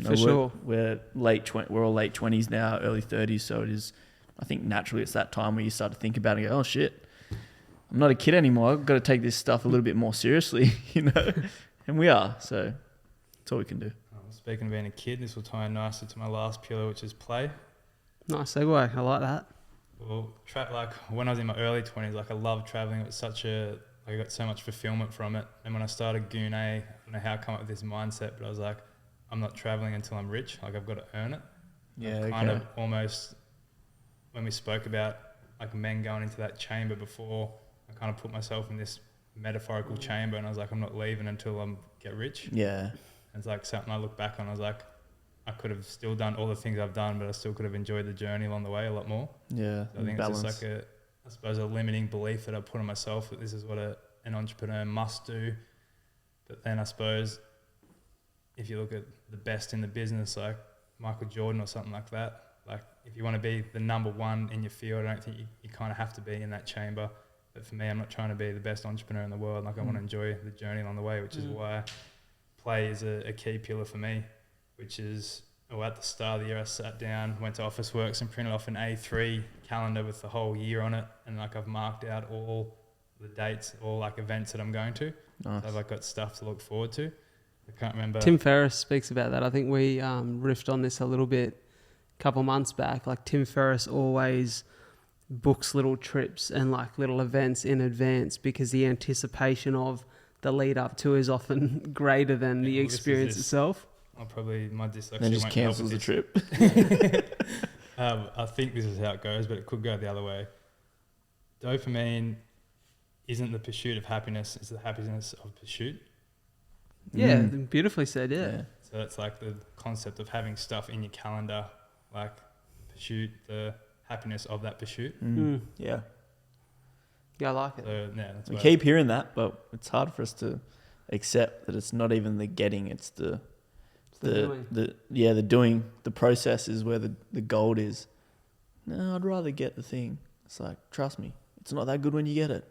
For sure. we're all late 20s now, early 30s. So it is, I think naturally it's that time where you start to think about it and go, oh shit, I'm not a kid anymore. I've got to take this stuff a little bit more seriously, and we are. So that's all we can do. Speaking of being a kid, this will tie in nicely to my last pillar, which is play. Nice segue. I like that. Well, when I was in my early 20s, I loved traveling. It was I got so much fulfillment from it. And when I started Goon A, I don't know how I come up with this mindset, but I was like, I'm not traveling until I'm rich. I've got to earn it. Yeah, kind of almost, when we spoke about men going into that chamber before, I kind of put myself in this metaphorical chamber, and I was like, I'm not leaving until I get rich. Yeah. And it's something I look back on. I was like, I could have still done all the things I've done, but I still could have enjoyed the journey along the way a lot more. Yeah. So I think it's just a limiting belief that I put on myself that this is what an entrepreneur must do. But then I suppose if you look at the best in the business, like Michael Jordan or something like that, if you want to be the number one in your field, I don't think you kind of have to be in that chamber. But for me, I'm not trying to be the best entrepreneur in the world. I want to enjoy the journey along the way, which is why play is a key pillar for me, which is, at the start of the year, I sat down, went to Officeworks and printed off an A3 calendar with the whole year on it. And I've marked out all the dates, all events that I'm going to. Nice. So I've got stuff to look forward to. I can't remember. Tim Ferriss speaks about that. I think we riffed on this a little bit a couple months back. Tim Ferriss always books little trips and little events in advance because the anticipation of the lead up to is often greater than the experience itself. My dyslexia then just won't cancels help the with trip. I think this is how it goes, but it could go the other way. Dopamine isn't the pursuit of happiness, it's the happiness of pursuit. Yeah, beautifully said, yeah. So that's the concept of having stuff in your calendar, pursuit, the happiness of that pursuit. Yeah. Yeah, I like it. So, that's we keep hearing that, but it's hard for us to accept that it's not even the getting, it's the doing. The process is where the gold is. No, I'd rather get the thing. It's trust me, it's not that good when you get it.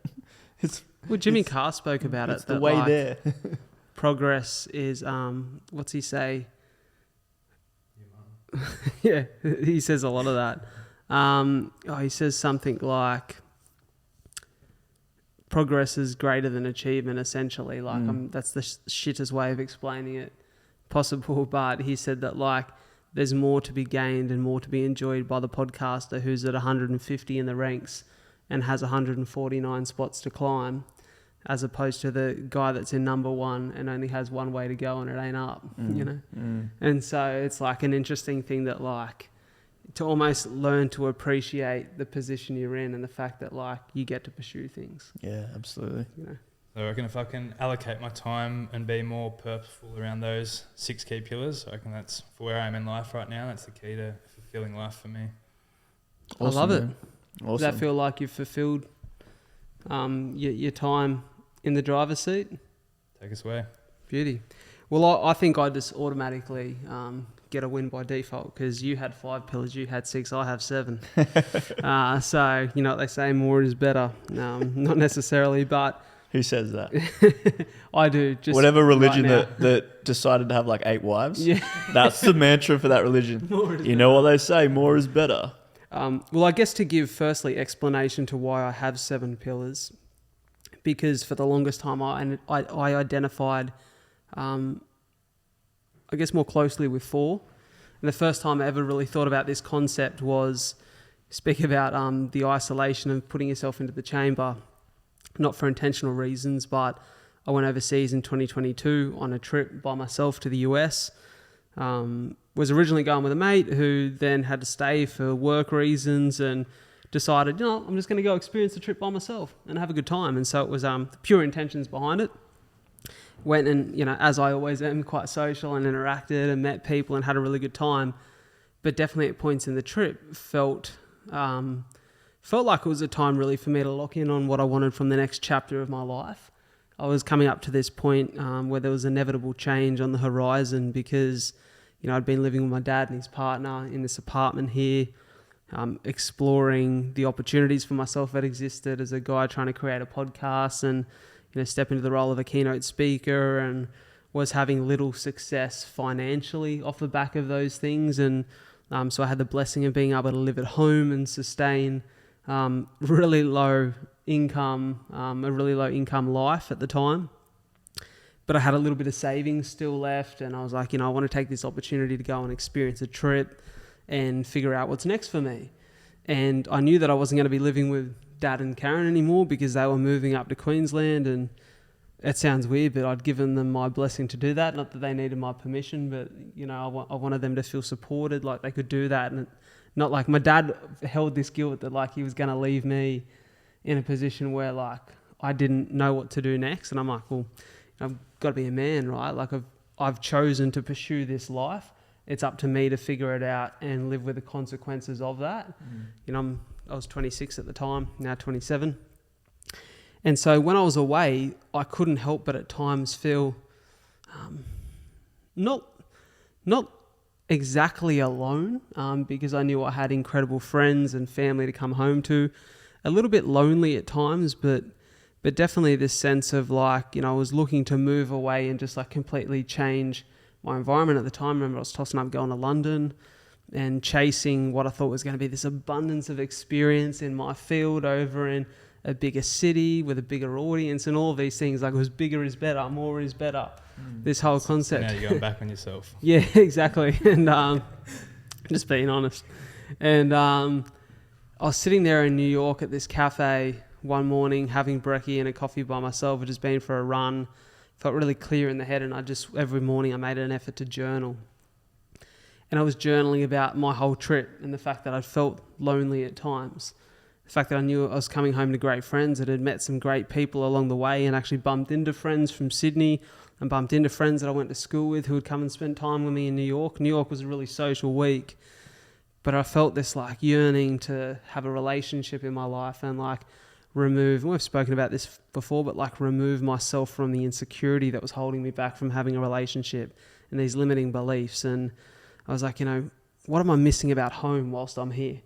Jimmy Carr spoke about it. It's the way there. Progress is, what's he say? Yeah, he says a lot of that. He says something like, progress is greater than achievement, essentially. That's the shittest way of explaining it possible, but he said that there's more to be gained and more to be enjoyed by the podcaster who's at 150 in the ranks and has 149 spots to climb, as opposed to the guy that's in number one and only has one way to go and it ain't up, And so it's an interesting thing that to almost learn to appreciate the position you're in and the fact that you get to pursue things. Yeah, absolutely. So I reckon if I can allocate my time and be more purposeful around those 6 key pillars, I reckon that's for where I am in life right now. That's the key to fulfilling life for me. Awesome, I love it. Awesome. Does that feel like you've fulfilled your time in the driver's seat? Take us away. Beauty. Well, I think I just automatically get a win by default because you had 5 pillars, you had 6, I have 7. So, what they say, more is better. Not necessarily, but... Who says that? I do. Just whatever religion right that decided to have 8 wives. Yeah. That's the mantra for that religion. You know what they say, more is better. Well, I guess to give firstly explanation to why I have 7 pillars, because for the longest time I identified, I guess more closely with 4. And the first time I ever really thought about this concept was speak about the isolation of putting yourself into the chamber, not for intentional reasons, but I went overseas in 2022 on a trip by myself to the US. Was originally going with a mate who then had to stay for work reasons and decided, I'm just going to go experience the trip by myself and have a good time. And so it was pure intentions behind it. Went and, as I always am, quite social and interacted and met people and had a really good time. But definitely at points in the trip felt felt like it was a time really for me to lock in on what I wanted from the next chapter of my life. I was coming up to this point where there was inevitable change on the horizon because, I'd been living with my dad and his partner in this apartment here, exploring the opportunities for myself that existed as a guy trying to create a podcast and, step into the role of a keynote speaker, and was having little success financially off the back of those things. And so I had the blessing of being able to live at home and sustain really low income, a really low income life at the time. But I had a little bit of savings still left, and I was like, I want to take this opportunity to go and experience a trip and figure out what's next for me. And I knew that I wasn't going to be living with Dad and Karen anymore because they were moving up to Queensland, and it sounds weird, but I'd given them my blessing to do that. Not that they needed my permission, but, I wanted them to feel supported, like they could do that. And not like my dad held this guilt that like he was going to leave me in a position where like I didn't know what to do next. And I'm like, well, I've got to be a man, right? Like I've chosen to pursue this life. It's up to me to figure it out and live with the consequences of that. I was 26 at the time, now 27. And so when I was away, I couldn't help but at times feel not exactly alone, because I knew I had incredible friends and family to come home to. A little bit lonely at times, but definitely this sense of like, I was looking to move away and just like completely change my environment at the time. I remember I was tossing up going to London and chasing what I thought was going to be this abundance of experience in my field over in a bigger city with a bigger audience and all of these things. Like it was bigger is better, more is better. This whole concept. Now you're going back on yourself. Yeah, exactly. And just being honest. And I was sitting there in New York at this cafe one morning having brekkie and a coffee by myself. I'd just been for a run. Felt really clear in the head, and every morning I made an effort to journal. And I was journaling about my whole trip and the fact that I felt lonely at times. The fact that I knew I was coming home to great friends, that had met some great people along the way and actually bumped into friends from Sydney and bumped into friends that I went to school with who would come and spend time with me in New York. New York was a really social week, but I felt this like yearning to have a relationship in my life and like remove, and we've spoken about this before, but like remove myself from the insecurity that was holding me back from having a relationship and these limiting beliefs. And I was like, what am I missing about home whilst I'm here?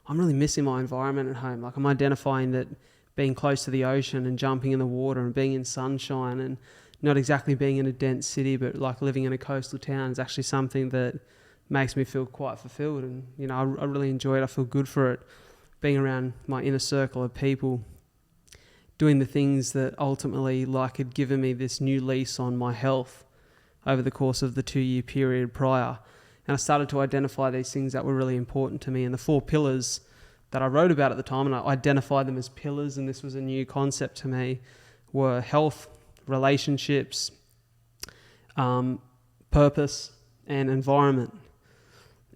I'm really missing my environment at home. Like I'm identifying that being close to the ocean and jumping in the water and being in sunshine and not exactly being in a dense city, but like living in a coastal town is actually something that makes me feel quite fulfilled. And, I really enjoy it. I feel good for it. Being around my inner circle of people, doing the things that ultimately like had given me this new lease on my health over the course of the 2-year period prior. And I started to identify these things that were really important to me. And the 4 pillars that I wrote about at the time, and I identified them as pillars, and this was a new concept to me, were health, relationships, purpose, and environment.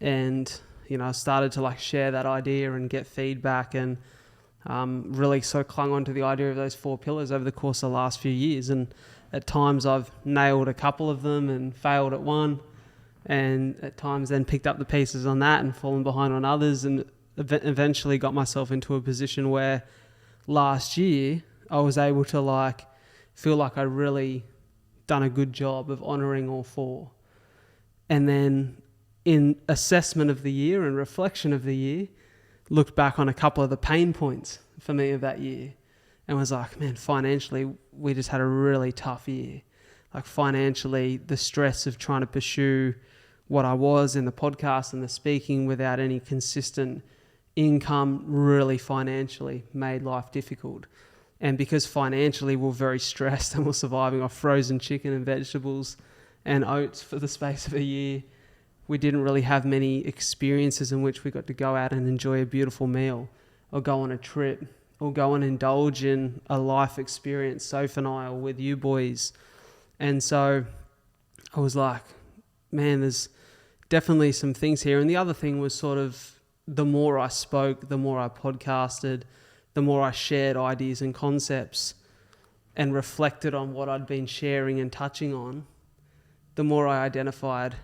And, I started to like share that idea and get feedback, and really so clung on to the idea of those 4 pillars over the course of the last few years. And at times I've nailed a couple of them and failed at one, and at times then picked up the pieces on that and fallen behind on others, and eventually got myself into a position where last year I was able to like feel like I really done a good job of honouring all 4. And then in assessment of the year and reflection of the year, looked back on a couple of the pain points for me of that year and was like, man, financially, we just had a really tough year. Like financially, the stress of trying to pursue what I was in the podcast and the speaking without any consistent income really financially made life difficult. And because financially we're very stressed and we're surviving off frozen chicken and vegetables and oats for the space of a year, we didn't really have many experiences in which we got to go out and enjoy a beautiful meal or go on a trip or go and indulge in a life experience, Soph and I, or with you boys. And so I was like, man, there's definitely some things here. And the other thing was sort of the more I spoke, the more I podcasted, the more I shared ideas and concepts and reflected on what I'd been sharing and touching on, the more I identified,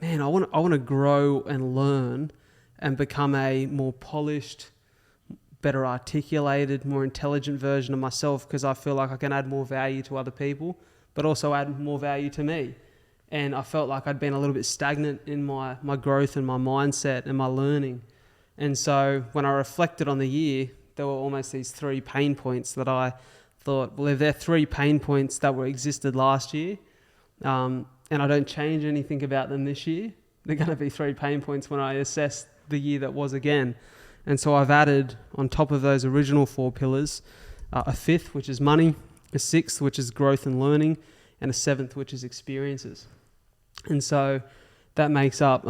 man, I want to grow and learn and become a more polished, better articulated, more intelligent version of myself, because I feel like I can add more value to other people, but also add more value to me. And I felt like I'd been a little bit stagnant in my growth and my mindset and my learning. And so when I reflected on the year, there were almost these 3 pain points that I thought, well, if there are 3 pain points that were existed last year, and I don't change anything about them this year, they're going to be 3 pain points when I assess the year that was again. And so I've added on top of those original 4 pillars, a 5th, which is money, a 6th, which is growth and learning, and a 7th, which is experiences. And so that makes up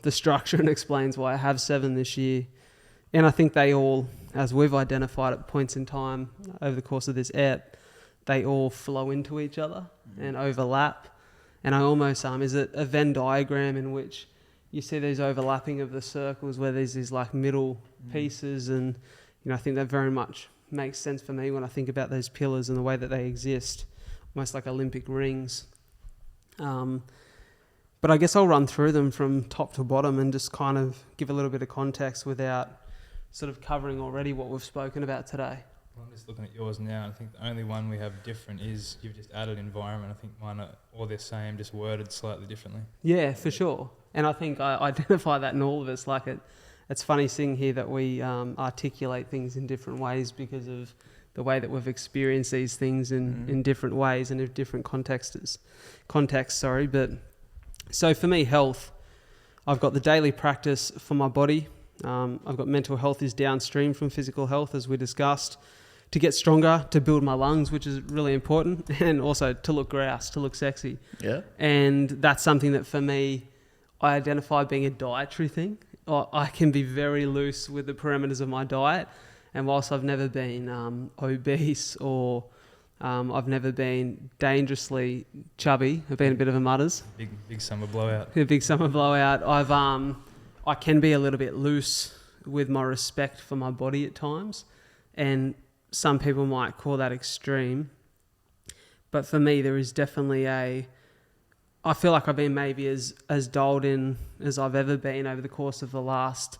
the structure and explains why I have 7 this year. And I think they all, as we've identified at points in time over the course of this ep, they all flow into each other and overlap. And I almost, is it a Venn diagram in which you see these overlapping of the circles where there's these like middle pieces, and I think that very much makes sense for me when I think about those pillars and the way that they exist, almost like Olympic rings. But I guess I'll run through them from top to bottom and just kind of give a little bit of context without sort of covering already what we've spoken about today. Well, I'm just looking at yours now, and I think the only one we have different is you've just added environment. I think mine are all the same, just worded slightly differently. Yeah, for sure. And I think I identify that in all of us. Like it's funny seeing here that we articulate things in different ways because of the way that we've experienced these things in different ways and in different contexts. But so for me, health, I've got the daily practice for my body. I've got mental health is downstream from physical health, as we discussed. To get stronger, to build my lungs, which is really important, and also to look grouse, to look sexy. Yeah. And that's something that for me, I identify being a dietary thing. I can be very loose with the parameters of my diet. And whilst I've never been obese or I've never been dangerously chubby, I've been a bit of a mudders. Big summer blowout. A big summer blowout. I can be a little bit loose with my respect for my body at times. And some people might call that extreme. But for me, there is definitely I feel like I've been maybe as dialed in as I've ever been over the course of the last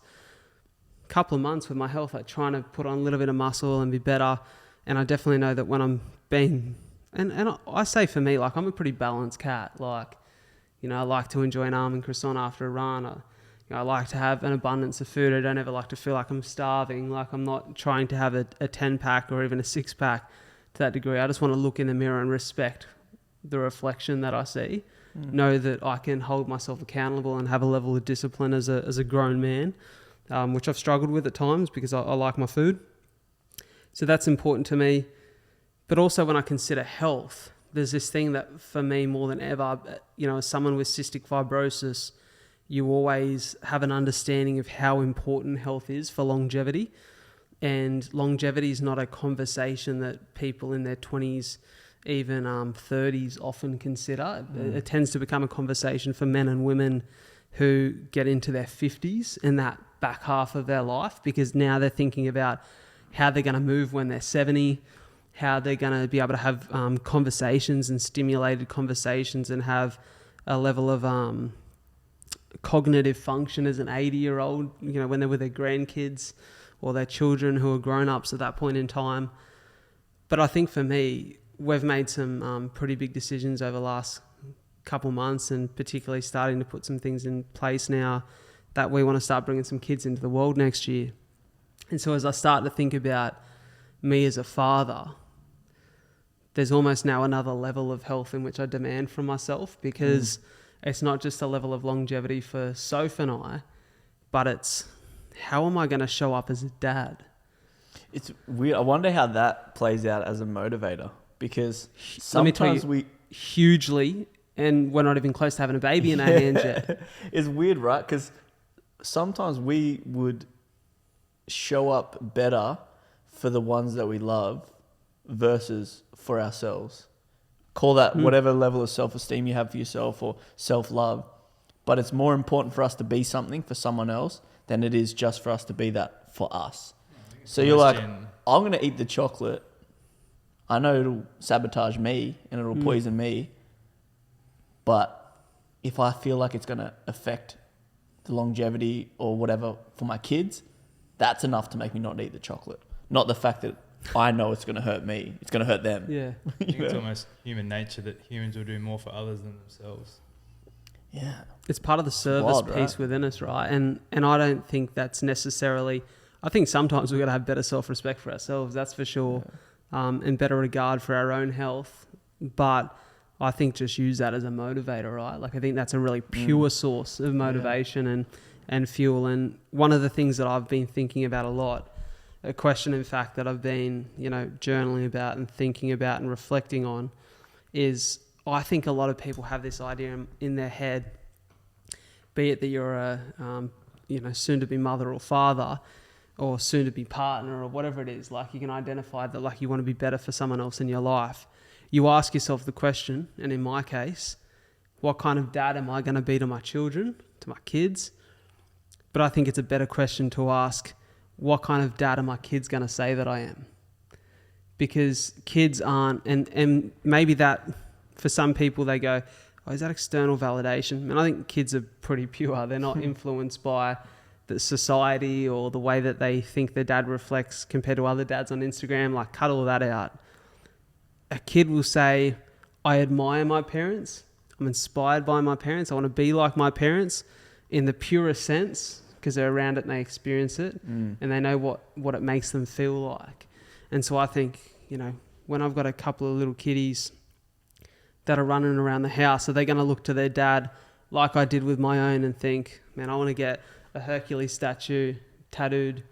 couple of months with my health, like trying to put on a little bit of muscle and be better. And I definitely know that when I'm being, and I say for me, like I'm a pretty balanced cat. Like, I like to enjoy an almond croissant after a run. I like to have an abundance of food. I don't ever like to feel like I'm starving. Like I'm not trying to have a 10-pack or even a 6-pack to that degree. I just want to look in the mirror and respect the reflection that I see. Know that I can hold myself accountable and have a level of discipline as a grown man, which I've struggled with at times because I like my food. So that's important to me. But also when I consider health, there's this thing that for me more than ever, as someone with cystic fibrosis, you always have an understanding of how important health is for longevity. And longevity is not a conversation that people in their 20s, even 30s often consider. It tends to become a conversation for men and women who get into their 50s and that back half of their life, because now they're thinking about how they're going to move when they're 70, how they're going to be able to have conversations and stimulated conversations and have a level of cognitive function as an 80-year-old, when they're with their grandkids or their children who are grown-ups at that point in time. But I think for me, we've made some pretty big decisions over the last couple months, and particularly starting to put some things in place now that we want to start bringing some kids into the world next year. And so as I start to think about me as a father, there's almost now another level of health in which I demand from myself, because it's not just a level of longevity for Soph and I, but it's how am I going to show up as a dad? It's weird. I wonder how that plays out as a motivator, because Let me tell sometimes you, hugely, and we're not even close to having a baby in our hands yet. It's weird, right? Because sometimes we would show up better for the ones that we love versus for ourselves. Call that whatever level of self-esteem you have for yourself or self-love. But it's more important for us to be something for someone else than it is just for us to be that for us. So you're like, I'm going to eat the chocolate. I know it'll sabotage me and it'll poison me. But if I feel like it's going to affect the longevity or whatever for my kids, that's enough to make me not eat the chocolate. Not the fact that I know it's going to hurt me. It's going to hurt them. Yeah. I think it's almost human nature that humans will do more for others than themselves. Yeah. It's part of the service wild, piece right? within us, right? And I don't think that's necessarily. I think sometimes we've got to have better self-respect for ourselves, that's for sure, and better regard for our own health. But I think just use that as a motivator, right? Like I think that's a really pure source of motivation and fuel. And one of the things that I've been thinking about a lot, a question in fact that I've been, journaling about and thinking about and reflecting on, is I think a lot of people have this idea in their head, be it that you're a soon-to-be mother or father, or soon-to-be partner, or whatever it is. Like you can identify that, like you want to be better for someone else in your life. You ask yourself the question, and in my case, what kind of dad am I going to be to my children, to my kids? But I think it's a better question to ask, what kind of dad are my kids going to say that I am? Because kids aren't, and maybe that, for some people, they go, oh, is that external validation? And I think kids are pretty pure. They're not influenced by the society or the way that they think their dad reflects compared to other dads on Instagram. Like, cut all that out. A kid will say, I admire my parents. I'm inspired by my parents. I want to be like my parents in the purest sense because they're around it and they experience it and they know what it makes them feel like. And so I think, when I've got a couple of little kiddies that are running around the house, are they going to look to their dad like I did with my own and think, man, I want to get a Hercules statue tattooed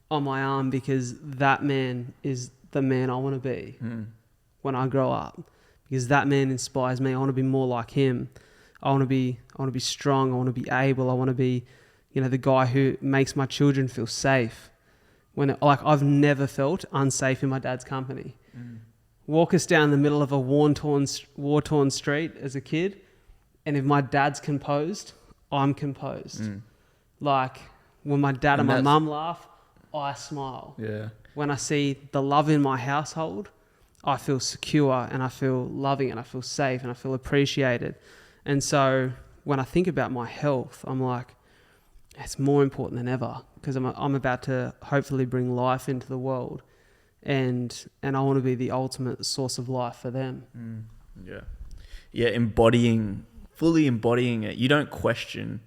on my arm because that man is the man I want to be when I grow up, because that man inspires me. I want to be more like him. I want to be strong. I want to be able. I want to be, the guy who makes my children feel safe. I've never felt unsafe in my dad's company. Walk us down the middle of a war-torn street as a kid, and if my dad's composed, I'm composed. Like when my dad and my mum laugh, I smile. Yeah. When I see the love in my household, I feel secure and I feel loving and I feel safe and I feel appreciated. And so when I think about my health, I'm like, it's more important than ever because I'm about to hopefully bring life into the world, and I want to be the ultimate source of life for them. Fully embodying it. You don't question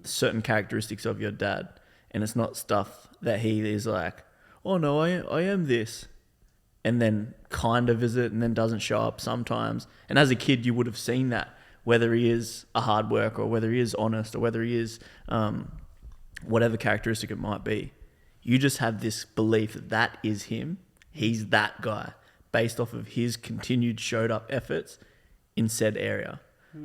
certain characteristics of your dad, and it's not stuff that he is like, oh no, I am this, and then kind of is it and then doesn't show up sometimes. And as a kid you would have seen that, whether he is a hard worker or whether he is honest or whether he is whatever characteristic it might be. You just have this belief that is him. He's that guy based off of his continued showed up efforts in said area.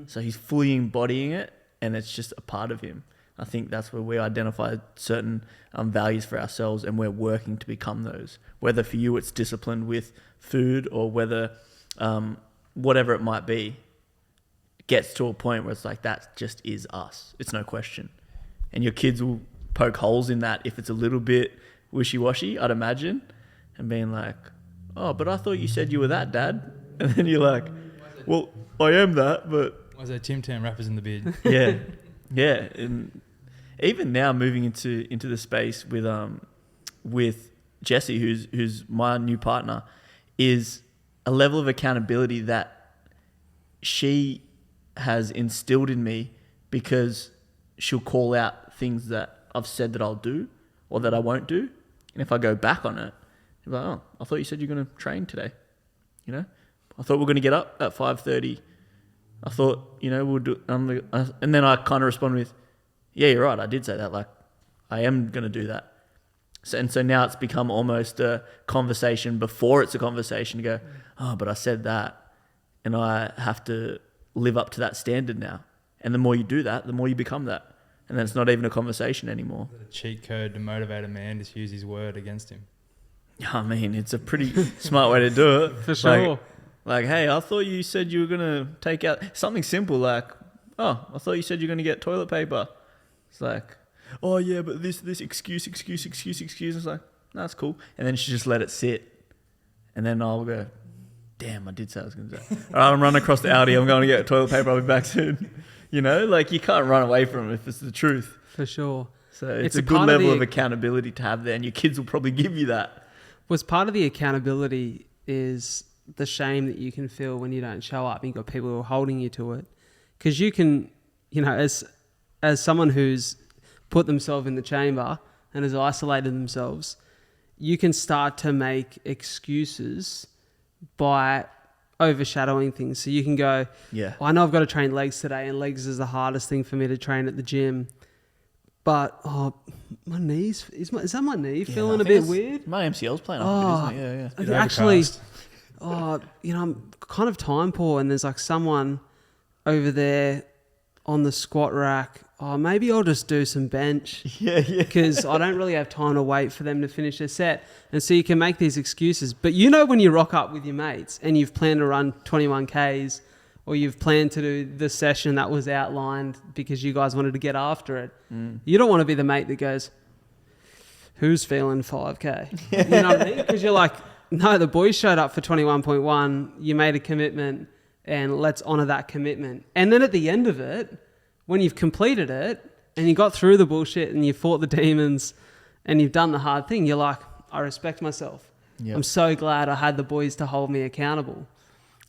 So he's fully embodying it, and it's just a part of him. I think that's where we identify certain values for ourselves, and we're working to become those. Whether for you it's disciplined with food, or whether whatever it might be, gets to a point where it's like, that just is us. It's no question. And your kids will poke holes in that if it's a little bit wishy-washy, I'd imagine, and being like, oh, but I thought you said you were that, Dad. And then you're like, well, I am that, but... Why is there Tim Tam rappers in the beard? Yeah. Yeah. And even now moving into the space with Jessie, who's my new partner, is a level of accountability that she has instilled in me, because she'll call out things that I've said that I'll do or that I won't do. And if I go back on it, I'm like, oh, I thought you said you're going to train today. I thought we're going to get up at 5:30. I thought, we'll do, and then I kind of respond with, yeah, you're right. I did say that. Like, I am going to do that. So now it's become almost a conversation before it's a conversation to go, oh, but I said that, and I have to live up to that standard now. And the more you do that, the more you become that. And then it's not even a conversation anymore. A cheat code to motivate a man to use his word against him. I mean, it's a pretty smart way to do it. For sure. Like, hey, I thought you said you were going to take out something simple like, oh, I thought you said you're going to get toilet paper. It's like, oh yeah, but this excuse. It's like, no, that's cool. And then she just let it sit. And then I'll go, damn, I did say I was going to do that. All right, I'm running across the Audi. I'm going to get toilet paper. I'll be back soon. Like, you can't run away from it if it's the truth. For sure. So it's a a good part of level the- of accountability to have there, and your kids will probably give you that. Was part of the accountability is the shame that you can feel when you don't show up and you've got people who are holding you to it. Because you can, you know, as someone who's put themselves in the chamber and has isolated themselves, you can start to make excuses by overshadowing things. So you can go, Yeah. I know I've got to train legs today, and legs is the hardest thing for me to train at the gym. But, my knees, is that my knee feeling a bit weird? My MCL's playing up a bit, isn't it? Yeah. Bit Actually, overcast. you know, I'm kind of time poor, and there's like someone over there on the squat rack. Maybe I'll just do some bench. Yeah. Because I don't really have time to wait for them to finish their set. And so you can make these excuses. But you know when you rock up with your mates and you've planned to run 21 Ks, or you've planned to do the session that was outlined because you guys wanted to get after it, you don't want to be the mate that goes, who's feeling 5K? You know what I mean? Because you're like, no, the boys showed up for 21.1, you made a commitment, and let's honour that commitment. And then at the end of it, when you've completed it and you got through the bullshit and you fought the demons and you've done the hard thing, you're like, I respect myself. Yep. I'm so glad I had the boys to hold me accountable.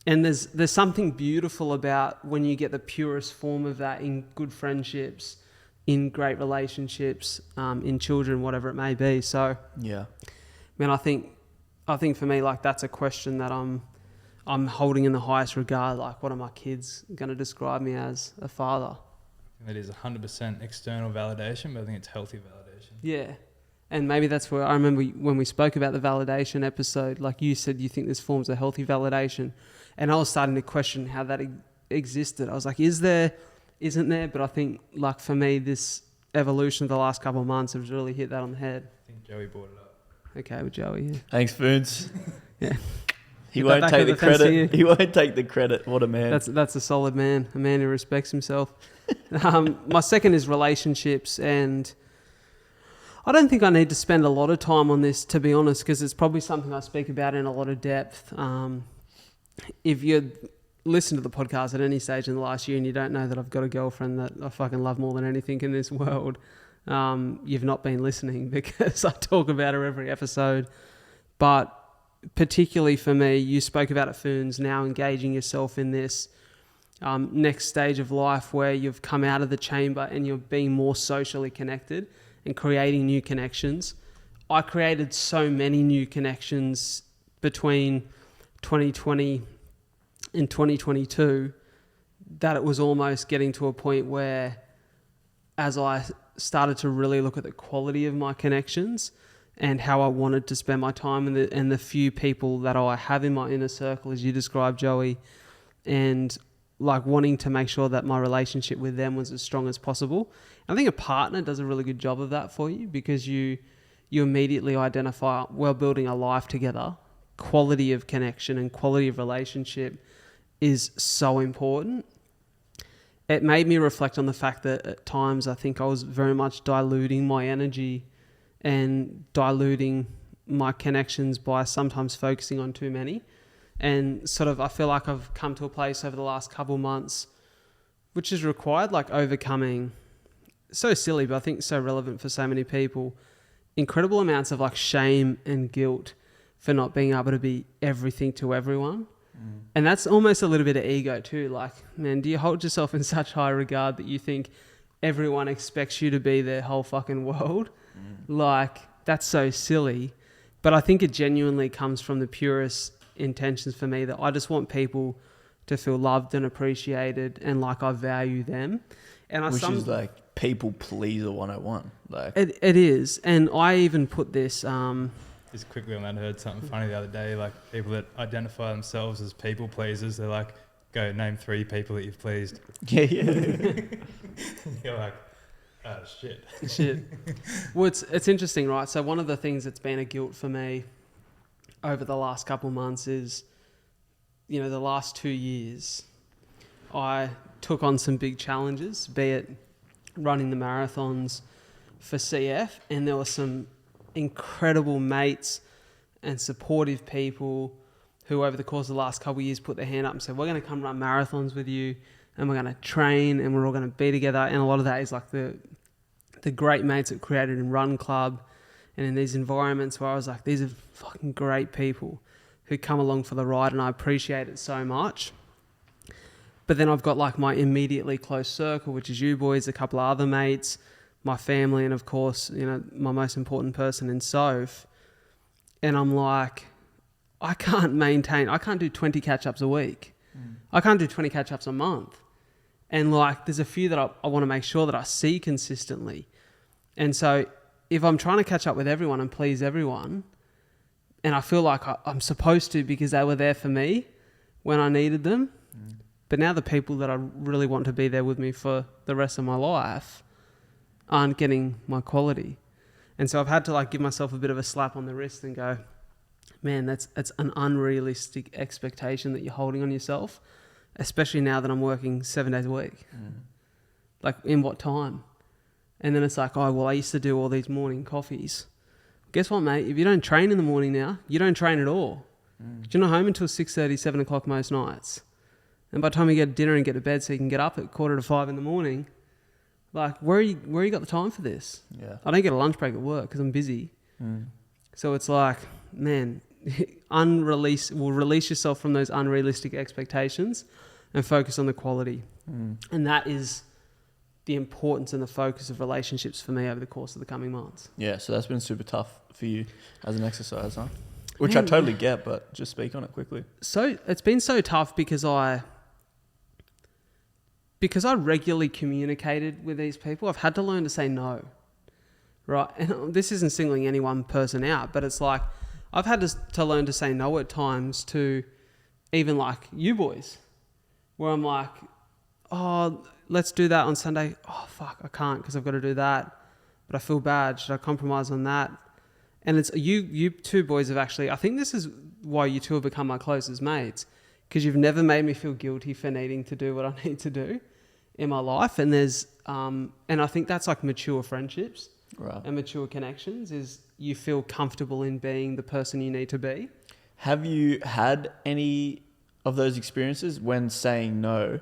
And there's something beautiful about when you get the purest form of that in good friendships, in great relationships, in children, whatever it may be. So, Yeah. man, I think for me, like, that's a question that I'm holding in the highest regard. Like, what are my kids going to describe me as? A father. That is 100% external validation, but I think it's healthy validation. Yeah. And maybe that's where I remember when we spoke about the validation episode, like you said, you think this forms a healthy validation. And I was starting to question how that existed. I was like, is there, isn't there? But I think, like, for me, this evolution of the last couple of months has really hit that on the head. I think Joey brought it up. Okay, with Joey, yeah. Thanks, Foons. Yeah. He Put that won't back take over the the fence to credit. you. He won't take the credit. What a man. That's a solid man, a man who respects himself. My second is relationships, and I don't think I need to spend a lot of time on this, to be honest, because it's probably something I speak about in a lot of depth. If you listen to the podcast at any stage in the last year and you don't know that I've got a girlfriend that I fucking love more than anything in this world, you've not been listening, because I talk about her every episode. But particularly for me, you spoke about it, Foons, now engaging yourself in this next stage of life where you've come out of the chamber and you're being more socially connected and creating new connections. I created so many new connections between 2020 and 2022 that it was almost getting to a point where, as I started to really look at the quality of my connections and how I wanted to spend my time and the few people that I have in my inner circle, as you described, Joey, and like wanting to make sure that my relationship with them was as strong as possible. I think a partner does a really good job of that for you, because you immediately identify, well, building a life together, quality of connection and quality of relationship is so important. It made me reflect on the fact that at times I think I was very much diluting my energy and diluting my connections by sometimes focusing on too many. And sort of, I feel like I've come to a place over the last couple months, which has required like overcoming, so silly, but I think so relevant for so many people, incredible amounts of like shame and guilt for not being able to be everything to everyone. And that's almost a little bit of ego too. Like, man, do you hold yourself in such high regard that you think everyone expects you to be their whole fucking world? Like, that's so silly. But I think it genuinely comes from the purest intentions for me, that I just want people to feel loved and appreciated and like I value them. And Which is like people pleaser 101. Like it is. And I even put this... Just quickly on that, I heard something funny the other day, like people that identify themselves as people pleasers, they're like, go name 3 people that you've pleased. Yeah. You're like, oh shit. Well, it's interesting, right? So one of the things that's been a guilt for me over the last couple months is, you know, the last 2 years, I took on some big challenges, be it running the marathons for CF, and there were some incredible mates and supportive people who over the course of the last couple of years put their hand up and said, we're going to come run marathons with you, and we're going to train, and we're all going to be together. And a lot of that is like the the great mates that created in Run Club and in these environments where I was like, these are fucking great people who come along for the ride, and I appreciate it so much. But then I've got like my immediately close circle, which is you boys, a couple of other mates, my family, and of course, you know, my most important person in Soph. And I'm like, I can't do 20 catch-ups a week. I can't do 20 catch-ups a month. And like, there's a few that I want to make sure that I see consistently. And so if I'm trying to catch up with everyone and please everyone, and I feel like I'm supposed to because they were there for me when I needed them, but now the people that I really want to be there with me for the rest of my life aren't getting my quality. And so I've had to like give myself a bit of a slap on the wrist and go, man, that's an unrealistic expectation that you're holding on yourself, especially now that I'm working 7 days a week. Like, in what time? And then it's like, oh, well, I used to do all these morning coffees. Guess what, mate? If you don't train in the morning now, you don't train at all. You're not home until 6:30, 7 o'clock most nights. And by the time you get dinner and get to bed so you can get up at 4:45 in the morning, like, where you got the time for this? Yeah. I don't get a lunch break at work because I'm busy. So it's like, man, release yourself from those unrealistic expectations and focus on the quality. And that is the importance and the focus of relationships for me over the course of the coming months. Yeah, so that's been super tough for you as an exercise, huh? Which I totally get, but just speak on it quickly. So it's been so tough because I regularly communicated with these people. I've had to learn to say no, right? And this isn't singling any one person out, but it's like I've had to learn to say no at times to even like you boys, where I'm like, oh, let's do that on Sunday. Oh, fuck, I can't because I've got to do that, but I feel bad. Should I compromise on that? And it's you two boys have actually, I think this is why you two have become my closest mates, because you've never made me feel guilty for needing to do what I need to do in my life. And there's, and I think that's like mature friendships, right, and mature connections, is you feel comfortable in being the person you need to be. Have you had any of those experiences when saying no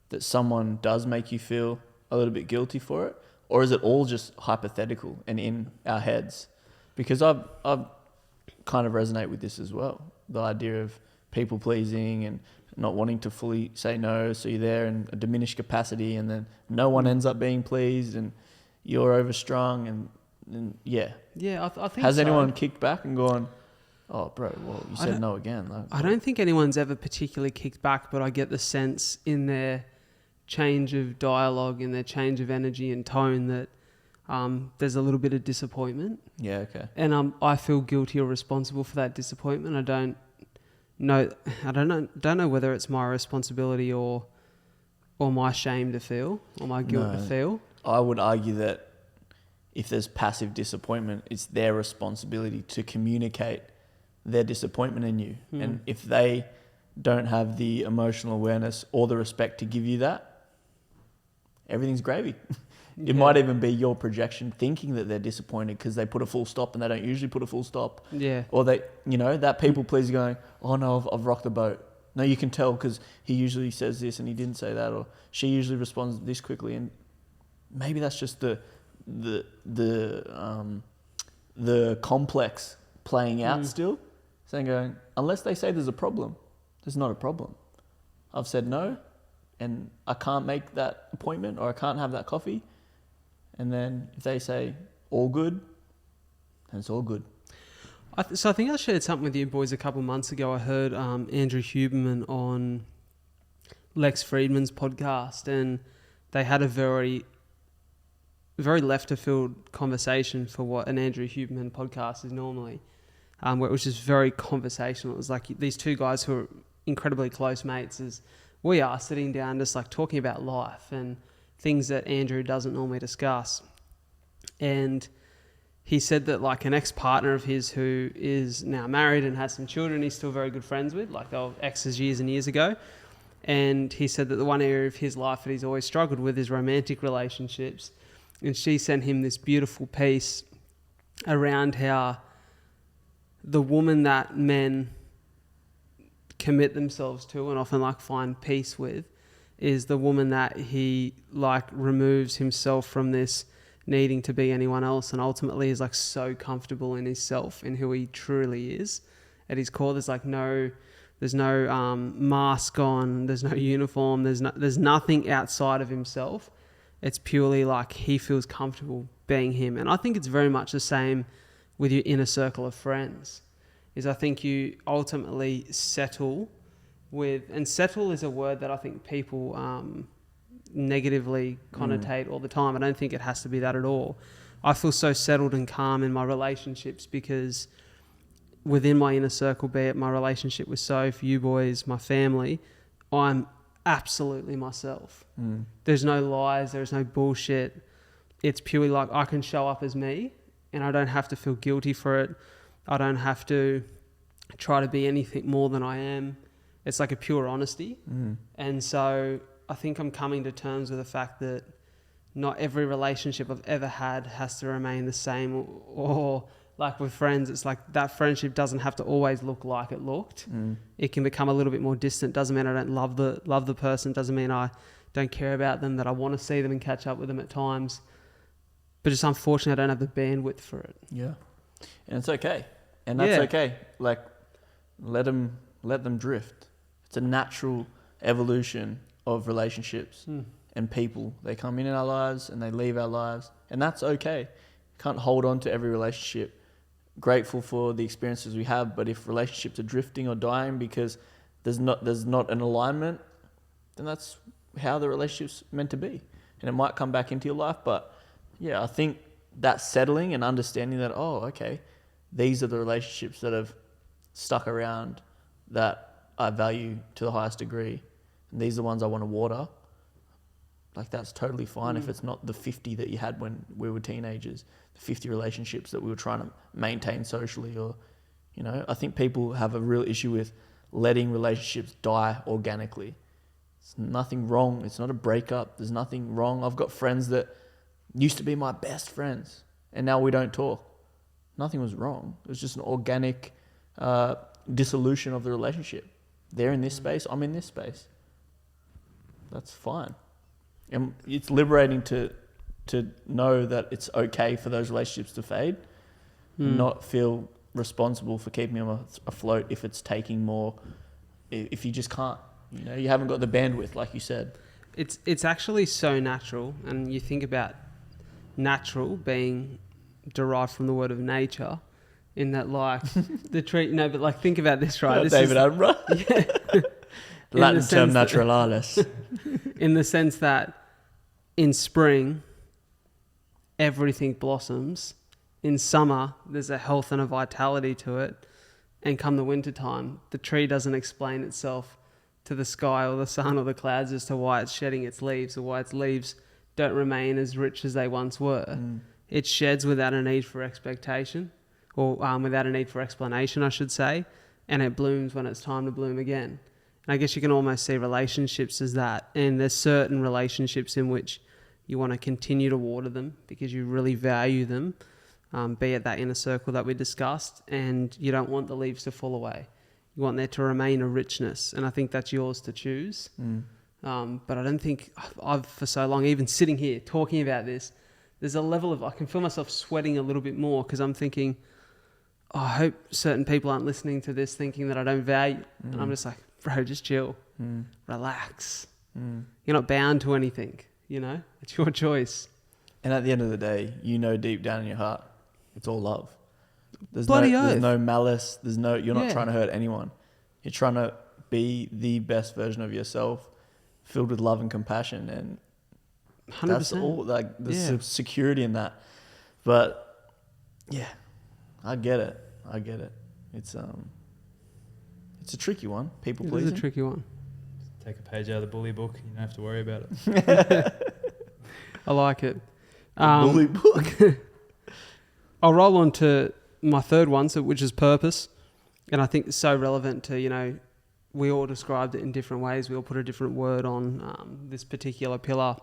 that someone does make you feel a little bit guilty for it? Or is it all just hypothetical and in our heads? Because I've kind of resonate with this as well. The idea of people pleasing and not wanting to fully say no. So you're there in a diminished capacity and then no one ends up being pleased and you're overstrung and yeah. Yeah, I think Has anyone kicked back and gone, oh, bro, well, you said no again? Like, I don't think anyone's ever particularly kicked back, but I get the sense in their change of dialogue, in their change of energy and tone that there's a little bit of disappointment. Yeah, okay. And I feel guilty or responsible for that disappointment. I don't know whether it's my responsibility or my shame to feel or my guilt to feel. I would argue that if there's passive disappointment, it's their responsibility to communicate their disappointment in you. And if they don't have the emotional awareness or the respect to give you that, everything's gravy. It might even be your projection thinking that they're disappointed because they put a full stop and they don't usually put a full stop. Yeah. Or they, that people pleaser going, oh no, I've rocked the boat. No, you can tell because he usually says this and he didn't say that, or she usually responds this quickly. And maybe that's just the complex playing out still. Saying, going, unless they say there's a problem, there's not a problem. I've said no and I can't make that appointment or I can't have that coffee. And then if they say all good, then it's all good. So I think I shared something with you boys a couple of months ago. I heard Andrew Huberman on Lex Friedman's podcast, and they had a very, very left of field conversation for what an Andrew Huberman podcast is normally, where it was just very conversational. It was like these two guys who are incredibly close mates as we are, sitting down just like talking about life and things that Andrew doesn't normally discuss. And he said that like an ex-partner of his who is now married and has some children, he's still very good friends with, like they were exes years and years ago. And he said that the one area of his life that he's always struggled with is romantic relationships. And she sent him this beautiful piece around how the woman that men commit themselves to and often like find peace with is the woman that he like removes himself from this needing to be anyone else, and ultimately is like so comfortable in himself and who he truly is at his core. There's no mask on, there's no uniform, there's nothing outside of himself. It's purely like he feels comfortable being him. And I think it's very much the same with your inner circle of friends. Is I think you ultimately settle with, and settle is a word that I think people negatively connotate all the time. I don't think it has to be that at all. I feel so settled and calm in my relationships because within my inner circle, be it my relationship with Soph, you boys, my family, I'm absolutely myself. There's no lies, there's no bullshit. It's purely like I can show up as me and I don't have to feel guilty for it. I don't have to try to be anything more than I am. It's like a pure honesty. And so I think I'm coming to terms with the fact that not every relationship I've ever had has to remain the same, or like with friends, it's like that friendship doesn't have to always look like it looked. It can become a little bit more distant. Doesn't mean I don't love the person. Doesn't mean I don't care about them, that I want to see them and catch up with them at times. But just unfortunately, I don't have the bandwidth for it. Yeah. And it's okay. And that's okay. Like, let them drift. It's a natural evolution of relationships and people. They come in our lives and they leave our lives. And that's okay. Can't hold on to every relationship. Grateful for the experiences we have, but if relationships are drifting or dying because there's not an alignment, then that's how the relationship's meant to be. And it might come back into your life, but yeah, I think that settling and understanding that, oh, okay, these are the relationships that have stuck around that I value to the highest degree, and these are the ones I want to water. Like, that's totally fine if it's not the 50 that you had when we were teenagers, the 50 relationships that we were trying to maintain socially, or, you know, I think people have a real issue with letting relationships die organically. It's nothing wrong. It's not a breakup. There's nothing wrong. I've got friends that used to be my best friends and now we don't talk. Nothing was wrong. It was just an organic dissolution of the relationship. They're in this space. I'm in this space. That's fine. And it's liberating to know that it's okay for those relationships to fade and not feel responsible for keeping them afloat if it's taking more, if you just can't, you know, you haven't got the bandwidth, like you said. It's actually so natural, and you think about natural being derived from the word of nature, in that, like, the tree, no, but like, think about this, right? This David Attenborough. Yeah. Latin term naturalis. In the sense that in spring, everything blossoms. In summer, there's a health and a vitality to it. And come the winter time, the tree doesn't explain itself to the sky or the sun or the clouds as to why it's shedding its leaves or why its leaves don't remain as rich as they once were. It sheds without a need for expectation, or without a need for explanation, I should say. And it blooms when it's time to bloom again. And I guess you can almost see relationships as that. And there's certain relationships in which you want to continue to water them because you really value them, be it that inner circle that we discussed, and you don't want the leaves to fall away. You want there to remain a richness, and I think that's yours to choose. But I don't think I've for so long, even sitting here talking about this, there's a level of, I can feel myself sweating a little bit more because I'm thinking, oh, I hope certain people aren't listening to this thinking that I don't value. And I'm just like, bro, just chill, relax. You're not bound to anything, you know, it's your choice. And at the end of the day, you know, deep down in your heart, it's all love. There's no malice. You're not trying to hurt anyone. You're trying to be the best version of yourself, filled with love and compassion. And 100%. That's all, like, there's security in that. But yeah, I get it. It's a tricky one. People pleasing. It's a tricky one. Take a page out of the bully book. You don't have to worry about it. I like it. Bully book. I'll roll on to my third one, which is purpose. And I think it's so relevant to, you know, we all described it in different ways. We all put a different word on this particular pillar.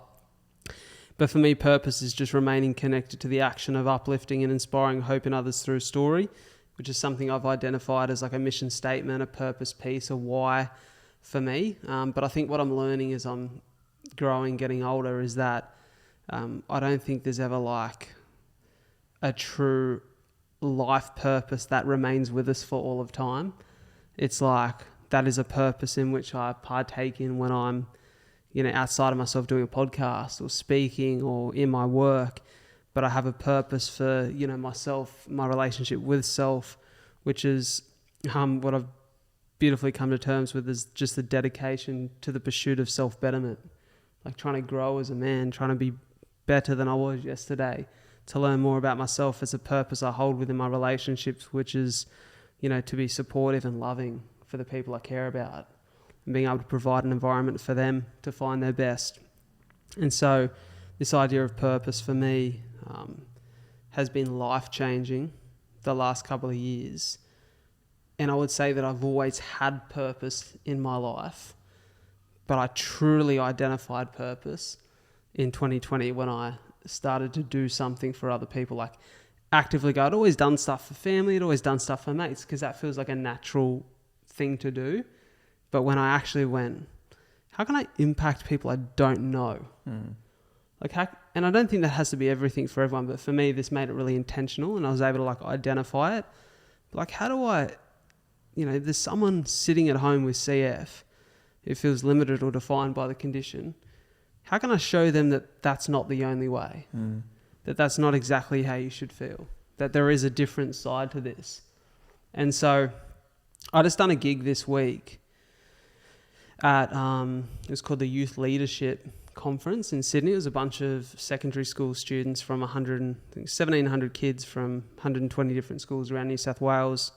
But for me, purpose is just remaining connected to the action of uplifting and inspiring hope in others through story, which is something I've identified as like a mission statement, a purpose piece, a why for me. But I think what I'm learning as I'm growing, getting older, is that I don't think there's ever like a true life purpose that remains with us for all of time. It's like that is a purpose in which I partake in when I'm, outside of myself doing a podcast or speaking or in my work. But I have a purpose for, myself, my relationship with self, which is what I've beautifully come to terms with is just the dedication to the pursuit of self-betterment. Like trying to grow as a man, trying to be better than I was yesterday, to learn more about myself as a purpose I hold within my relationships, which is, to be supportive and loving for the people I care about and being able to provide an environment for them to find their best. And so this idea of purpose for me has been life-changing the last couple of years. And I would say that I've always had purpose in my life, but I truly identified purpose in 2020 when I started to do something for other people, like actively go. I'd always done stuff for family, I'd always done stuff for mates, because that feels like a natural thing to do. But when I actually went, how can I impact people I don't know? And I don't think that has to be everything for everyone, but for me, this made it really intentional, and I was able to like identify it. Like, how do I, if there's someone sitting at home with CF who feels limited or defined by the condition, how can I show them that that's not the only way? That that's not exactly how you should feel? That there is a different side to this? And so I just done a gig this week at, it was called the Youth Leadership Conference in Sydney. It was a bunch of secondary school students from 1,700 kids from 120 different schools around New South Wales.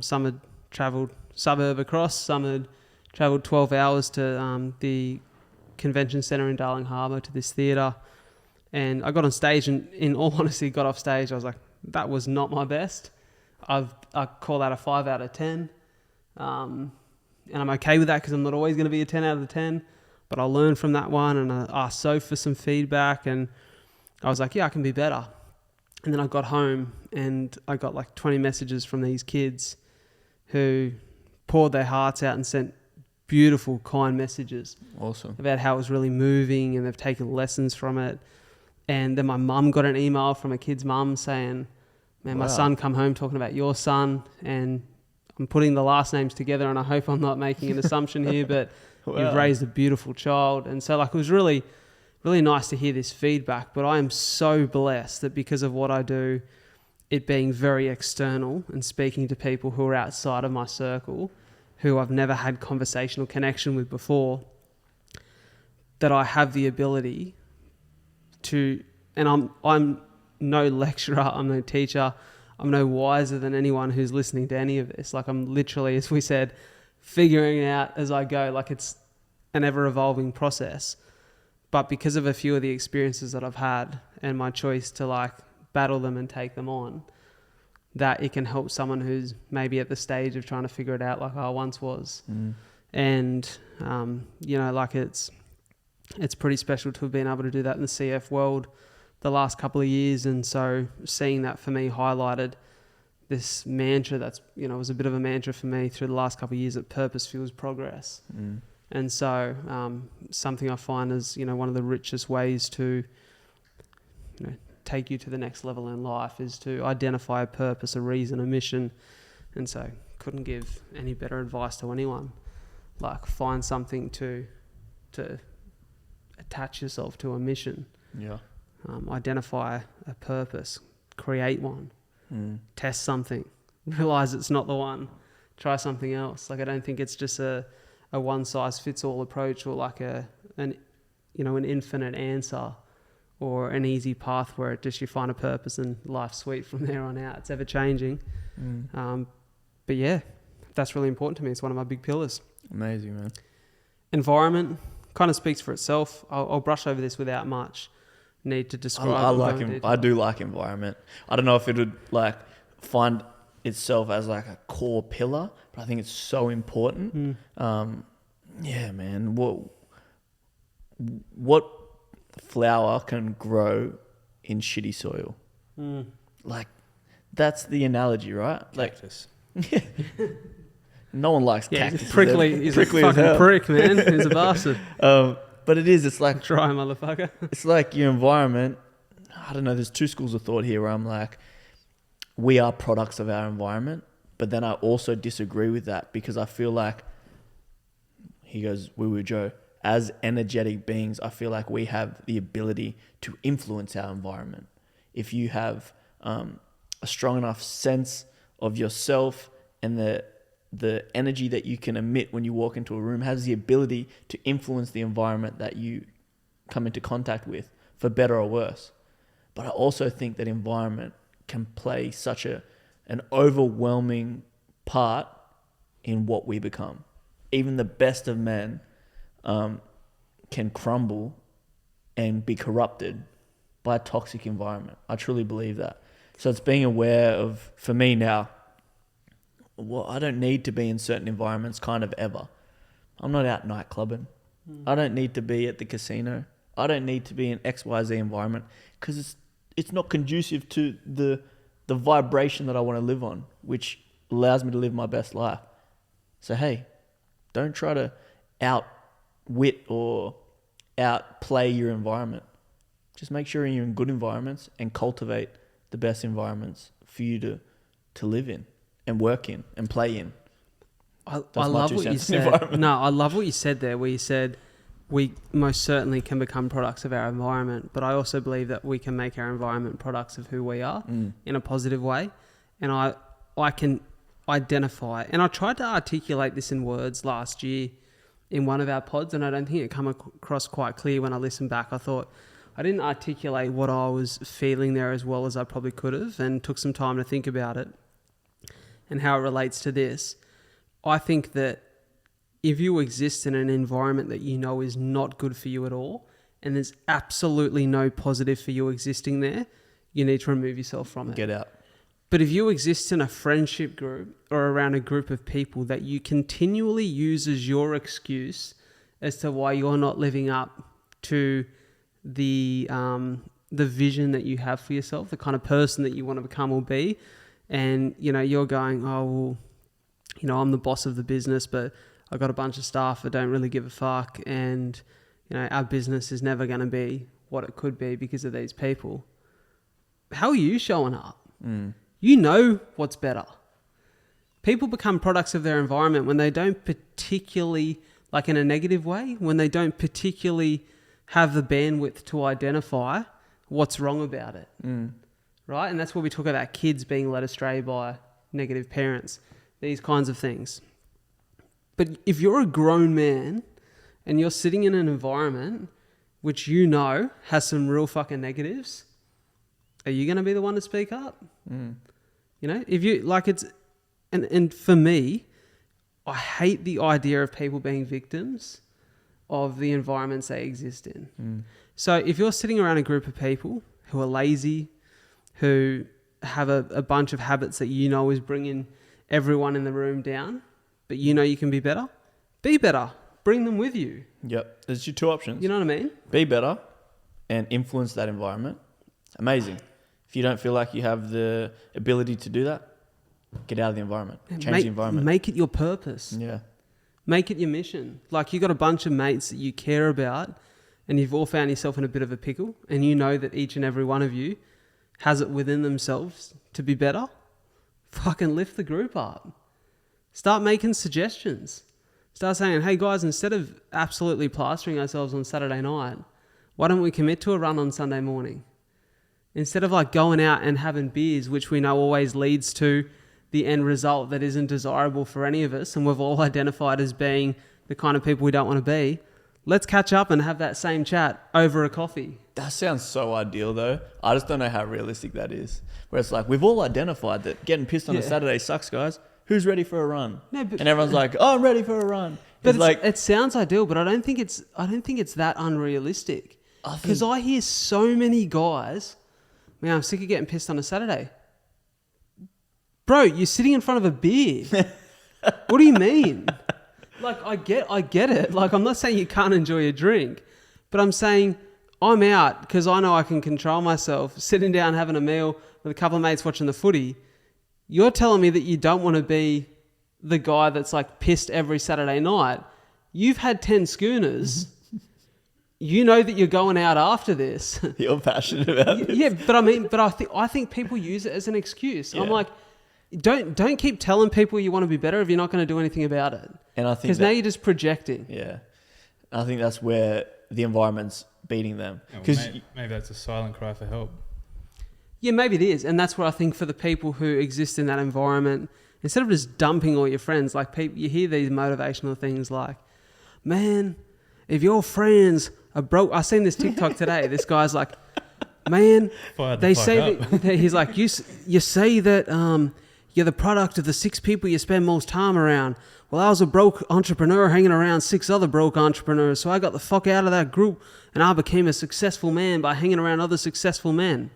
Some had travelled suburb across, some had travelled 12 hours to the convention centre in Darling Harbour to this theatre. And I got on stage, and in all honesty, got off stage, I was like, that was not my best. I call that a 5 out of 10. And I'm okay with that because I'm not always going to be a 10 out of 10. But I learned from that one, and I asked Soph for some feedback, and I was like, yeah, I can be better. And then I got home and I got like 20 messages from these kids who poured their hearts out and sent beautiful, kind messages. Awesome. About how it was really moving and they've taken lessons from it. And then my mum got an email from a kid's mum saying, man, my son come home talking about your son, and I'm putting the last names together, and I hope I'm not making an assumption here, but you've raised a beautiful child. And so like it was really, really nice to hear this feedback. But I am so blessed that because of what I do, it being very external and speaking to people who are outside of my circle, who I've never had conversational connection with before, that I have the ability to, and I'm no lecturer, I'm no teacher, I'm no wiser than anyone who's listening to any of this. Like I'm literally, as we said, figuring it out as I go. Like it's an ever-evolving process. But because of a few of the experiences that I've had and my choice to like battle them and take them on, that it can help someone who's maybe at the stage of trying to figure it out like I once was. And, like it's pretty special to have been able to do that in the CF world the last couple of years. And so seeing that for me highlighted this mantra that's, was a bit of a mantra for me through the last couple of years, that purpose fuels progress. And so something I find is, one of the richest ways to, take you to the next level in life is to identify a purpose, a reason, a mission. And so couldn't give any better advice to anyone. Like find something to attach yourself to, a mission. Yeah. Identify a purpose, create one, test something, realize it's not the one, try something else. Like I don't think it's just a one size fits all approach, or like an infinite answer or an easy path where it just you find a purpose and life's sweet from there on out. It's ever changing. But yeah, that's really important to me. It's one of my big pillars. Amazing, man. Environment kind of speaks for itself. I'll brush over this without much need to describe. I do like environment. I don't know if it would like find itself as like a core pillar, but I think it's so important. Yeah, man. What flower can grow in shitty soil? Like that's the analogy, right? Cactus. Like, no one likes cactus. He's a fucking prick, man. He's a bastard. But it is. It's like Try, motherfucker. it's like your environment. I don't know. There's two schools of thought here where I'm like, we are products of our environment, but then I also disagree with that because I feel like, he goes, woo woo Joe, as energetic beings, I feel like we have the ability to influence our environment. If you have a strong enough sense of yourself and the energy that you can emit when you walk into a room has the ability to influence the environment that you come into contact with, for better or worse. But I also think that environment can play such an overwhelming part in what we become. Even the best of men can crumble and be corrupted by a toxic environment. I truly believe that. So it's being aware of, for me now, well, I don't need to be in certain environments kind of ever. I'm not out night clubbing. I don't need to be at the casino. I don't need to be in XYZ environment because it's not conducive to the vibration that I want to live on, which allows me to live my best life. So, hey, don't try to outwit or outplay your environment. Just make sure you're in good environments and cultivate the best environments for you to live in and work in and play in. I love what you said. No, I love what you said there, where you said we most certainly can become products of our environment, but I also believe that we can make our environment products of who we are in a positive way. And I can identify, and I tried to articulate this in words last year in one of our pods, and I don't think it came across quite clear when I listened back. I thought I didn't articulate what I was feeling there as well as I probably could have, and took some time to think about it and how it relates to this. I think that if you exist in an environment that you know is not good for you at all, and there's absolutely no positive for you existing there, you need to remove yourself from it. Get out. But if you exist in a friendship group or around a group of people that you continually use as your excuse as to why you're not living up to the vision that you have for yourself, the kind of person that you want to become or be, and you're going, oh well, I'm the boss of the business, but I've got a bunch of staff that don't really give a fuck, and our business is never going to be what it could be because of these people. How are you showing up? You know what's better. People become products of their environment when they don't particularly, like in a negative way, when they don't particularly have the bandwidth to identify what's wrong about it. Right? And that's where we talk about kids being led astray by negative parents, these kinds of things. But if you're a grown man and you're sitting in an environment which has some real fucking negatives, are you going to be the one to speak up? If you like, it's, and for me, I hate the idea of people being victims of the environments they exist in. So if you're sitting around a group of people who are lazy, who have a bunch of habits that is bringing everyone in the room down, but you can be better, bring them with you. Yep. There's your two options. You know what I mean? Be better and influence that environment. Amazing. If you don't feel like you have the ability to do that, get out of the environment. Change the environment. Make it your purpose. Yeah. Make it your mission. Like, you got a bunch of mates that you care about, and you've all found yourself in a bit of a pickle, and you know that each and every one of you has it within themselves to be better. Fucking lift the group up. Start making suggestions. Start saying, hey guys, instead of absolutely plastering ourselves on Saturday night, why don't we commit to a run on Sunday morning? Instead of like going out and having beers, which we know always leads to the end result that isn't desirable for any of us, and we've all identified as being the kind of people we don't want to be, let's catch up and have that same chat over a coffee. That sounds so ideal though. I just don't know how realistic that is. Where it's like, we've all identified that getting pissed on a Saturday sucks, guys. Who's ready for a run? No, and everyone's like, oh, I'm ready for a run. But it sounds ideal, but I don't think it's that unrealistic. Because I hear so many guys, man, I'm sick of getting pissed on a Saturday. Bro, you're sitting in front of a beer. What do you mean? Like, I get it. Like, I'm not saying you can't enjoy a drink, but I'm saying I'm out because I know I can control myself, sitting down having a meal with a couple of mates watching the footy. You're telling me that you don't want to be the guy that's like pissed every Saturday night. You've had 10 schooners. you know that you're going out after this. You're passionate about it. Yeah, but I think people use it as an excuse. Yeah. I'm like, don't keep telling people you want to be better if you're not going to do anything about it. And I think because now you're just projecting. Yeah, I think that's where the environment's beating them. Yeah, well, Because maybe that's a silent cry for help. Yeah, maybe it is. And that's where I think for the people who exist in that environment, instead of just dumping all your friends, like people, you hear these motivational things like, man, if your friends are broke, I seen this TikTok today. This guy's like, man, they say that he's like, you say that you're the product of the 6 people you spend most time around. Well, I was a broke entrepreneur hanging around 6 other broke entrepreneurs, so I got the fuck out of that group and I became a successful man by hanging around other successful men.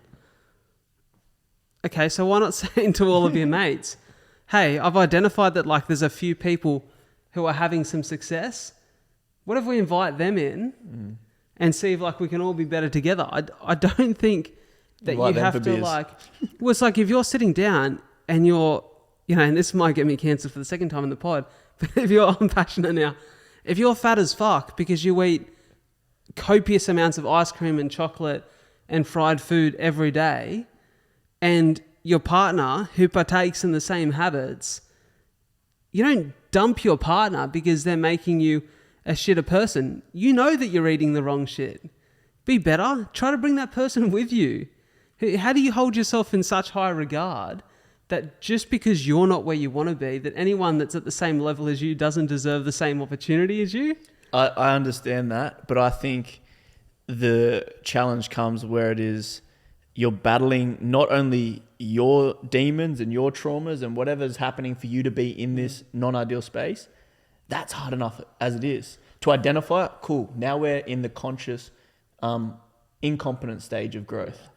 Okay, so why not saying to all of your mates, hey, I've identified that like there's a few people who are having some success. What if we invite them in and see if like we can all be better together? I don't think that Invite you them have for to beers. like... Well, it's like if you're sitting down and you're... You know, and this might get me cancelled for the second time in the pod, but I'm passionate now. If you're fat as fuck because you eat copious amounts of ice cream and chocolate and fried food every day, and your partner who partakes in the same habits, you don't dump your partner because they're making you a shitter person. You know that you're eating the wrong shit. Be better. Try to bring that person with you. How do you hold yourself in such high regard that just because you're not where you want to be, that anyone that's at the same level as you doesn't deserve the same opportunity as you? I understand that, but I think the challenge comes where it is you're battling not only your demons and your traumas and whatever's happening for you to be in this non-ideal space. That's hard enough as it is. To identify it, cool. Now we're in the conscious, incompetent stage of growth.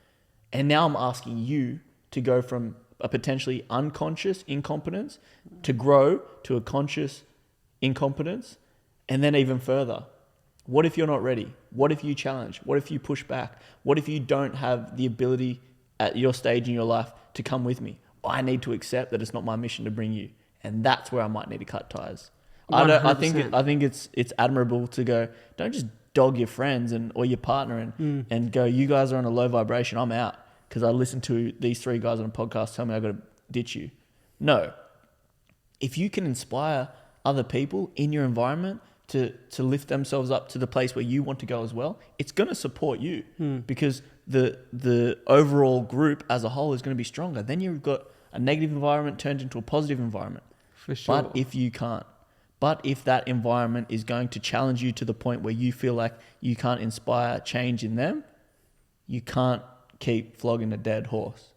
And now I'm asking you to go from a potentially unconscious incompetence to grow to a conscious incompetence, and then even further. What if you're not ready? What if you challenge? What if you push back? What if you don't have the ability at your stage in your life to come with me? I need to accept that it's not my mission to bring you, and that's where I might need to cut ties. I think it's admirable to go. Don't just dog your friends or your partner and go. You guys are on a low vibration. I'm out because I listened to these 3 guys on a podcast tell me I got to ditch you. No. If you can inspire other people in your environment to lift themselves up to the place where you want to go as well, it's going to support you because the overall group as a whole is going to be stronger. Then you've got a negative environment turned into a positive environment. For sure. But if that environment is going to challenge you to the point where you feel like you can't inspire change in them, you can't keep flogging a dead horse.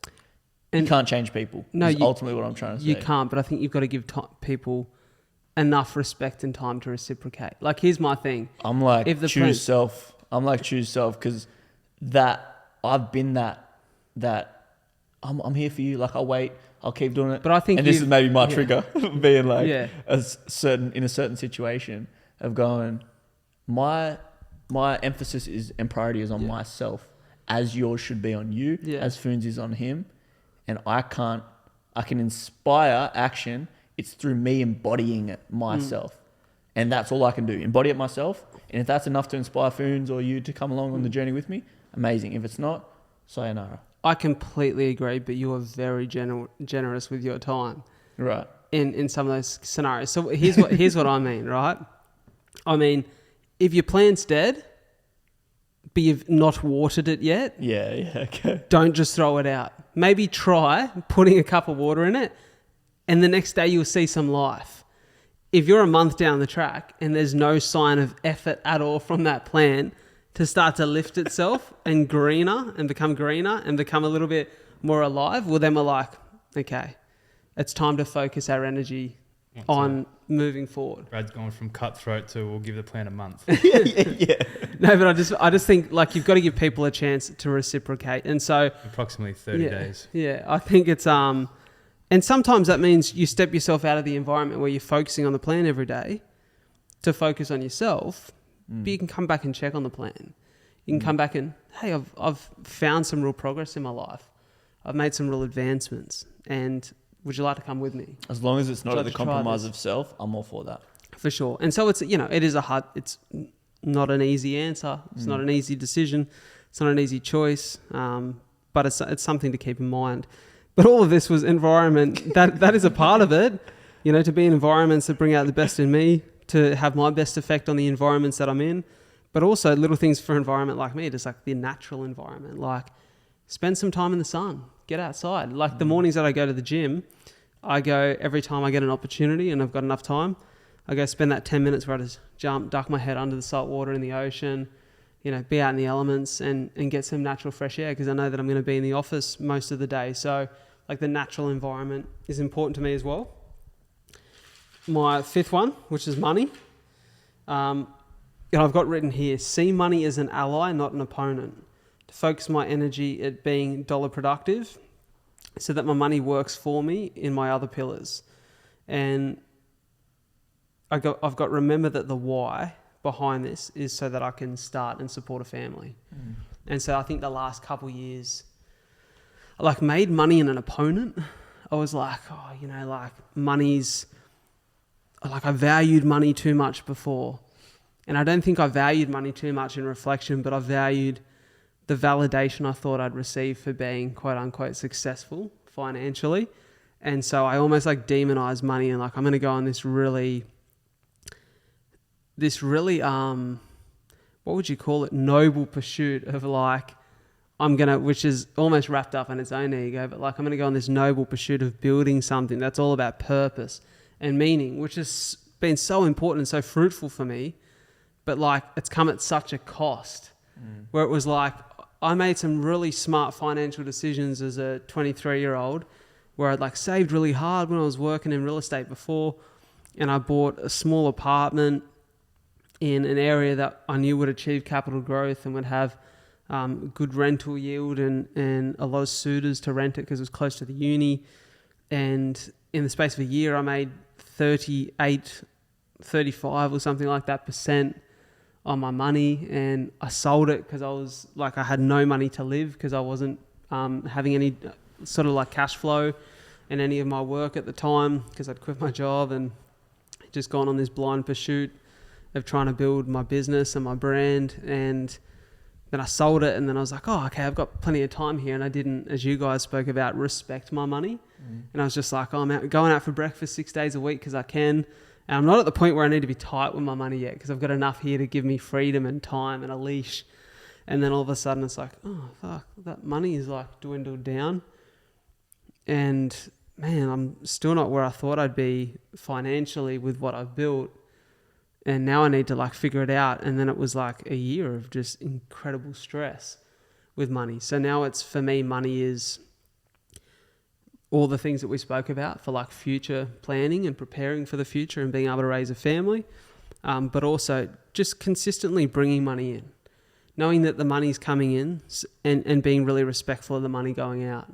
And you can't change people. No, ultimately what I'm trying to say. You can't, but I think you've got to give people enough respect and time to reciprocate. Like, here's my thing. I'm like, choose self. I'm like, choose self, because I've been that I'm here for you. Like, I'll wait. I'll keep doing it. But I think, and this is maybe my trigger, being like in a certain situation of going, my emphasis is and priority is on myself, as yours should be on you, as Phoony's is on him, and I can inspire action. It's through me embodying it myself, and that's all I can do. Embody it myself, and if that's enough to inspire Phoony's or you to come along on the journey with me, amazing. If it's not, sayonara. I completely agree, but you are very generous with your time. Right. In some of those scenarios. So here's what I mean, right? I mean, if your plant's dead, but you've not watered it yet, okay. Don't just throw it out. Maybe try putting a cup of water in it, and the next day you'll see some life. If you're a month down the track and there's no sign of effort at all from that plant to start to lift itself and become greener and become a little bit more alive, well, then we're like, okay, it's time to focus our energy on moving forward. Brad's gone from cutthroat to we'll give the plant a month. Yeah. No, but I just think, like, you've got to give people a chance to reciprocate. And so approximately 30 days. Yeah, I think it's and sometimes that means you step yourself out of the environment where you're focusing on the plant every day to focus on yourself. But you can come back and check on the plan. You can come back and, hey, I've found some real progress in my life. I've made some real advancements. And would you like to come with me? As long as it's not at the compromise of self, I'm all for that. For sure. And so it's, it is it's not an easy answer. It's not an easy decision. It's not an easy choice. But it's something to keep in mind. But all of this was environment. That is a part of it. You know, to be in environments that bring out the best in me, to have my best effect on the environments that I'm in. But also little things for environment like me, just like the natural environment. Like spend some time in the sun. Get outside. Like the mornings that I go to the gym, I go every time I get an opportunity and I've got enough time. I go spend that 10 minutes where I just jump, duck my head under the salt water in the ocean, you know, be out in the elements and get some natural fresh air because I know that I'm going to be in the office most of the day. So like the natural environment is important to me as well. My fifth one, which is money. I've got written here, see money as an ally, not an opponent. To focus my energy at being dollar productive so that my money works for me in my other pillars. And I've got remember that the why behind this is so that I can start and support a family. And so I think the last couple years, I like made money in an opponent. I was like, oh, you know, like money's, like I valued money too much before. And I don't think I valued money too much in reflection, but I valued the validation I thought I'd receive for being quote unquote successful financially. And so I almost like demonized money and like, I'm going to go on this really, what would you call it? Noble pursuit of like, which is almost wrapped up in its own ego, but like I'm going to go on this noble pursuit of building something that's all about purpose and meaning, which has been so important and so fruitful for me. But like it's come at such a cost where it was like, I made some really smart financial decisions as a 23-year-old where I'd like saved really hard when I was working in real estate before. And I bought a small apartment in an area that I knew would achieve capital growth and would have good rental yield and a lot of suitors to rent it because it was close to the uni. And in the space of a year, I made 35 or something like that % on my money. And I sold it because I was like, I had no money to live because I wasn't having any sort of like cash flow in any of my work at the time because I'd quit my job and just gone on this blind pursuit of trying to build my business and my brand. And then I sold it and then I was like, oh, okay, I've got plenty of time here. And I didn't, as you guys spoke about, respect my money. And I was just like, oh, I'm going out for breakfast 6 days a week because I can. And I'm not at the point where I need to be tight with my money yet because I've got enough here to give me freedom and time and a leash. And then all of a sudden it's like, oh, fuck, that money is like dwindled down. And man, I'm still not where I thought I'd be financially with what I've built. And now I need to like figure it out. And then it was like a year of just incredible stress with money. So now it's, for me, money is all the things that we spoke about for like future planning and preparing for the future and being able to raise a family. But also just consistently bringing money in, knowing that the money's coming in and being really respectful of the money going out.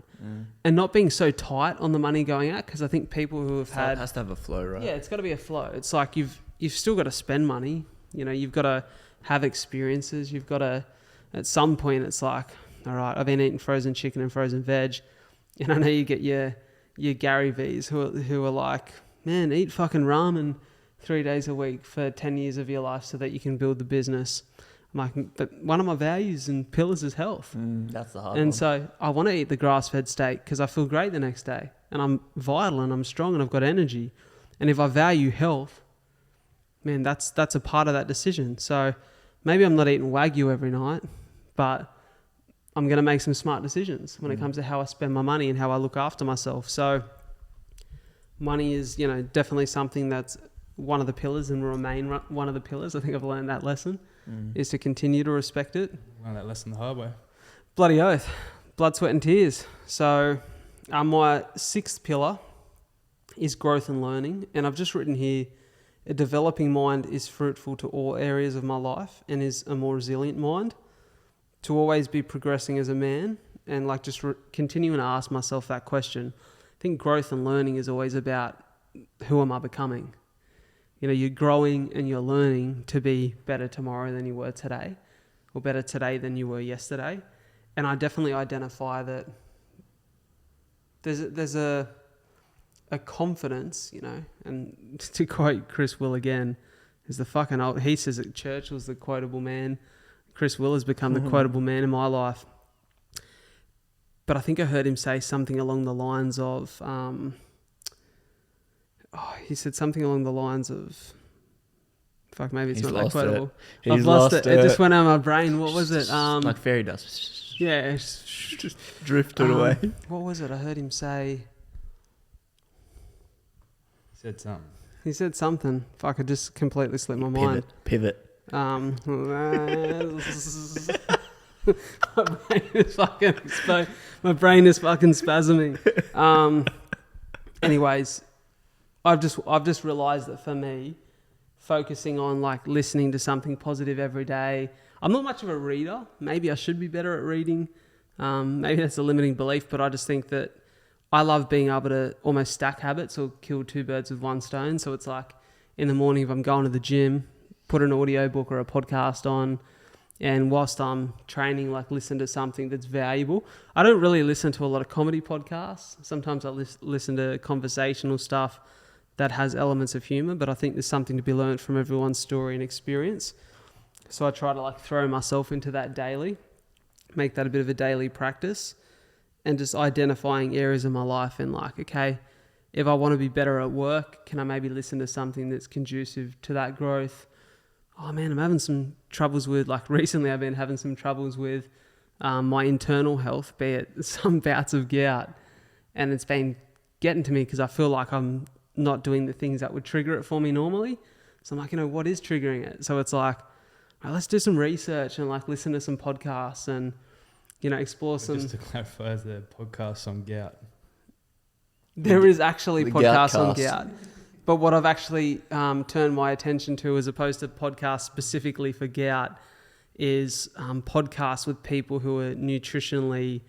And not being so tight on the money going out, because I think people who have had... It has to have a flow, right? Yeah, it's got to be a flow. It's like you've still got to spend money. You know, you've got to have experiences. You've got to... At some point, it's like, all right, I've been eating frozen chicken and frozen veg. And I know you get your Gary V's who are like, man, eat fucking ramen 3 days a week for 10 years of your life so that you can build the business. I'm like, but one of my values and pillars is health. That's the hard one. And so I want to eat the grass-fed steak because I feel great the next day and I'm vital and I'm strong and I've got energy. And if I value health, man, that's a part of that decision. So maybe I'm not eating Wagyu every night, but I'm going to make some smart decisions when it comes to how I spend my money and how I look after myself. So money is, you know, definitely something that's one of the pillars and will remain one of the pillars. I think I've learned that lesson is to continue to respect it. Learned that lesson the hard way. Bloody oath. Blood, sweat and tears. So my sixth pillar is growth and learning. And I've just written here, a developing mind is fruitful to all areas of my life and is a more resilient mind. To always be progressing as a man and like just continuing to ask myself that question. I think growth and learning is always about who am I becoming? You know, you're growing and you're learning to be better tomorrow than you were today or better today than you were yesterday. And I definitely identify that there's a confidence, you know, and to quote Chris Will again, is the fucking old. He says that Churchill's the quotable man. Chris Will has become the quotable man in my life. But I think I heard him say something along the lines of, he said something along the lines of, fuck, maybe it's He's not that lost quotable. it. I've lost it. It just went out of my brain. What was it? Like fairy dust. Yeah. Just drifted away. What was it? I heard him say. He said something. Fuck, it just completely slipped my mind. Pivot. My brain is fucking spasming. Anyways, I've just realised that for me, focusing on like listening to something positive every day. I'm not much of a reader. Maybe I should be better at reading. Maybe that's a limiting belief, but I just think that I love being able to almost stack habits or kill two birds with one stone. So it's like in the morning if I'm going to the gym, put an audiobook or a podcast on, and whilst I'm training, like listen to something that's valuable. I don't really listen to a lot of comedy podcasts. Sometimes I listen to conversational stuff that has elements of humour, but I think there's something to be learned from everyone's story and experience. So I try to like throw myself into that daily, make that a bit of a daily practice, and just identifying areas of my life and like, okay, if I want to be better at work, can I maybe listen to something that's conducive to that growth? Oh man, I'm having some troubles with, like recently I've been having some troubles with my internal health, be it some bouts of gout, and it's been getting to me because I feel like I'm not doing the things that would trigger it for me normally. So I'm like, what is triggering it? So it's like, all right, let's do some research and like listen to some podcasts and, explore some... Just to clarify, the podcast on gout. There is actually podcasts on Goutcast. gout. But what I've actually turned my attention to, as opposed to podcasts specifically for gout, is podcasts with people who are nutritionally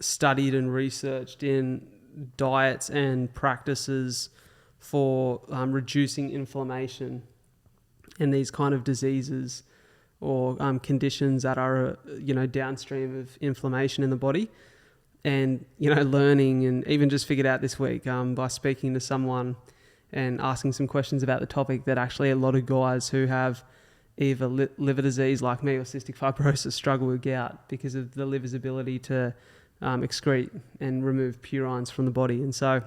studied and researched in diets and practices for reducing inflammation and these kind of diseases or conditions that are, downstream of inflammation in the body. And, learning, and even just figured out this week by speaking to someone and asking some questions about the topic, that actually a lot of guys who have either liver disease like me or cystic fibrosis struggle with gout because of the liver's ability to excrete and remove purines from the body. And so,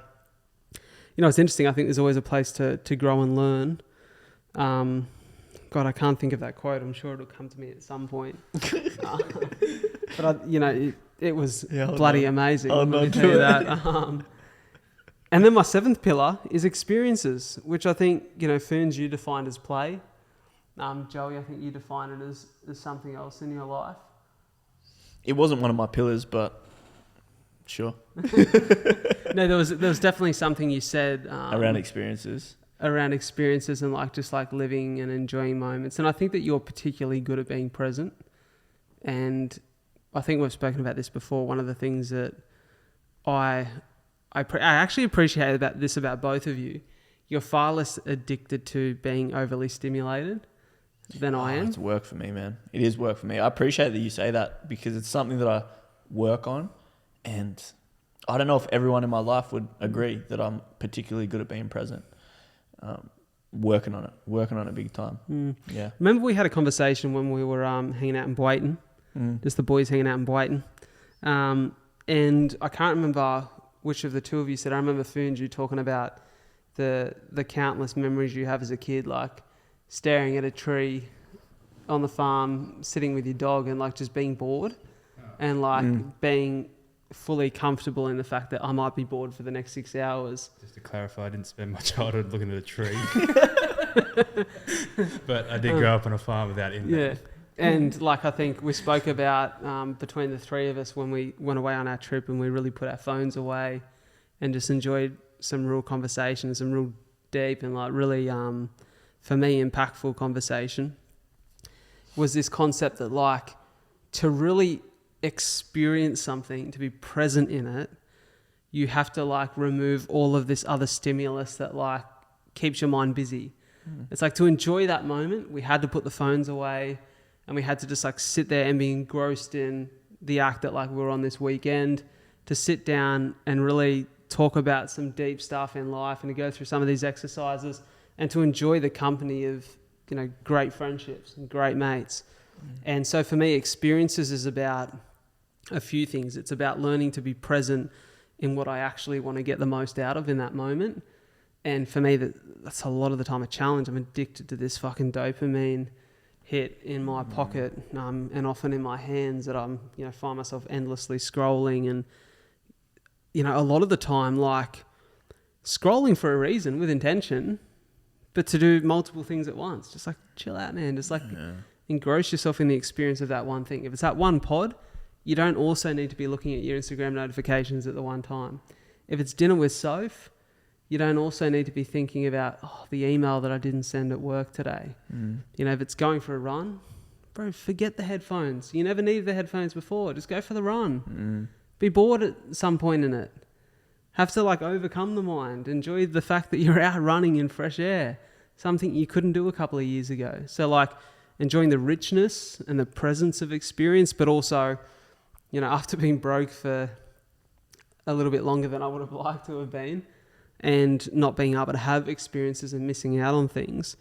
it's interesting. I think there's always a place to grow and learn. God, I can't think of that quote. I'm sure it'll come to me at some point. But it was bloody amazing. Let me tell you that. And then my seventh pillar is experiences, which I think, Ferns, you defined as play. Joey, I think you define it as something else in your life. It wasn't one of my pillars, but sure. No, there was definitely something you said Around experiences and like just like living and enjoying moments. And I think that you're particularly good at being present. And I think we've spoken about this before. One of the things that I actually appreciate about both of you, you're far less addicted to being overly stimulated than I am. It's work for me, man. It is work for me. I appreciate that you say that because it's something that I work on, and I don't know if everyone in my life would agree that I'm particularly good at being present. Working on it big time. Yeah. Remember we had a conversation when we were hanging out in Boyton, just the boys hanging out in Boyton, and I can't remember which of the two of you said. I remember Foons, you talking about the countless memories you have as a kid, like staring at a tree on the farm, sitting with your dog, and like just being bored, and like being fully comfortable in the fact that I might be bored for the next 6 hours. Just to clarify, I didn't spend my childhood looking at a tree. But I did grow up on a farm without internet. Yeah. And like I think we spoke about between the three of us when we went away on our trip, and we really put our phones away and just enjoyed some real conversation, some real deep and like really, for me, impactful conversation, was this concept that like to really experience something, to be present in it, you have to like remove all of this other stimulus that like keeps your mind busy. It's like to enjoy that moment, we had to put the phones away, and we had to just like sit there and be engrossed in the act that like we were on this weekend, to sit down and really talk about some deep stuff in life and to go through some of these exercises. and to enjoy the company of, great friendships and great mates. And so for me, experiences is about a few things. It's about learning to be present in what I actually want to get the most out of in that moment. And for me, that's a lot of the time a challenge. I'm addicted to this fucking dopamine hit in my pocket, and often in my hands, that I'm, find myself endlessly scrolling. And, a lot of the time, like scrolling for a reason with intention, but to do multiple things at once. Just like chill out, man. Just like engross yourself in the experience of that one thing. If it's that one pod, you don't also need to be looking at your Instagram notifications at the one time. If it's dinner with Soph, you don't also need to be thinking about the email that I didn't send at work today. If it's going for a run, bro, forget the headphones. You never needed the headphones before. Just go for the run. Be bored at some point in it. Have to overcome the mind. Enjoy the fact that you're out running in fresh air. Something you couldn't do a couple of years ago. So enjoying the richness and the presence of experience, but also, after being broke for a little bit longer than I would have liked to have been, and not being able to have experiences and missing out on things,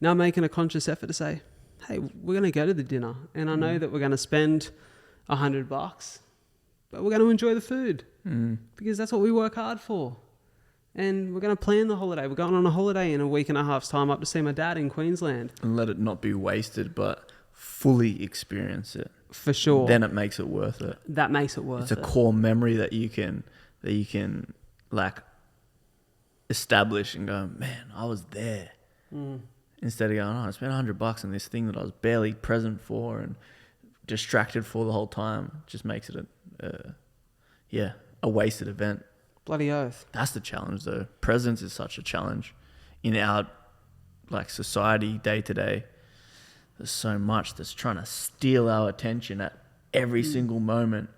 now making a conscious effort to say, hey, we're going to go to the dinner, and I know that we're going to spend $100, but we're going to enjoy the food because that's what we work hard for. And we're going to plan the holiday. We're going on a holiday in a week and a half's time up to see my dad in Queensland. And let it not be wasted, but fully experience it. For sure. Then it makes it worth it. That makes it worth it. It's a core memory that you can establish and go, man, I was there. Instead of going, I spent $100 on this thing that I was barely present for and distracted for the whole time. It just makes it a wasted event. Bloody oath. That's the challenge, though. Presence is such a challenge in our society day to day. There's so much that's trying to steal our attention at every single moment.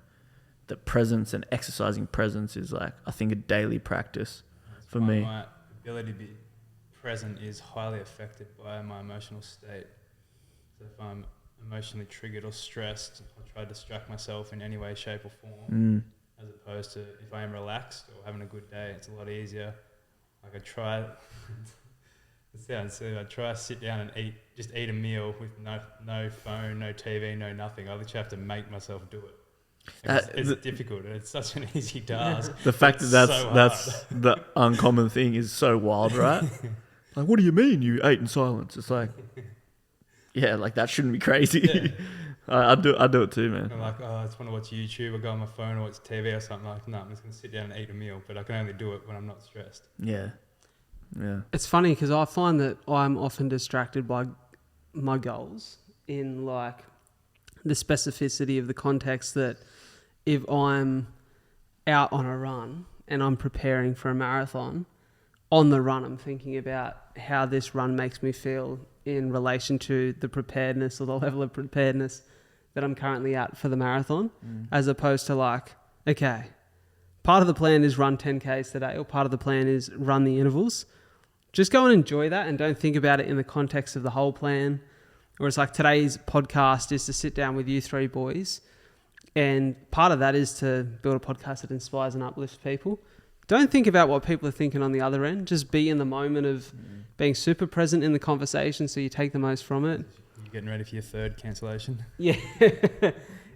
The presence and exercising presence is I think a daily practice for me. My ability to be present is highly affected by my emotional state. So if I'm emotionally triggered or stressed, I'll try to distract myself in any way, shape or form. As opposed to if I am relaxed or having a good day, it's a lot easier. I try, it sounds silly, I try to sit down and just eat a meal with no phone, no TV, no nothing. I literally have to make myself do it. It's difficult. It's such an easy task. The fact that's the uncommon thing is so wild, right? What do you mean you ate in silence? It's that shouldn't be crazy. Yeah. I do it too, man. I'm I just want to watch YouTube or go on my phone or watch TV or something. No, I'm just going to sit down and eat a meal, but I can only do it when I'm not stressed. Yeah. It's funny because I find that I'm often distracted by my goals in the specificity of the context that if I'm out on a run and I'm preparing for a marathon, on the run I'm thinking about how this run makes me feel in relation to the preparedness or the level of preparedness that I'm currently at for the marathon, as opposed to okay, part of the plan is run 10Ks today, or part of the plan is run the intervals. Just go and enjoy that and don't think about it in the context of the whole plan. Or it's today's podcast is to sit down with you three boys, and part of that is to build a podcast that inspires and uplifts people. Don't think about what people are thinking on the other end. Just be in the moment of being super present in the conversation so you take the most from it. You getting ready for your third cancellation? Yeah.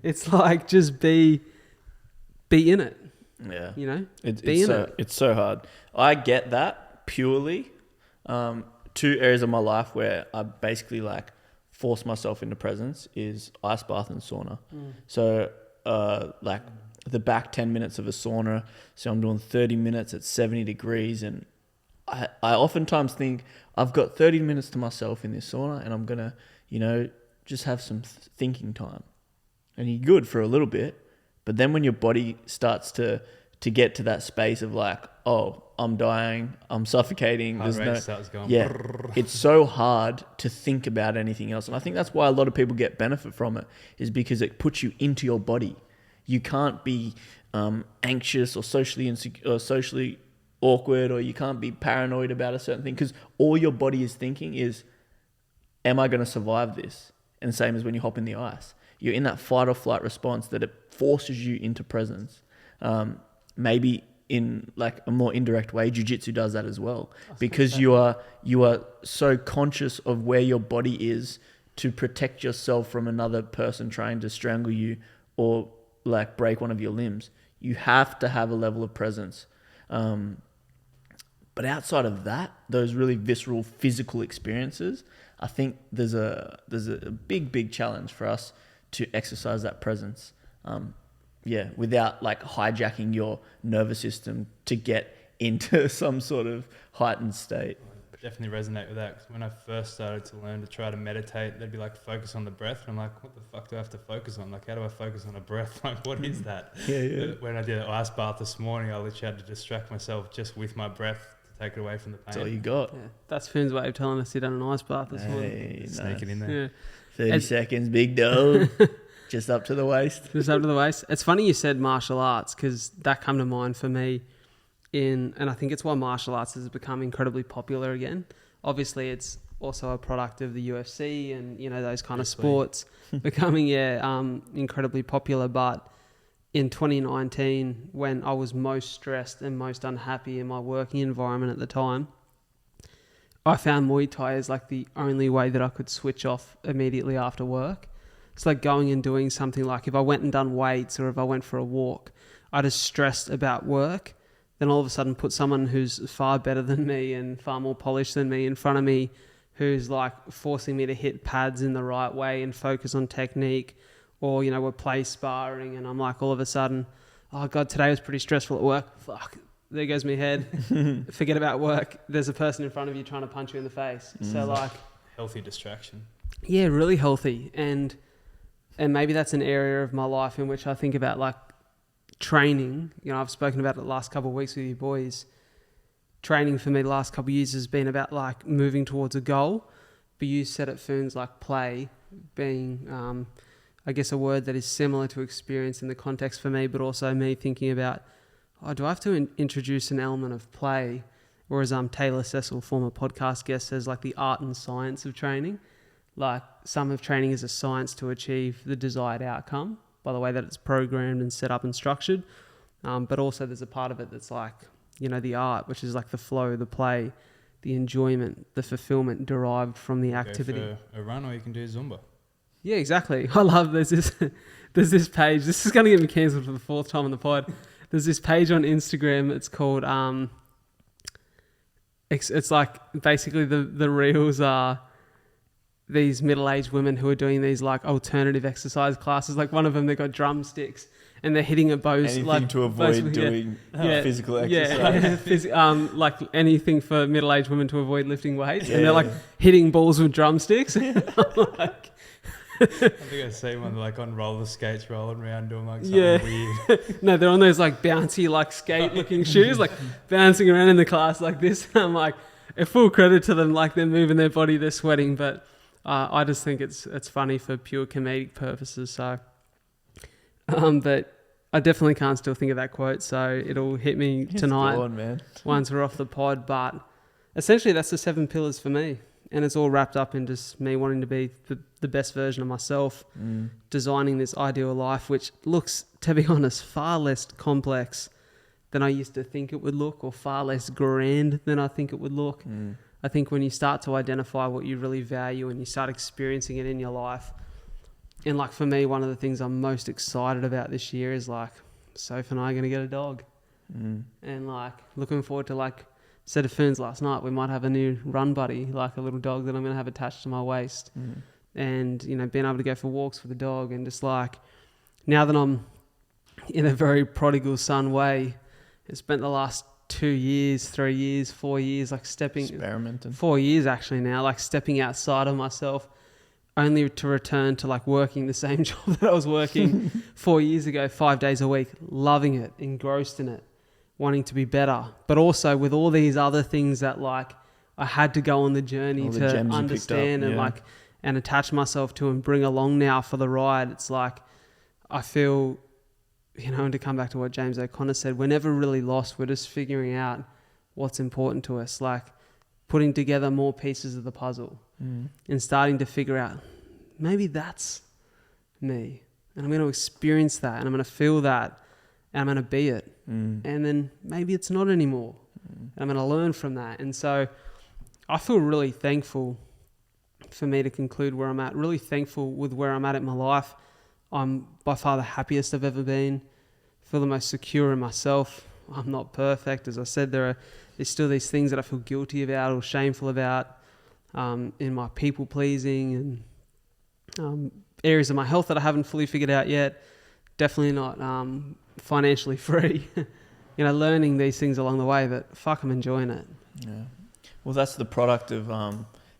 It's just be in it. Yeah. It's so hard. I get that purely. Two areas of my life where I basically force myself into presence is ice bath and sauna. So the back 10 minutes of a sauna. So I'm doing 30 minutes at 70 degrees. And I oftentimes think I've got 30 minutes to myself in this sauna and I'm going to, just have some thinking time. And you're good for a little bit. But then when your body starts to get to that space of I'm dying, I'm suffocating. Heart rate starts going. Yeah, it's so hard to think about anything else. And I think that's why a lot of people get benefit from it, is because it puts you into your body. You can't be anxious or socially insecure or socially awkward, or you can't be paranoid about a certain thing, because all your body is thinking is, am I going to survive this? And the same as when you hop in the ice. You're in that fight or flight response that it forces you into presence. Maybe in like a more indirect way, jiu-jitsu does that as well, because you are so conscious of where your body is to protect yourself from another person trying to strangle you or like break one of your limbs. You have to have a level of presence. But outside of that, those really visceral physical experiences, I think there's a big challenge for us to exercise that presence. Without like hijacking your nervous system to get into some sort of heightened state. I definitely resonate with that, because when I first started to learn to try to meditate, they'd be like, focus on the breath. And I'm like, what the fuck do I have to focus on? Like, how do I focus on a breath? Like, what is that? When I did an ice bath this morning, I literally had to distract myself just with my breath to take it away from the pain. That's all you got. Yeah, that's Finn's way of telling us he done an ice bath this morning. Sneak it in there. Yeah. 30 seconds, big dog. Just up to the waist. Just up to the waist. It's funny you said martial arts, because that come to mind for me and I think it's why martial arts has become incredibly popular again. Obviously, it's also a product of the UFC and, you know, those kind of sports becoming, incredibly popular. But in 2019, when I was most stressed and most unhappy in my working environment at the time, I found Muay Thai as like the only way that I could switch off immediately after work. It's like going and doing something, like if I went and done weights or if I went for a walk, I just stressed about work. Then all of a sudden put someone who's far better than me and far more polished than me in front of me, who's like forcing me to hit pads in the right way and focus on technique, or, you know, we're play sparring and I'm like, all of a sudden, oh God, today was pretty stressful at work. Fuck, there goes my head. Forget about work. There's a person in front of you trying to punch you in the face. So like... Healthy distraction. Yeah, really healthy. And maybe that's an area of my life in which I think about like training. You know, I've spoken about it the last couple of weeks with you boys. Training for me the last couple of years has been about like moving towards a goal. But you said it, Phoons, like play being, I guess, a word that is similar to experience in the context for me, but also me thinking about, do I have to introduce an element of play? Or as Taylor Cecil, former podcast guest, says, like the art and science of training. Like some of training is a science to achieve the desired outcome by the way that it's programmed and set up and structured. But also there's a part of it that's like, you know, the art, which is like the flow, the play, the enjoyment, the fulfillment derived from the activity. Go for a run, or you can do Zumba. Yeah, exactly. I love there's this page. This is going to get me cancelled for the fourth time on the pod. There's this page on Instagram. It's called it's like basically the reels are these middle-aged women who are doing these like alternative exercise classes. Like one of them, they got drumsticks and they're hitting at bows. Anything like to avoid doing physical exercise. Like anything for middle-aged women to avoid lifting weights. And they're like hitting balls with drumsticks. Like, I think I see one like on roller skates rolling around doing like something weird. No, they're on those like bouncy like skate looking shoes, like bouncing around in the class like this. I'm like, a full credit to them, like they're moving their body, they're sweating, but I just think it's funny for pure comedic purposes. So, but I definitely can't still think of that quote, so it'll hit me tonight once we're off the pod. But essentially, that's the 7 pillars for me. And it's all wrapped up in just me wanting to be the best version of myself, designing this ideal life, which looks, to be honest, far less complex than I used to think it would look, or far less grand than I think it would look. I think when you start to identify what you really value and you start experiencing it in your life, and like for me, one of the things I'm most excited about this year is like, Soph and I are going to get a dog. And like looking forward to like, said to Ferns last night, we might have a new run buddy, like a little dog that I'm going to have attached to my waist. And, you know, being able to go for walks with the dog, and just like, now that I'm in a very prodigal son way, I spent the last 2 years, 3 years, 4 years, like experimenting. 4 years actually now, like stepping outside of myself, only to return to like working the same job that I was working 4 years ago, 5 days a week, loving it, engrossed in it, wanting to be better, but also with all these other things that like I had to go on the journey to understand and like and attach myself to and bring along now for the ride. It's like I feel, you know, and to come back to what James O'Connor said, we're never really lost. We're just figuring out what's important to us, like putting together more pieces of the puzzle and starting to figure out maybe that's me, and I'm going to experience that and I'm going to feel that. and I'm going to be it. And then maybe it's not anymore. And I'm going to learn from that. And so I feel really thankful, for me to conclude where I'm at, really thankful with where I'm at in my life. I'm by far the happiest I've ever been. Feel the most secure in myself. I'm not perfect. As I said, there's still these things that I feel guilty about or shameful about, in my people pleasing and areas of my health that I haven't fully figured out yet. Definitely not financially free. Learning these things along the way, but fuck, I'm enjoying it. Yeah. Well, that's the product of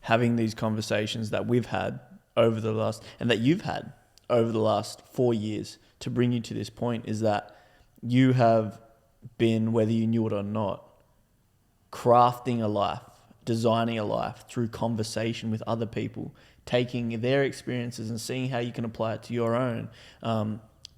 having these conversations that we've had over the last, and that you've had over the last 4 years to bring you to this point, is that you have been, whether you knew it or not, crafting a life, designing a life through conversation with other people, taking their experiences and seeing how you can apply it to your own,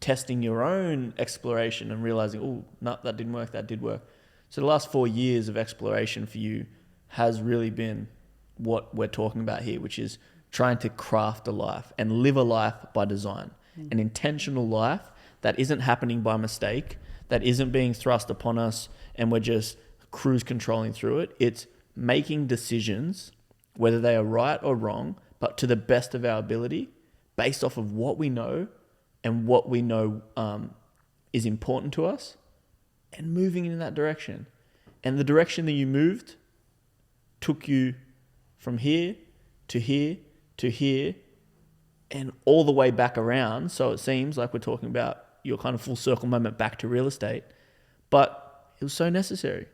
testing your own exploration and realizing, oh, no, that didn't work, that did work. So the last 4 years of exploration for you has really been what we're talking about here, which is trying to craft a life and live a life by design, an intentional life that isn't happening by mistake, that isn't being thrust upon us and we're just cruise controlling through it. It's making decisions, whether they are right or wrong, but to the best of our ability, based off of what we know and what we know is important to us, and moving in that direction. And the direction that you moved took you from here to here to here and all the way back around. So it seems like we're talking about your kind of full circle moment back to real estate, but it was so necessary.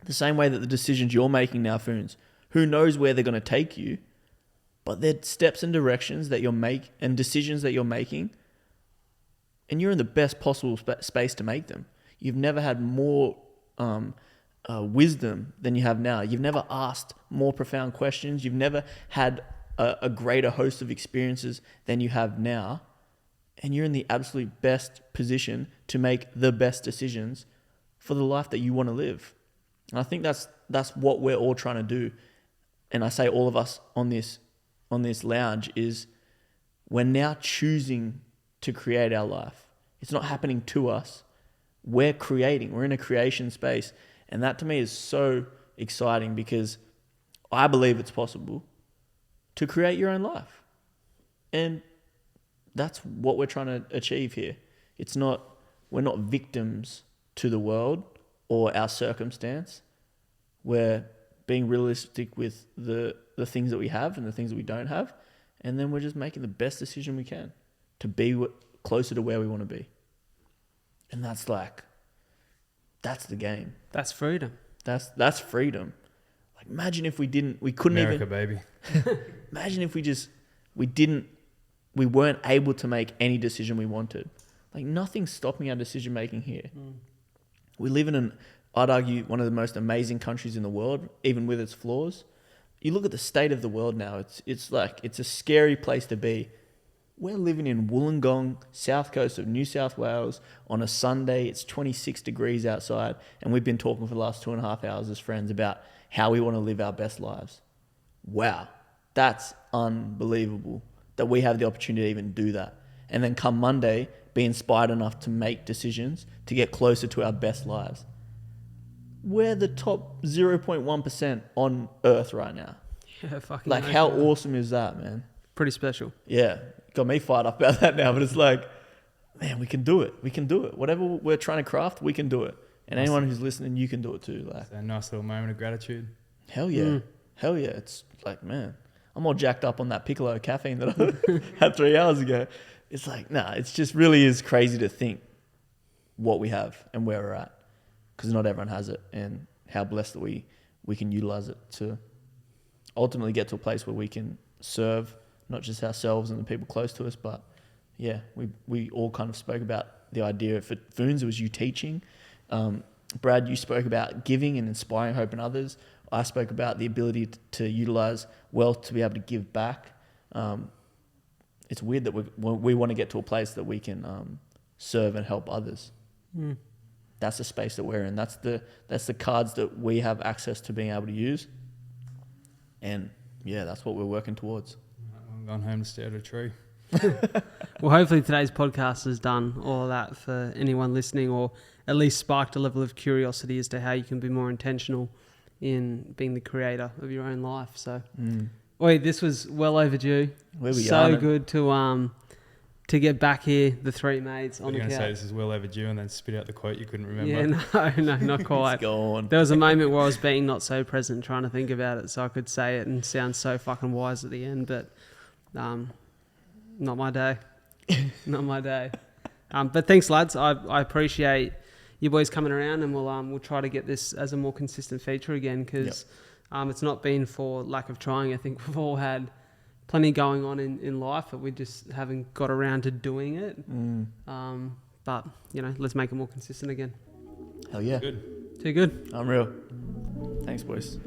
The same way that the decisions you're making now, Phoons, who knows where they're going to take you, but they're steps and directions that you're and decisions that you're making, and you're in the best possible space to make them. You've never had more wisdom than you have now. You've never asked more profound questions. You've never had a greater host of experiences than you have now. And you're in the absolute best position to make the best decisions for the life that you want to live. And I think that's what we're all trying to do. And I say all of us on this lounge is we're now choosing to create our life. It's not happening to us. We're creating. We're in a creation space. And that to me is so exciting because I believe it's possible to create your own life. And that's what we're trying to achieve here. We're not victims to the world or our circumstance. We're being realistic with the things that we have and the things that we don't have. And then we're just making the best decision we can to be closer to where we want to be. And that's the game. That's freedom. That's freedom. Like imagine if we couldn't America, even, baby. imagine if we weren't able to make any decision we wanted. Like nothing's stopping our decision making here. We live in I'd argue, one of the most amazing countries in the world, even with its flaws. You look at the state of the world now, it's a scary place to be. We're living in Wollongong, south coast of New South Wales, on a Sunday. It's 26 degrees outside, and we've been talking for the last 2.5 hours as friends about how we want to live our best lives. Wow, that's unbelievable that we have the opportunity to even do that. And then come Monday, be inspired enough to make decisions to get closer to our best lives. We're the top 0.1% on Earth right now. Yeah, fucking like, how awesome is that, man? Pretty special. Yeah, got me fired up about that now, but it's like, man, we can do it. We can do it. Whatever we're trying to craft, we can do it. And anyone who's listening, you can do it too. Like, it's a nice little moment of gratitude. Hell yeah. Hell yeah. It's like, man, I'm all jacked up on that Piccolo caffeine that I had 3 hours ago. It's like, nah, it's just really is crazy to think what we have and where we're at. Because not everyone has it, and how blessed that we can utilize it to ultimately get to a place where we can serve not just ourselves and the people close to us, but yeah, we all kind of spoke about the idea. For Phoons, it was you teaching. Brad, you spoke about giving and inspiring hope in others. I spoke about the ability to utilize wealth to be able to give back. It's weird that we want to get to a place that we can serve and help others. That's the space that we're in. That's the cards that we have access to being able to use. And yeah, that's what we're working towards. I'm going home to stare at a tree. Well, hopefully today's podcast has done all of that for anyone listening, or at least sparked a level of curiosity as to how you can be more intentional in being the creator of your own life. So, Oi, this was well overdue. So good to get back here, the three mates on the couch. You're going to say this is well overdue and then spit out the quote you couldn't remember. Yeah, no, not quite. It's gone. There was a moment where I was being not so present, trying to think about it so I could say it and sound so fucking wise at the end, but not my day. Not my day. But thanks, lads. I appreciate you boys coming around, and we'll try to get this as a more consistent feature again, because it's not been for lack of trying. I think we've all had plenty going on in life, but we just haven't got around to doing it. But, let's make it more consistent again. Hell yeah. Good. Too good. Unreal. Thanks, boys.